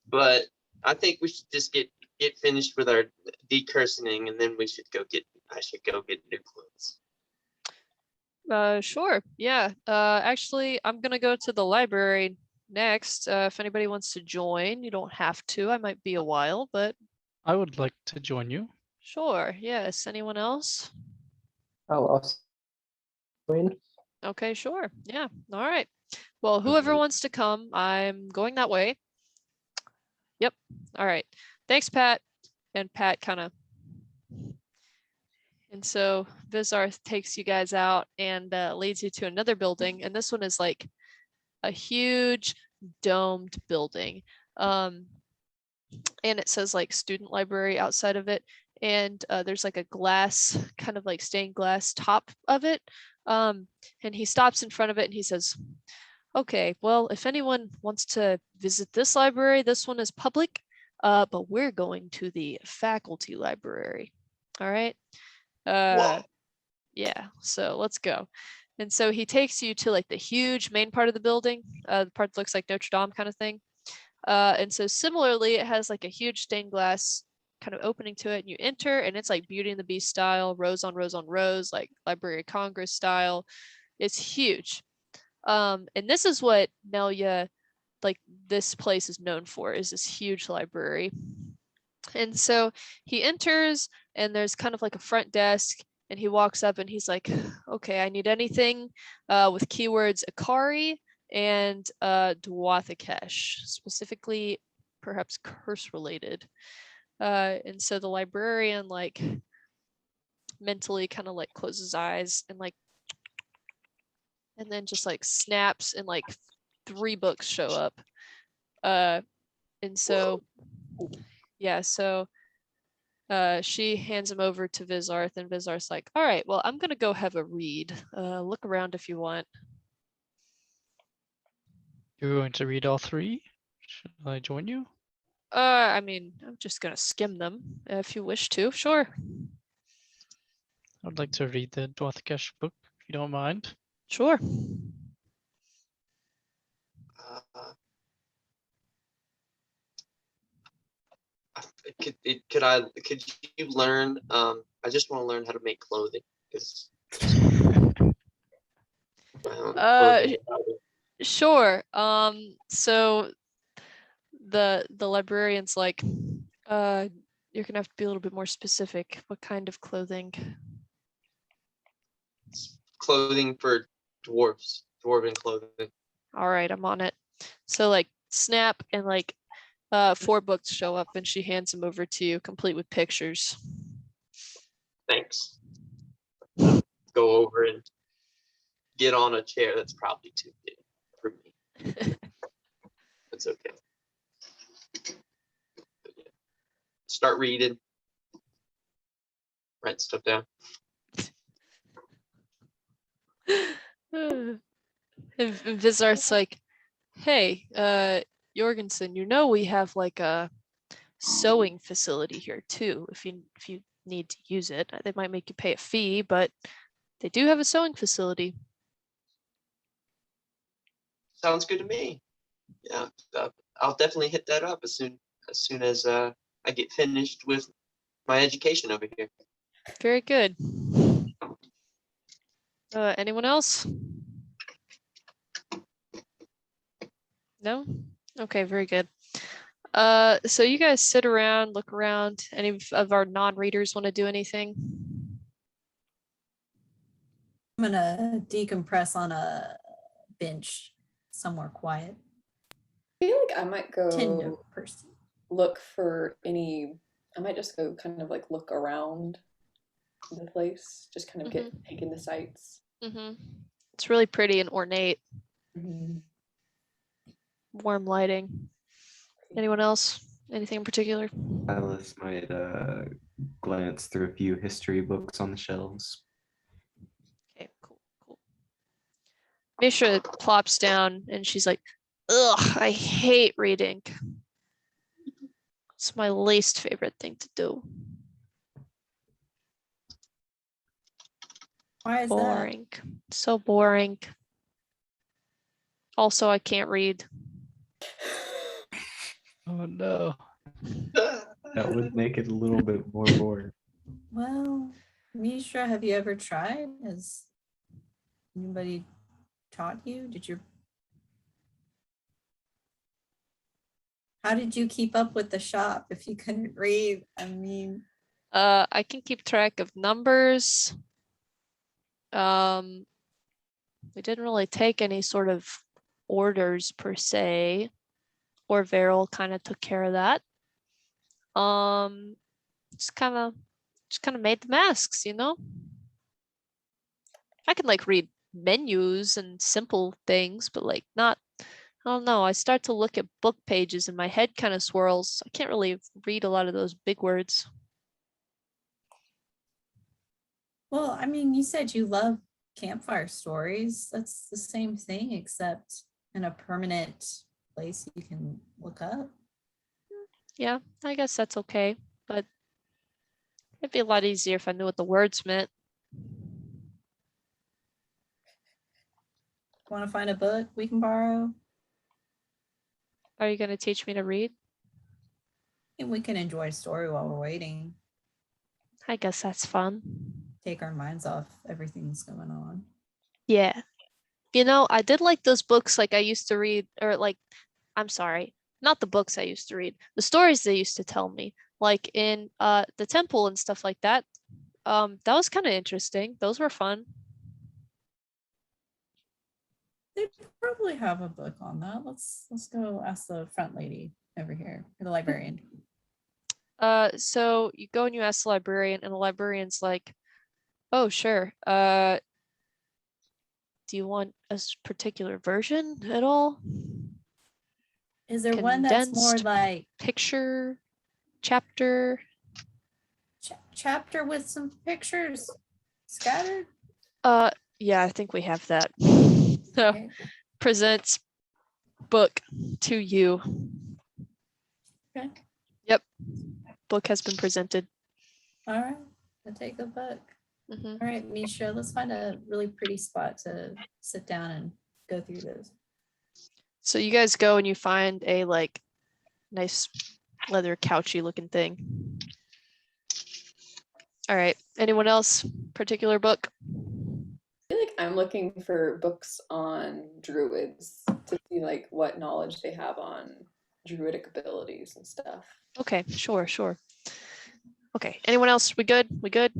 but I think we should just get finished with our decursioning, and then I should go get new clothes. Sure. Yeah. Actually, I'm gonna go to the library next. If anybody wants to join, you don't have to. I might be a while, but I would like to join you. sure. Yes. Anyone else? I'll also join. Okay, sure. Yeah. All right. Well, whoever wants to come, I'm going that way. Yep. All right. Thanks, Pat. And Pat kind of. And so Vizarth takes you guys out and leads you to another building. And this one is like a huge domed building. And it says like student library outside of it. And there's like a glass, kind of like stained glass top of it. And he stops in front of it and he says, okay, well, if anyone wants to visit this library, this one is public, but we're going to the faculty library. All right. Whoa. Yeah, so let's go. And so he takes you to like the huge main part of the building, the part that looks like Notre Dame kind of thing. And so similarly, it has like a huge stained glass kind of opening to it, and you enter, and it's like Beauty and the Beast style, rows on rows on rows, like Library of Congress style. It's huge. And this is what Nelia, like this place is known for, is this huge library. And so he enters, and there's kind of like a front desk, and he walks up and he's like, okay, I need anything with keywords Akari and Dwathikesh, specifically perhaps curse related. And so the librarian like mentally kind of like closes his eyes and like, and then just like snaps, and like 3 books show up. And so, yeah, so she hands him over to Vizarth, and Vizarth's like, all right, well, I'm gonna go have a read. Look around if you want. You're going to read all 3? Should I join you? I mean, I'm just gonna skim them if you wish to, sure. I'd like to read the Dwathikesh book, if you don't mind. Sure. Could you learn? I just want to learn how to make clothing because. Sure. So the librarian's like, you're gonna have to be a little bit more specific. What kind of clothing? Clothing for dwarves, dwarven clothing. All right, I'm on it. So like snap, and like 4 books show up, and she hands them over to you, complete with pictures. Thanks. Go over and get on a chair that's probably too big for me. That's okay. Yeah. Start reading. Write stuff down. And Vizarth's like, hey, Jorgensen, you know we have like a sewing facility here too. If you need to use it, they might make you pay a fee, but they do have a sewing facility. Sounds good to me. Yeah, I'll definitely hit that up as soon as I get finished with my education over here. Very good. Anyone else? No? Okay, very good. So you guys sit around, look around. Any of our non-readers want to do anything? I'm gonna decompress on a bench somewhere quiet. I feel like I might Tender go person. look for any. I might just go kind of like look around the place, just kind of get taking the sights. It's really pretty and ornate. Mhm. Warm lighting. Anyone else? Anything in particular? Alice might glance through a few history books on the shelves. Okay, cool. Misha plops down and she's like, ugh, I hate reading. It's my least favorite thing to do. Why is Boring. So boring. Also, I can't read. Oh no. That would make it a little bit more boring. that? Well, Mishra, have you ever tried? Has anybody taught you? How did you keep up with the shop if you couldn't read? I mean, I can keep track of numbers. We didn't really take any sort of orders per se, or Veryl kind of took care of that. Just kind of made the masks, you know. I can like read menus and simple things, but like not. I don't know. I start to look at book pages and my head kind of swirls. I can't really read a lot of those big words. well, I mean, you said you love campfire stories. That's the same thing, except in a permanent place you can look up. Yeah, I guess that's okay, but it'd be a lot easier if I knew what the words meant. Want to find a book we can borrow? Are you going to teach me to read? And we can enjoy a story while we're waiting. I guess that's fun. Take our minds off everything that's going on. Yeah. You know, I did like those books like I used to read, or like, I'm sorry, not the books I used to read, the stories they used to tell me, like in the temple and stuff like that. That was kind of interesting. Those were fun. They probably have a book on that. Let's go ask the front lady over here, or the librarian. So you go and you ask the librarian, and the librarian's like, "Oh, sure. Do you want a particular version at all? Is there one that's more Condensed like picture, chapter?" chapter with some pictures scattered? Yeah, I think we have that. So Okay. presents book to you. Okay. Yep. Book has been presented. All right. I'll take the book. Mhm. All right, Misha, let's find a really pretty spot to sit down and go through those. So you guys go and you find a like nice leather couchy looking thing. All right. Anyone else? Particular book? I feel like I'm looking for books on druids to see like what knowledge they have on druidic abilities and stuff. Okay, sure. Okay. Anyone else? We good? We good?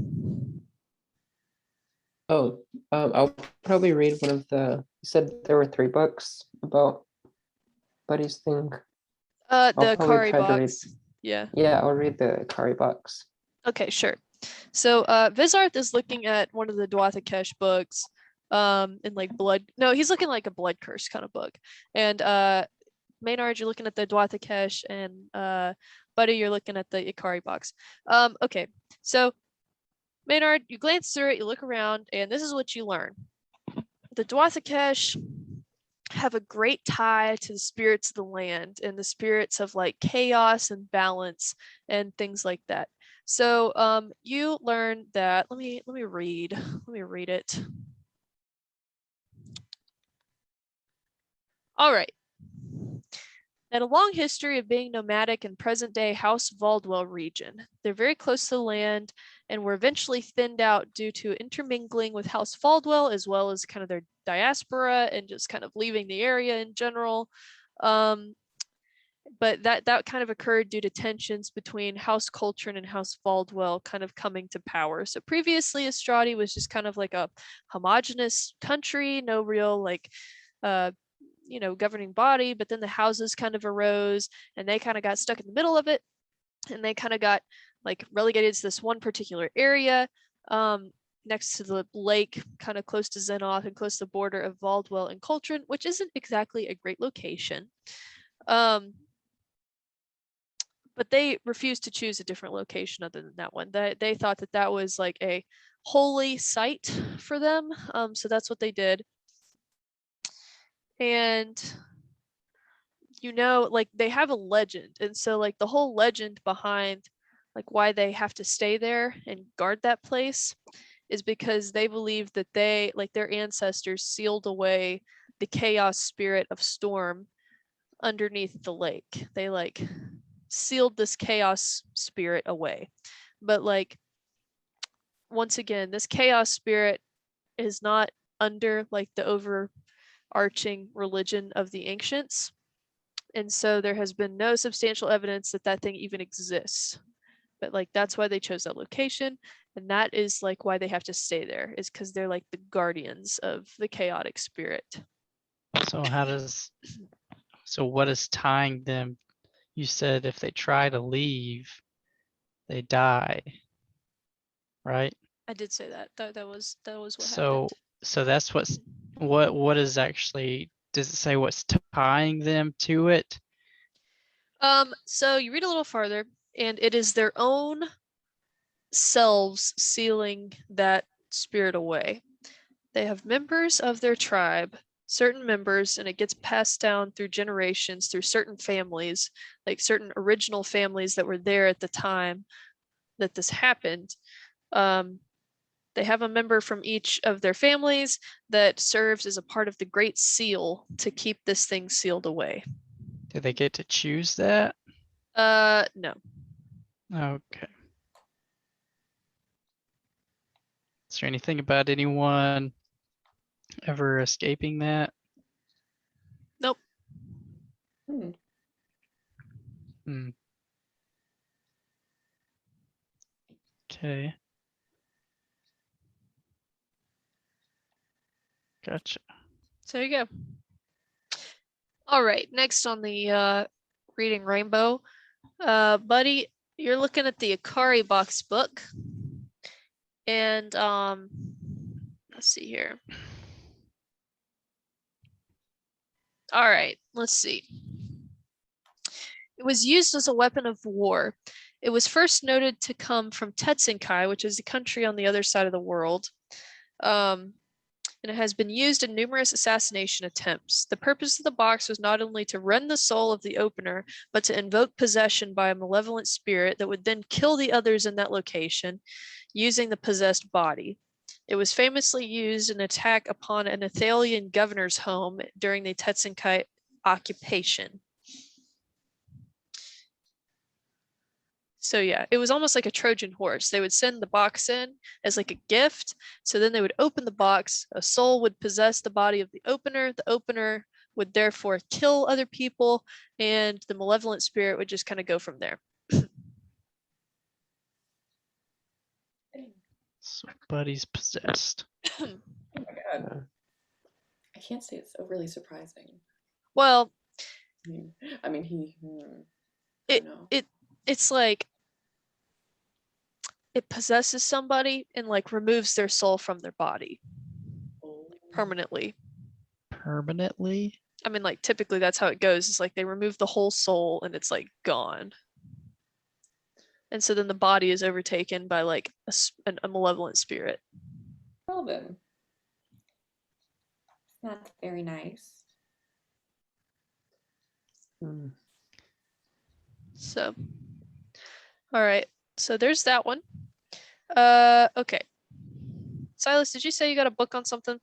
Oh, I'll probably read one of the. You said there were 3 books about Buddy's thing. The probably Kari try to read- box. Yeah. Yeah, I'll read the Kari box. Okay, sure. So Vizarth is looking at one of the Dwathakesh books, in like blood. No, he's looking like a blood curse kind of book. And Maynard, you're looking at the Dwathakesh, and Buddy, you're looking at the Ikari box. Okay, so Maynard, you glance through it, you look around, and this is what you learn. The Dwathakesh have a great tie to the spirits of the land and the spirits of like chaos and balance and things like that. So you learn that, let me read it. All right. Had a long history of being nomadic in present-day House Valdwell region. They're very close to the land and were eventually thinned out due to intermingling with House Valdwell, as well as kind of their diaspora and just kind of leaving the area in general. But that kind of occurred due to tensions between House Coltrane and House Valdwell kind of coming to power. So previously, Estradi was just kind of like a homogenous country, no real like governing body, but then the houses kind of arose and they kind of got stuck in the middle of it, and they kind of got like relegated to this one particular area next to the lake, kind of close to Zenoth and close to the border of Valdwell and Coltrane, which isn't exactly a great location. But they refused to choose a different location other than that one. They thought that was like a holy site for them, so that's what they did. And like they have a legend, and so like the whole legend behind like why they have to stay there and guard that place is because they believe that they, like their ancestors, sealed away the chaos spirit of storm underneath the lake. They like sealed this chaos spirit away. But like once again, this chaos spirit is not under like the overarching religion of the ancients. And so there has been no substantial evidence that thing even exists. But like that's why they chose that location, and that is like why they have to stay there, is because they're like the guardians of the chaotic spirit. So what is tying them? You said if they try to leave, they die, right? I did say that. That was what So happened. so that's what is actually, does it say what's tying them to it? So you read a little farther, and it is their own selves sealing that spirit away. They have members of their tribe, certain members, and it gets passed down through generations, through certain families, like certain original families that were there at the time that this happened. They have a member from each of their families that serves as a part of the Great Seal to keep this thing sealed away. Do they get to choose that? No. Okay. Is there anything about anyone ever escaping that? Nope. Hmm. Hmm. Okay. Gotcha. So there you go. All right, next on the Reading Rainbow. Buddy, you're looking at the Akari box book. And let's see here. All right, let's see. It was used as a weapon of war. It was first noted to come from Tetsinkai, which is a country on the other side of the world. And it has been used in numerous assassination attempts. The purpose of the box was not only to rend the soul of the opener, but to invoke possession by a malevolent spirit that would then kill the others in that location using the possessed body. It was famously used in an attack upon an Athalian governor's home during the Tetsinkai occupation. So yeah, it was almost like a Trojan horse. They would send the box in as like a gift. So then they would open the box. A soul would possess the body of the opener. The opener would therefore kill other people, and the malevolent spirit would just kind of go from there. So Buddy's possessed. Oh my god. I can't say it's really surprising. Well, I mean he. it no. it's like it possesses somebody and like removes their soul from their body permanently. Permanently? I mean, like typically that's how it goes. It's like they remove the whole soul and it's like gone. And so then the body is overtaken by like a malevolent spirit. Well then. Not very nice. Hmm. So, all right. So there's that one. Okay. Silas, did you say you got a book on something?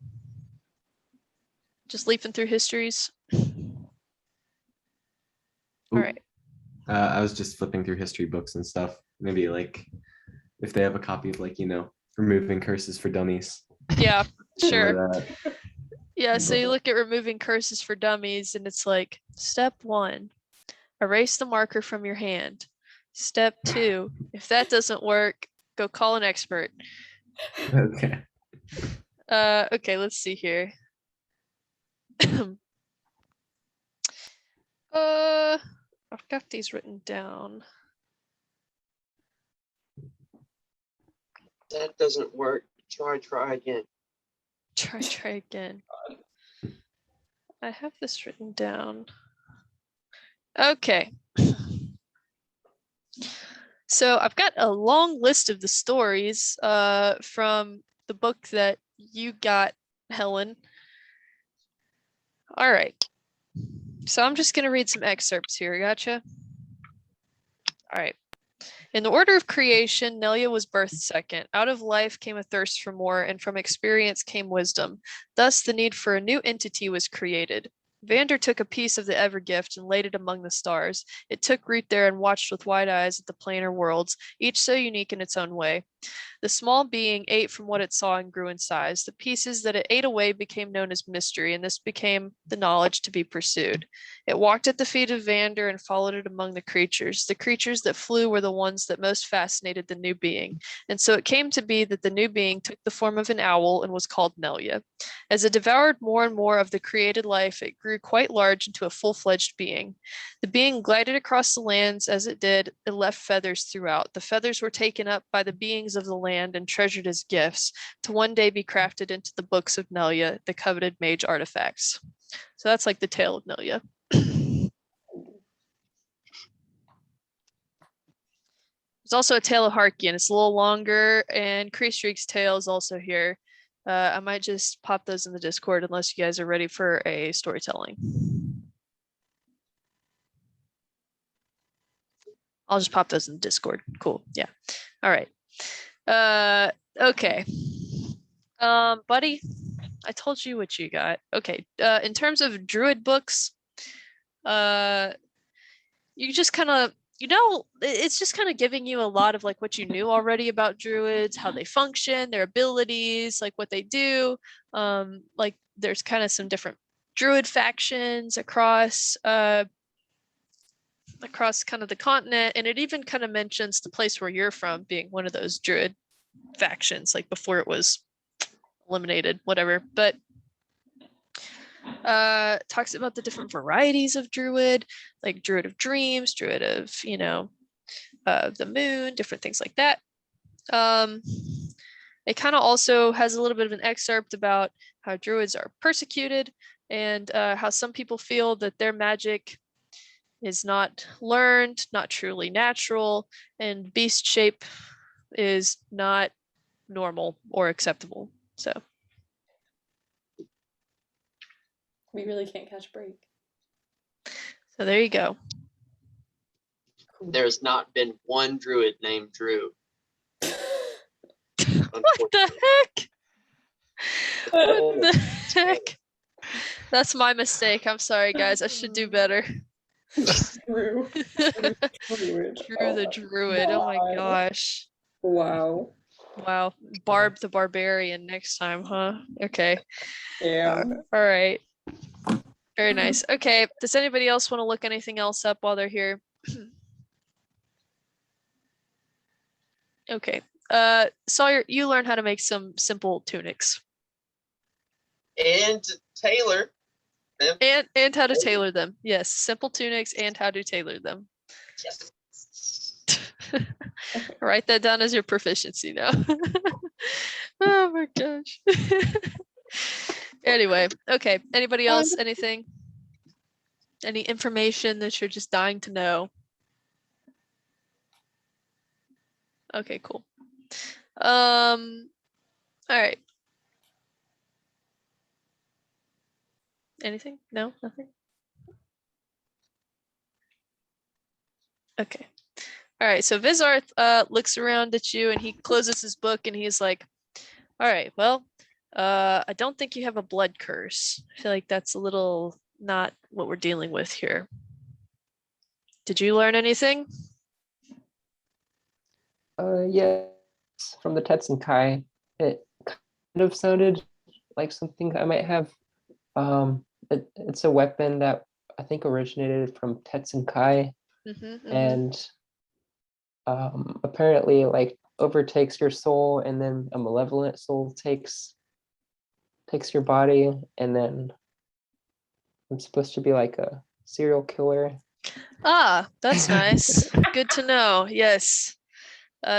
Just leafing through histories. All right. I was just flipping through history books and stuff. Maybe like if they have a copy of like, removing curses for dummies. Yeah, some of sure. that. Yeah, so you look at removing curses for dummies and it's like, step 1, erase the marker from your hand. Step 2, if that doesn't work, go call an expert. Okay. Okay, let's see here. I've got these written down. That doesn't work. Try again. Try again. I have this written down. Okay. So I've got a long list of the stories from the book that you got, Helen. All right. So I'm just going to read some excerpts here. Gotcha. All right. In the order of creation, Nelia was birthed second. Out of life came a thirst for more, and from experience came wisdom. Thus, the need for a new entity was created. Vander took a piece of the Evergift and laid it among the stars. It took root there and watched with wide eyes at the planar worlds, each so unique in its own way. The small being ate from what it saw and grew in size. The pieces that it ate away became known as mystery, and this became the knowledge to be pursued. It walked at the feet of Vander and followed it among the creatures. The creatures that flew were the ones that most fascinated the new being. And so it came to be that the new being took the form of an owl and was called Nelia. As it devoured more and more of the created life, it grew quite large into a full-fledged being. The being glided across the lands. As it did, it left feathers throughout. The feathers were taken up by the beings of the land and treasured as gifts, to one day be crafted into the books of Nelia, the coveted mage artifacts. So that's like the tale of Nelia. There's also a tale of Harkian. It's a little longer, and Kreestreak's tale is also here. I might just pop those in the Discord unless you guys are ready for a storytelling. I'll just pop those in the Discord. Cool. Yeah. All right. Okay. Buddy, I told you what you got. Okay. In terms of druid books, you just kind of it's just kind of giving you a lot of like what you knew already about druids, how they function, their abilities, like what they do. Like there's kind of some different druid factions across kind of the continent, and it even kind of mentions the place where you're from being one of those druid factions, like before it was eliminated, whatever. But talks about the different varieties of druid, like druid of dreams, druid of the moon, different things like that. It kind of also has a little bit of an excerpt about how druids are persecuted and how some people feel that their magic is not learned, not truly natural, and beast shape is not normal or acceptable. So We really can't catch a break. there you go. There's not been one druid named Drew. What the heck? What the heck? That's my mistake. I'm sorry, guys. I should do better. Drew. Drew the Druid. Oh my gosh. Wow. Wow. Barb the Barbarian next time, huh? Okay. Yeah. All right. Very nice. Okay. Does anybody else want to look anything else up while they're here? Okay. Sawyer, you learn how to make some simple tunics. And Taylor. And how to tailor them. Yes, simple tunics and how to tailor them. Yes. Write that down as your proficiency now. Oh my gosh. Anyway, okay. Anybody else? Anything? Any information that you're just dying to know? Okay, cool. All right. Anything? No, nothing. Okay. All right. So Vizarth looks around at you and he closes his book and he's like, all right, well, I don't think you have a blood curse. I feel like that's a little not what we're dealing with here. Did you learn anything? Yes, from the Tetsunkai, it kind of sounded like something I might have. It's a weapon that I think originated from Tetsunkai, and apparently like overtakes your soul, and then a malevolent soul takes your body, and then I'm supposed to be like a serial killer. Ah, that's nice. Good to know. Yes.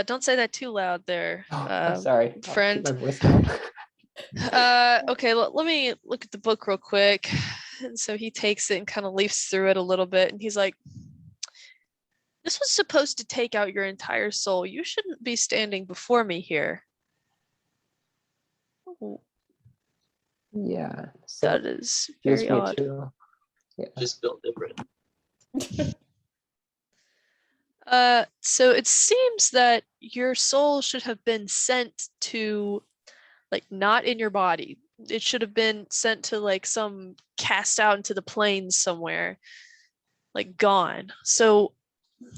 Don't say that too loud there, I'm sorry, friend. I'll keep my voice down. Okay, let me look at the book real quick. And so he takes it and kind of leafs through it a little bit, and he's like, this was supposed to take out your entire soul. You shouldn't be standing before me here. Yeah, so That is feels very me odd. too. Yeah. Just built different. So it seems that your soul should have been sent to, like, not in your body. It should have been sent to like some cast out into the plains somewhere, like gone. So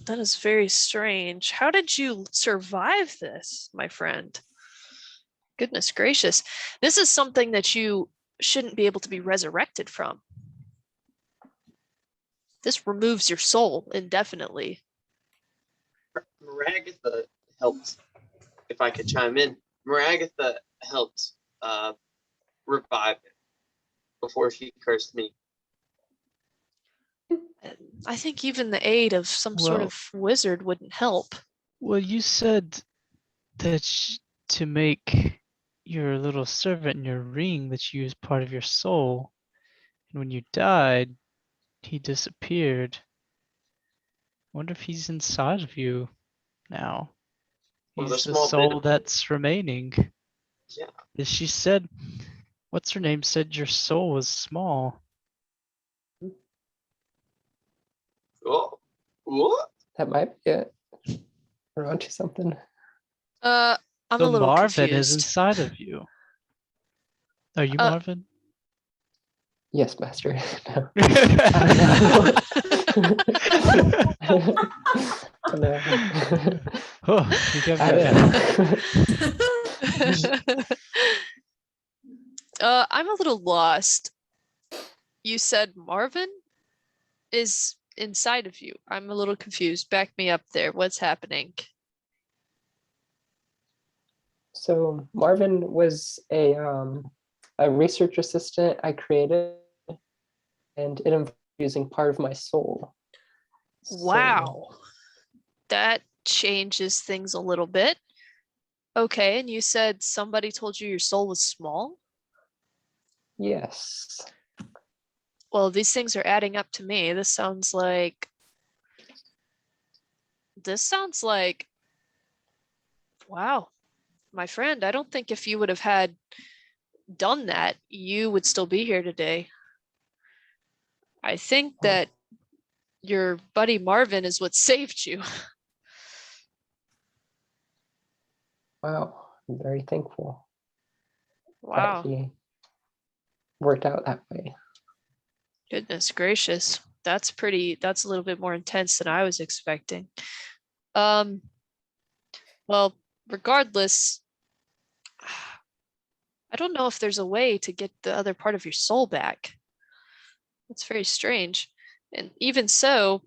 that is very strange. How did you survive this, my friend? Goodness gracious. This is something that you shouldn't be able to be resurrected from. This removes your soul indefinitely. Maragatha helped, if I could chime in, Maragatha helped revive him before she cursed me. I think even the aid of some sort of wizard wouldn't help. Well, you said that to make your little servant in your ring that you use part of your soul, and when you died, he disappeared. Wonder if he's inside of you now. Well, He's the the small bit soul of- that's remaining. Yeah. As she said, what's her name said your soul was small. Oh, what? That might be it. We're onto something. I'm So a little Marvin is confused. inside of you. Are you Marvin? Yes, master. No. No. Oh, you got me I don't there. know. I'm a little lost. You said Marvin is inside of you. I'm a little confused. Back me up there. What's happening? So Marvin was a research assistant I created, and it involved using part of my soul. So, Wow. That changes things a little bit. Okay, and you said somebody told you your soul was small? yes. Well, these things are adding up to me. This sounds like wow, my friend, I don't think if you would have had done that, you would still be here today. I think that your buddy Marvin is what saved you. Wow. I'm very thankful that Wow. he worked out that way. Goodness gracious. That's a little bit more intense than I was expecting. Well, regardless, I don't know if there's a way to get the other part of your soul back. That's very strange. And even so,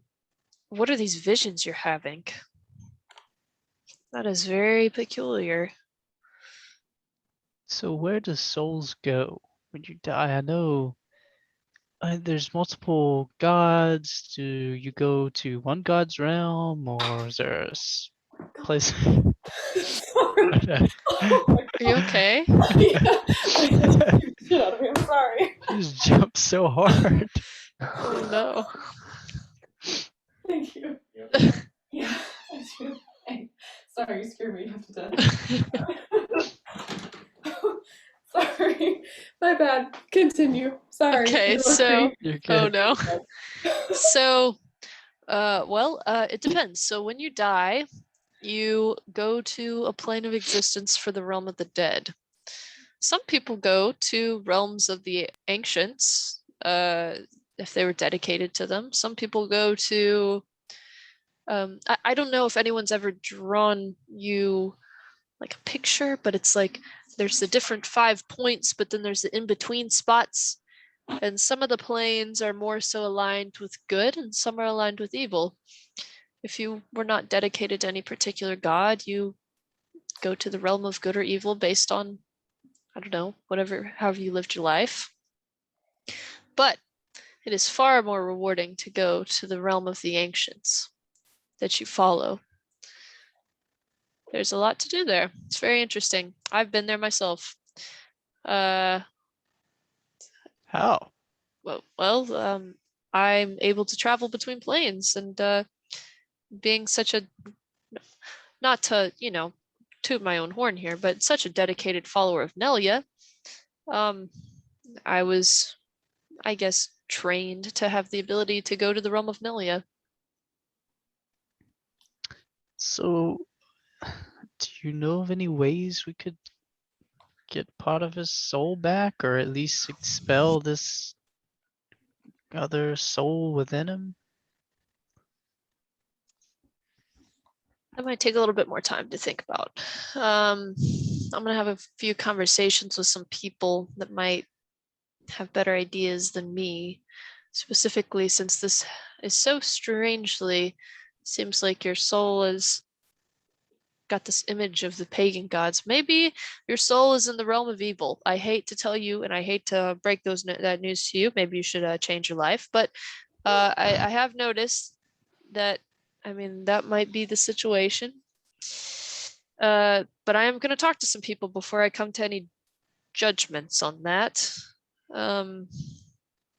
what are these visions you're having? That is very peculiar. So where do souls go when you die? I know there's multiple gods. Do you go to one god's realm, or is there a place? Sorry. Oh my Are you okay? yeah, I just scared the shit out of me. I'm sorry. Just jump so hard. Oh no. Thank you. Yeah, I do. Sorry, you scared me half to death. Sorry, my bad. Continue. Sorry. Okay, so You're oh good. no. So it depends. So when you die, you go to a plane of existence for the realm of the dead. Some people go to realms of the ancients, if they were dedicated to them. Some people go to I don't know if anyone's ever drawn you like a picture, but it's like there's the different 5 points, but then there's the in-between spots. And some of the planes are more so aligned with good and some are aligned with evil. If you were not dedicated to any particular god, you go to the realm of good or evil based on, I don't know, however you lived your life. But it is far more rewarding to go to the realm of the ancients that you follow. There's a lot to do there. It's very interesting. I've been there myself. How? I'm able to travel between planes, and being such a, not to, toot my own horn here, but such a dedicated follower of Nelia, I was, I guess, trained to have the ability to go to the realm of Nelia. So, do you know of any ways we could get part of his soul back, or at least expel this other soul within him? That might take a little bit more time to think about. I'm gonna have a few conversations with some people that might have better ideas than me, specifically since this is so strangely seems like your soul has got this image of the pagan gods. Maybe your soul is in the realm of evil. I hate to tell you, and I hate to break that news to you. Maybe you should change your life, but I have noticed that. I mean, that might be the situation. But I am going to talk to some people before I come to any judgments on that.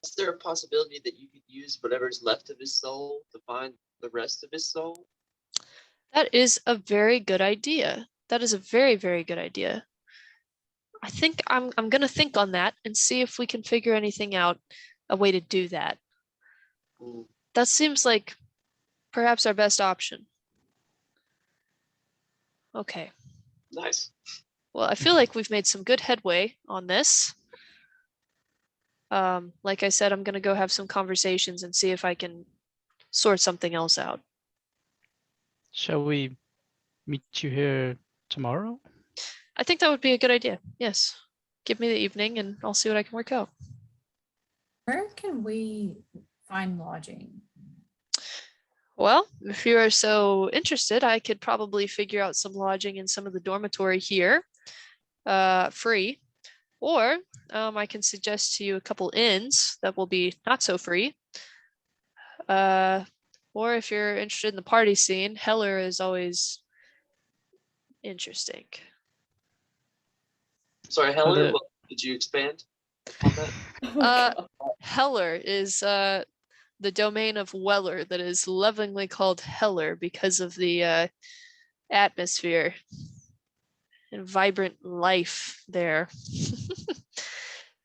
Is there a possibility that you could use whatever's left of his soul to find the rest of his soul? That is a very good idea. That is a very, very good idea. I think I'm gonna think on that and see if we can figure anything out, a way to do that. That seems like perhaps our best option. Okay. Nice. Well, I feel like we've made some good headway on this. Like I said, I'm gonna go have some conversations and see if I can sort something else out. Shall we meet you here tomorrow? I think that would be a good idea. Yes. Give me the evening and I'll see what I can work out. Where can we find lodging? Well, if you are so interested, I could probably figure out some lodging in some of the dormitory here, free. Or I can suggest to you a couple inns that will be not so free. Or if you're interested in the party scene, Heller is always interesting. Sorry, How Heller, to- what, did you expand on that? Oh my God. Heller is the domain of Weller that is lovingly called Heller because of the atmosphere and vibrant life there.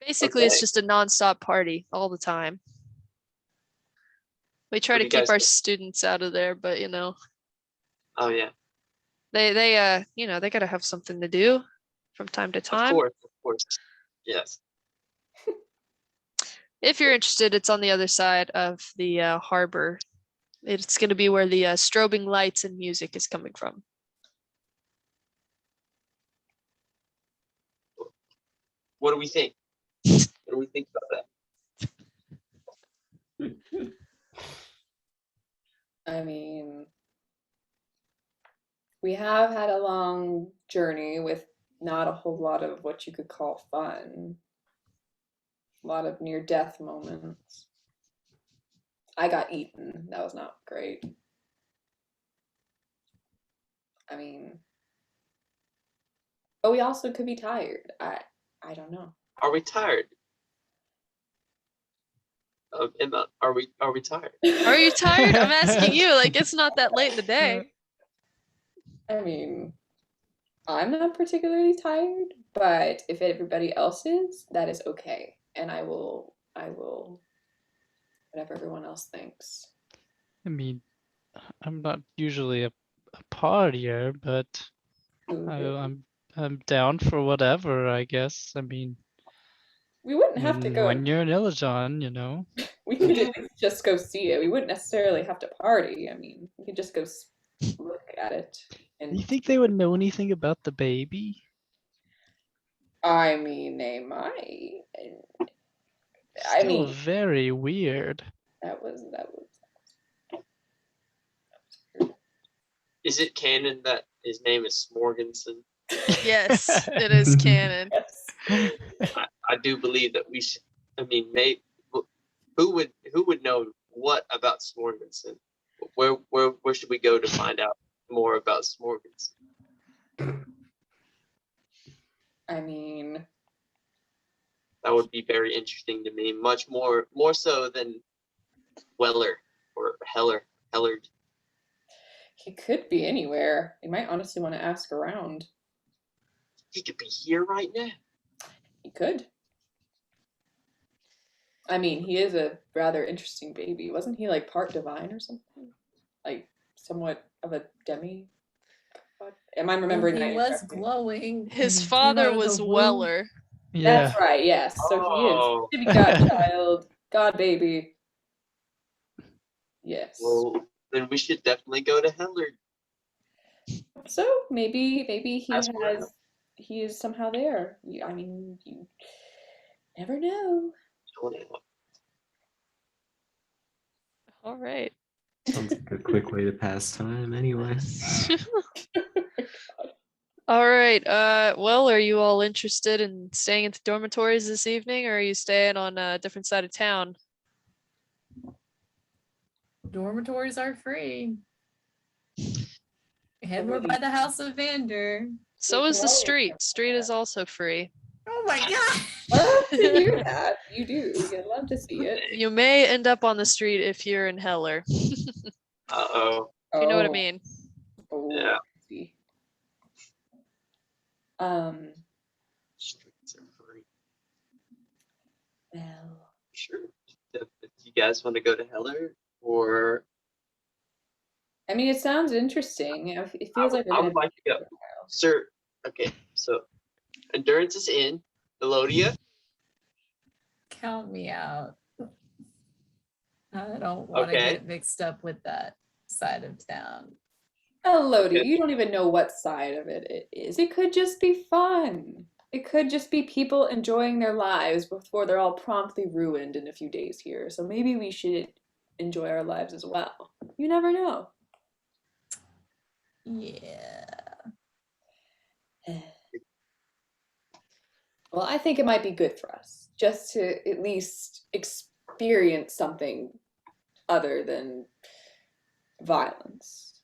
Basically, it's Okay. just a nonstop party all the time. We try What do to you keep guys our think? students out of there, but you know, Oh yeah, they you know, they gotta have something to do from time to of time. course. Yes. If you're interested, it's on the other side of the harbor. It's going to be where the strobing lights and music is coming from. What do we think? What do we think about that? I mean, we have had a long journey with not a whole lot of what you could call fun. A lot of near death moments. I got eaten. That was not great. I mean, but we also could be tired. I don't know. Are we tired? Emma, are we tired? Are you tired? I'm asking you. Like, it's not that late in the day. I mean, I'm not particularly tired, but if everybody else is, that is okay. And I will whatever everyone else thinks. I mean, I'm not usually a partier, but Ooh, I'm down for whatever, I guess. I mean, we wouldn't have to go. when you're in Ilajan, you know. We could at least just go see it. We wouldn't necessarily have to party. I mean, we could just go look at it. Do you And think they would know anything about the baby? I mean, they might. I Still mean, very weird. that was Is it canon that his name is Smorgasbord? Yes, it is canon. yes. I do believe that we should. I mean, who would know what about Smorgasbord? Where should we go to find out more about Smorgasbord? I mean, That would be very interesting to me, much more so than Weller or Hellard. he could be anywhere. You might honestly want to ask around. He could be here right now. He could. I mean, he is a rather interesting baby. Wasn't he like part divine or something? Like somewhat of a demi? Am I remembering Well, that he was incorrectly? glowing. His and came father out of was the womb. Weller. Yeah. That's right, yes. So Oh. he is. Maybe godchild, god baby. Yes. Well, then we should definitely go to Hellard. So maybe Ask around. he is somehow there. I mean, you never know. All right. Sounds like a quick way to pass time anyway. All right. Well, are you all interested in staying at the dormitories this evening, or are you staying on a different side of town? Dormitories are free. And we're by the house of Vander. So is the street. Street is also free. Oh my god. Love to hear that. You do. You'd love to see it. You may end up on the street if you're in Heller. Uh-oh. If you know what I mean. Oh, Yeah. I see. Streets are free. Well, Sure. If you guys want to go to Heller, or I mean, it sounds interesting. It feels like we're I gonna would like to go. Sir, okay, so Endurance is in. Elodia, Count me out. I don't want to Okay. get mixed up with that side of town. Elodie, Okay. you don't even know what side of it is. It could just be fun. It could just be people enjoying their lives before they're all promptly ruined in a few days here. So maybe we should enjoy our lives as well. You never know. Yeah. Well, I think it might be good for us just to at least experience something other than violence.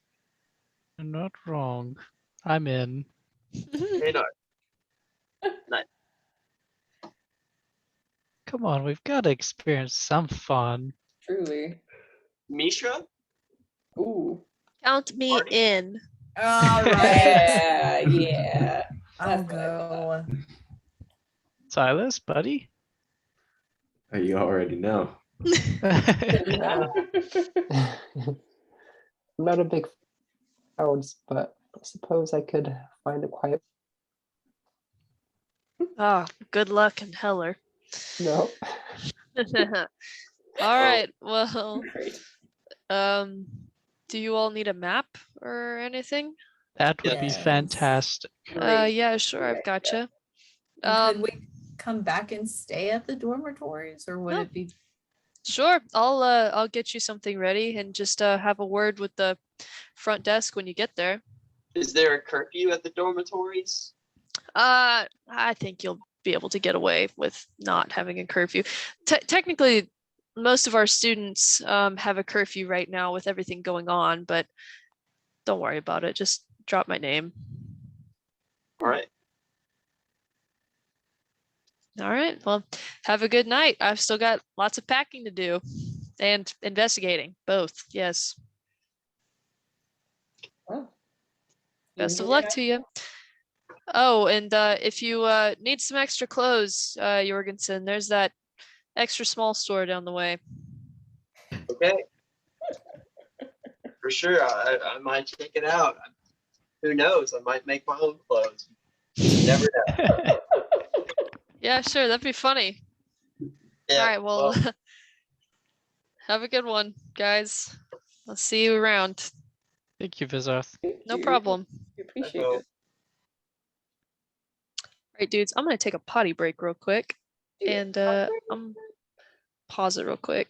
You're not wrong. I'm in. Radar. Come on, we've got to experience some fun. Truly. Mishra? Ooh. Count me Party. in. All right. Yeah, yeah. I'll That's what I thought. go. Silas, buddy? You already know. Yeah. I'm not a big crowds, but I suppose I could find a quiet. Ah, good luck in Heller. No. All right. Well, Great. do you all need a map or anything? That would be Yes. fantastic. Great. Yeah, sure. Great I've gotcha. Could we come back and stay at the dormitories, or would No. it be? Sure. I'll get you something ready and just have a word with the front desk when you get there. Is there a curfew at the dormitories? I think you'll be able to get away with not having a curfew. Technically, most of our students have a curfew right now with everything going on, but don't worry about it. Just drop my name. All right. All right. Well, have a good night. I've still got lots of packing to do and investigating, both. Yes. Well, Best of enjoy luck your to you. Oh, and if you need some extra clothes, Jorgensen, there's that extra small store down the way. Okay. For sure. I might check it out. Who knows? I might make my own clothes. Never know. Yeah, sure. That'd be funny. Yeah. All right. Well, have a good one, guys. I'll see you around. Thank you, Vizoth. No Dude, problem. we appreciate So- it. All right, dudes. I'm gonna take a potty break real quick, Do it. and I'm pause it real quick.